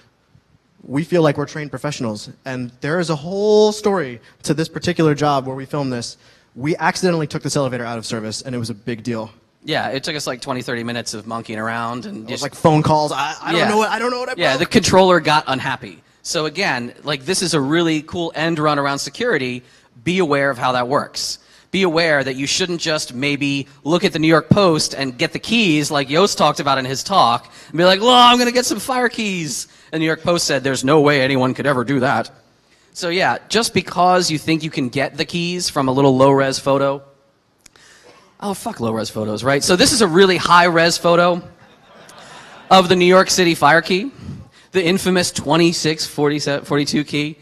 we feel like we're trained professionals, and there is a whole story to this particular job where we filmed this. We accidentally took this elevator out of service, and it was a big deal. Yeah, it took us like 20, 30 minutes of monkeying around and It was just like phone calls. I don't know what I broke. Yeah, the controller got unhappy. So again, like this is a really cool end run around security. Be aware of how that works. Be aware that you shouldn't just maybe look at the New York Post and get the keys like Yost talked about in his talk and be like, "Well, I'm going to get some fire keys." And the New York Post said, "There's no way anyone could ever do that." So yeah, just because you think you can get the keys from a little low-res photo. Oh, fuck low-res photos, right? So this is a really high-res photo of the New York City fire key, the infamous 2642 key.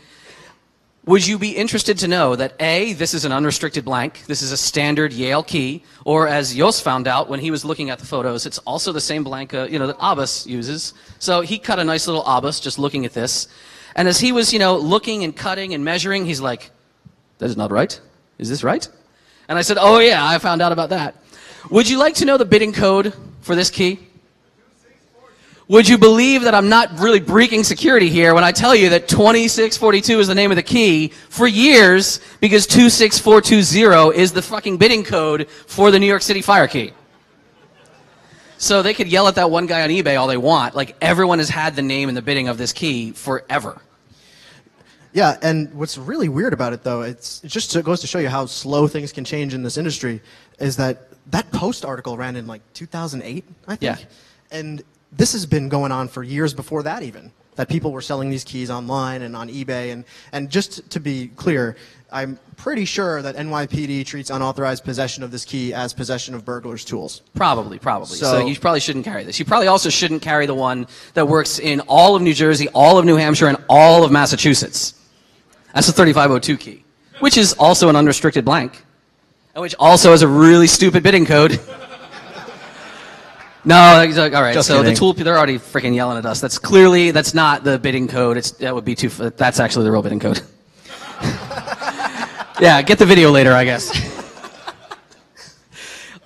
Would you be interested to know that A, this is an unrestricted blank, this is a standard Yale key, or as Jos found out when he was looking at the photos, it's also the same blank that Abbas uses. So he cut a nice little Abbas just looking at this. And as he was, looking and cutting and measuring, he's like, "That is not right. Is this right?" And I said, "Oh yeah, I found out about that." Would you like to know the bidding code for this key? Would you believe that I'm not really breaking security here when I tell you that 2642 is the name of the key for years because 26420 is the fucking bidding code for the New York City fire key? So they could yell at that one guy on eBay all they want. Like, everyone has had the name and the bidding of this key forever. Yeah, and what's really weird about it, though, it just goes to show you how slow things can change in this industry, is that Post article ran in like 2008, I think. Yeah. And this has been going on for years before that even, that people were selling these keys online and on eBay. And just to be clear, I'm pretty sure that NYPD treats unauthorized possession of this key as possession of burglars' tools. Probably. So you probably shouldn't carry this. You probably also shouldn't carry the one that works in all of New Jersey, all of New Hampshire, and all of Massachusetts. That's the 3502 key, which is also an unrestricted blank, and which also has a really stupid bidding code. No, all right. Just so kidding. the tool, they're already freaking yelling at us. That's not the bidding code. That would be that's actually the real bidding code. Yeah, get the video later, I guess.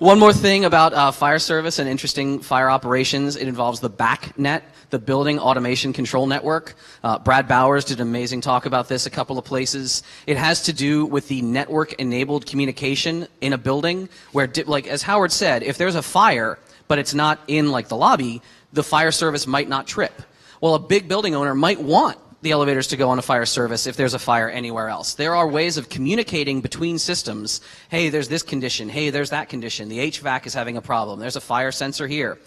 One more thing about fire service and interesting fire operations. It involves the BACnet, the Building Automation Control Network. Brad Bowers did an amazing talk about this a couple of places. It has to do with the network-enabled communication in a building where, like as Howard said, if there's a fire, but it's not in like the lobby, the fire service might not trip. Well, a big building owner might want the elevators to go on a fire service if there's a fire anywhere else. There are ways of communicating between systems. Hey, there's this condition. Hey, there's that condition. The HVAC is having a problem. There's a fire sensor here.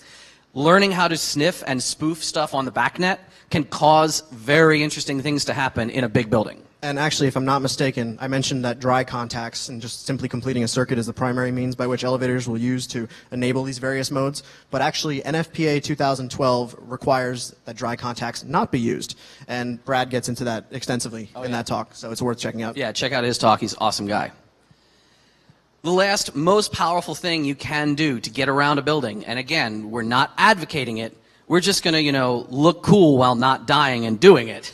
Learning how to sniff and spoof stuff on the BACnet can cause very interesting things to happen in a big building. And actually, if I'm not mistaken, I mentioned that dry contacts and just simply completing a circuit is the primary means by which elevators will use to enable these various modes. But actually, NFPA 2012 requires that dry contacts not be used. And Brad gets into that extensively in that talk, so it's worth checking out. Yeah, check out his talk. He's an awesome guy. The last most powerful thing you can do to get around a building, and again, we're not advocating it, we're just going to, look cool while not dying and doing it.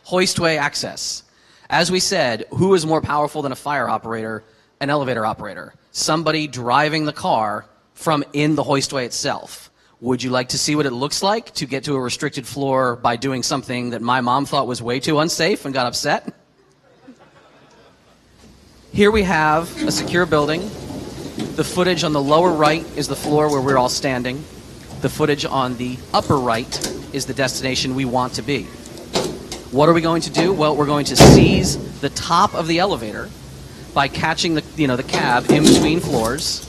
Hoistway access. As we said, who is more powerful than a fire operator, an elevator operator? Somebody driving the car from in the hoistway itself. Would you like to see what it looks like to get to a restricted floor by doing something that my mom thought was way too unsafe and got upset? Here we have a secure building. The footage on the lower right is the floor where we're all standing. The footage on the upper right is the destination we want to be. What are we going to do? Well, we're going to seize the top of the elevator by catching the cab in between floors,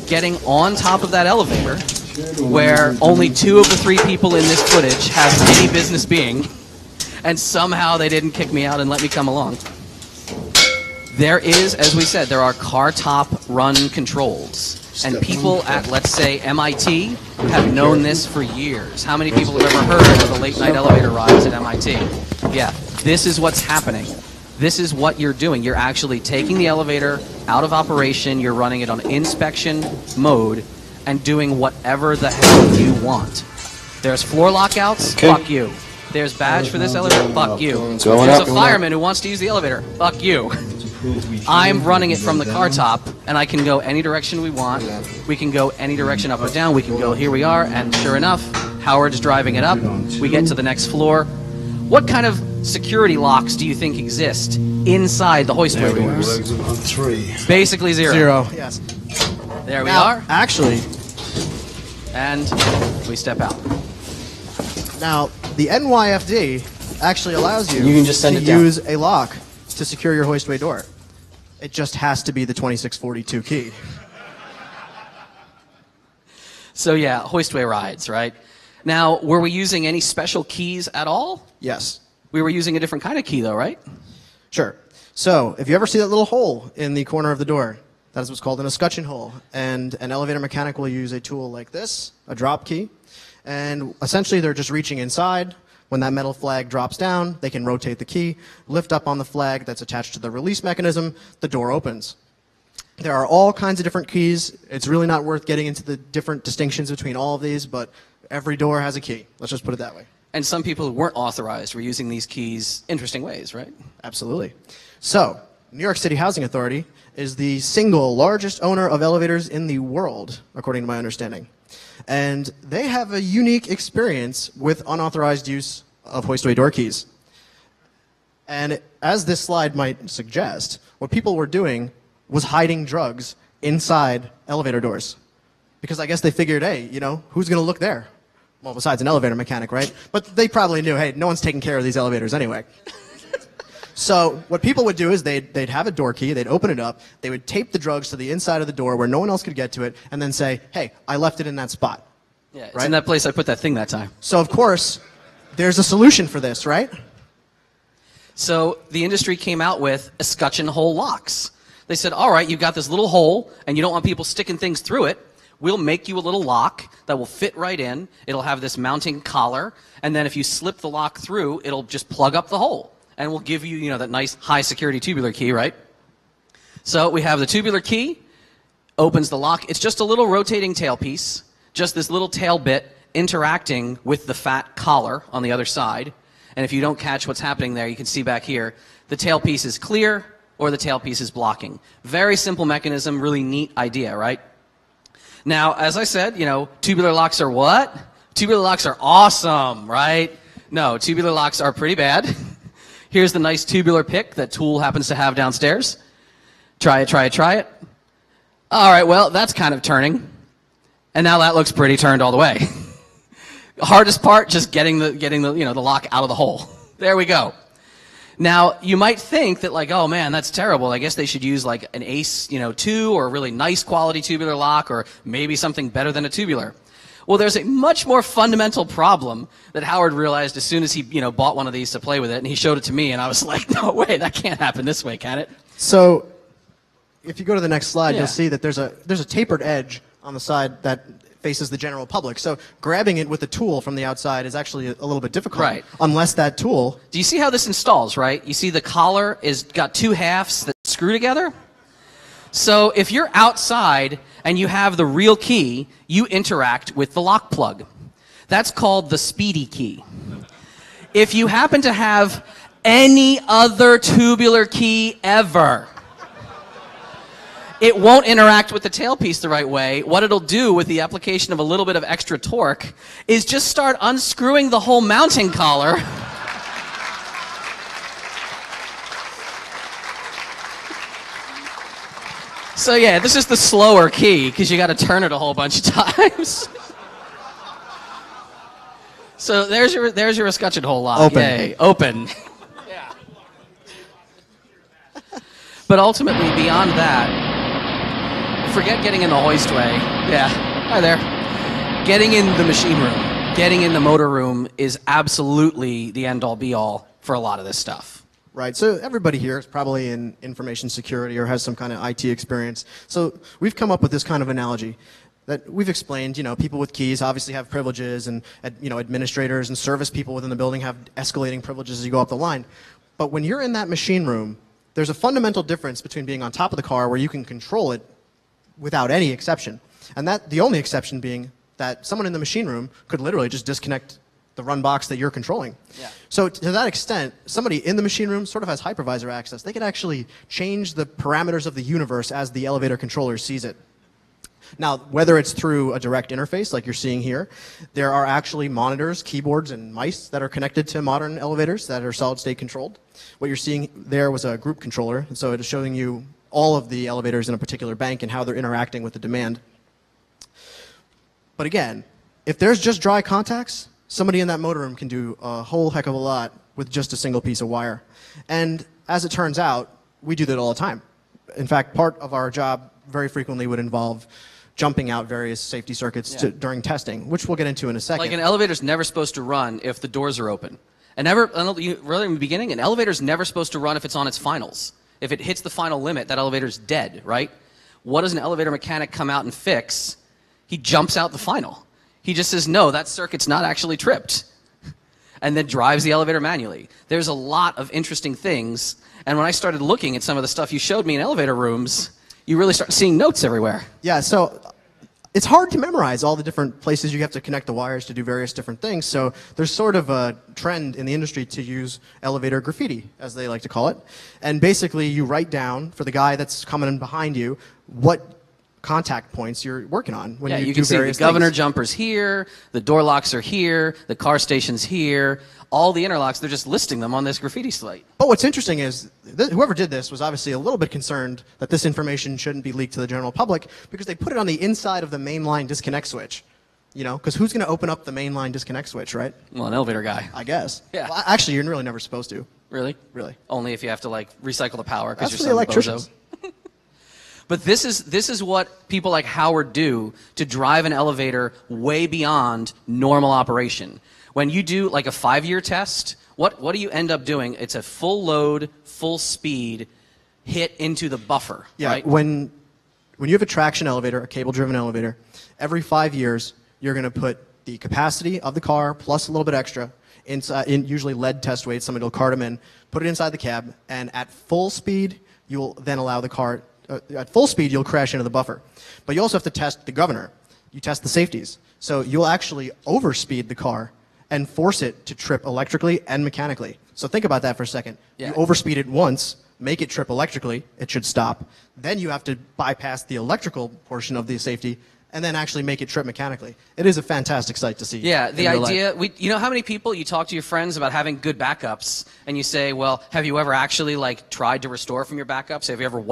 getting on top of that elevator, where only 2 of the 3 people in this footage have any business being, and somehow they didn't kick me out and let me come along. There is, as we said, there are car top run controls. And people at, let's say, MIT have known this for years. How many people have ever heard of the late night elevator rides at MIT? Yeah, this is what's happening. This is what you're doing. You're actually taking the elevator out of operation, you're running it on inspection mode, and doing whatever the hell you want. There's floor lockouts, fuck you. There's badge for this elevator, fuck you. There's a fireman who wants to use the elevator, fuck you. I'm running it from the car top, and I can go any direction we want. We can go any direction up or down. We can go, here we are, and sure enough, Howard's driving it up. We get to the next floor. What kind of security locks do you think exist inside the hoistway doors? 3. Basically 0. 0, yes. There we are. Actually. And we step out. Now, the NYFD actually allows you can just send to it down. use a lock to secure your hoistway door. It just has to be the 2642 key. So yeah, hoistway rides, right? Now, were we using any special keys at all? Yes. We were using a different kind of key though, right? Sure. So, if you ever see that little hole in the corner of the door, that is what's called an escutcheon hole. And an elevator mechanic will use a tool like this, a drop key. And essentially they're just reaching inside. When that metal flag drops down, they can rotate the key, lift up on the flag that's attached to the release mechanism, the door opens. There are all kinds of different keys. It's really not worth getting into the different distinctions between all of these, but every door has a key. Let's just put it that way. And some people who weren't authorized were using these keys interesting ways, right? Absolutely. So, New York City Housing Authority is the single largest owner of elevators in the world, according to my understanding. And they have a unique experience with unauthorized use of hoistway door keys. And as this slide might suggest, what people were doing was hiding drugs inside elevator doors. Because I guess they figured, hey, who's going to look there? Well, besides an elevator mechanic, right? But they probably knew, hey, no one's taking care of these elevators anyway. So what people would do is they'd have a door key, they'd open it up, they would tape the drugs to the inside of the door where no one else could get to it, and then say, hey, I left it in that spot. Yeah, it's in that place I put that thing that time. So of course, there's a solution for this, right? So the industry came out with escutcheon hole locks. They said, all right, you've got this little hole, and you don't want people sticking things through it. We'll make you a little lock that will fit right in. It'll have this mounting collar, and then if you slip the lock through, it'll just plug up the hole. And we'll give you, that nice high security tubular key, right? So we have the tubular key, opens the lock. It's just a little rotating tailpiece, just this little tail bit interacting with the fat collar on the other side. And if you don't catch what's happening there, you can see back here, the tailpiece is clear. or the tailpiece is blocking. Very simple mechanism, really neat idea, right? Now, as I said, you know, tubular locks are what? Tubular locks are awesome, right? No, tubular locks are pretty bad. Here's the nice tubular pick that Tool happens to have downstairs. Try it, try it, try it. All right, well, that's kind of turning. And now that looks pretty turned all the way. Hardest part, just getting the you know, the lock out of the hole. There we go. Now, you might think that like, oh man, that's terrible. I guess they should use like an ACE, you know, 2 or a really nice quality tubular lock or maybe something better than a tubular. Well, there's a much more fundamental problem that Howard realized as soon as he, you know, bought one of these to play with it, and he showed it to me, and I was like, no way, that can't happen this way, can it? So, if you go to the next slide, Yeah. you'll see that there's a tapered edge on the side that faces the general public. So, grabbing it with a tool from the outside is actually a little bit difficult. Right. Unless that tool... Do you see how this installs, right? You see the collar is got 2 halves that screw together? So if you're outside and you have the real key, you interact with the lock plug. That's called the speedy key. If you happen to have any other tubular key ever, it won't interact with the tailpiece the right way. What it'll do with the application of a little bit of extra torque is just start unscrewing the whole mounting collar. So yeah, this is the slower key because you got to turn it a whole bunch of times. So there's your escutcheon hole lock. Open. Yay, open. Yeah. But ultimately, beyond that, forget getting in the hoistway. Yeah, hi there. Getting in the machine room, getting in the motor room is absolutely the end-all, be-all for a lot of this stuff. Right, so everybody here is probably in information security or has some kind of IT experience. So we've come up with this kind of analogy that we've explained, you know, people with keys obviously have privileges and, you know, administrators and service people within the building have escalating privileges as you go up the line. But when you're in that machine room, there's a fundamental difference between being on top of the car where you can control it without any exception. And that the only exception being that someone in the machine room could literally just disconnect the run box that you're controlling. Yeah. So to that extent, somebody in the machine room sort of has hypervisor access. They can actually change the parameters of the universe as the elevator controller sees it. Now, whether it's through a direct interface like you're seeing here, there are actually monitors, keyboards, and mice that are connected to modern elevators that are solid-state controlled. What you're seeing there was a group controller, and so it is showing you all of the elevators in a particular bank and how they're interacting with the demand. But again, if there's just dry contacts, somebody in that motor room can do a whole heck of a lot with just a single piece of wire. And as it turns out, we do that all the time. In fact, part of our job very frequently would involve jumping out various safety circuits during testing, which we'll get into in a second. Like an elevator's never supposed to run if the doors are open. And really in the beginning, an elevator's never supposed to run if it's on its finals. If it hits the final limit, that elevator's dead, right? What does an elevator mechanic come out and fix? He jumps out the final. He just says, no, that circuit's not actually tripped, and then drives the elevator manually. There's a lot of interesting things, and when I started looking at some of the stuff you showed me in elevator rooms, you really start seeing notes everywhere. Yeah, so it's hard to memorize all the different places you have to connect the wires to do various different things, so there's sort of a trend in the industry to use elevator graffiti, as they like to call it, and basically you write down, for the guy that's coming in behind you, what contact points you're working on when you can do various see the governor things. jumper's here, the door locks are here, the car station's here, all the interlocks, they're just listing them on this graffiti slate. But what's interesting is whoever did this was obviously a little bit concerned that this information shouldn't be leaked to the general public because they put it on the inside of the mainline disconnect switch. You know, because who's going to open up the mainline disconnect switch, right? Well, an elevator guy. I guess. Yeah. Well, actually, you're really never supposed to. Really? Really. Only if you have to like recycle the power because That's you're for the some electricians. bozo. But this is what people like Howard do to drive an elevator way beyond normal operation. When you do like a 5-year test, what do you end up doing? It's a full load, full speed hit into the buffer, Yeah, right? when you have a traction elevator, a cable-driven elevator, every 5 years you're going to put the capacity of the car plus a little bit extra inside, in usually lead test weights. Somebody will cart them in, put it inside the cab, and at full speed you'll then allow the car. At full speed, you'll crash into the buffer. But you also have to test the governor. You test the safeties. So you'll actually overspeed the car and force it to trip electrically and mechanically. So think about that for a second. Yeah. You overspeed it once, make it trip electrically, it should stop. Then you have to bypass the electrical portion of the safety and then actually make it trip mechanically. It is a fantastic sight to see. Yeah, the in real idea, life. you know how many people you talk to your friends about having good backups, and you say, well, have you ever actually like tried to restore from your backups? Have you ever wiped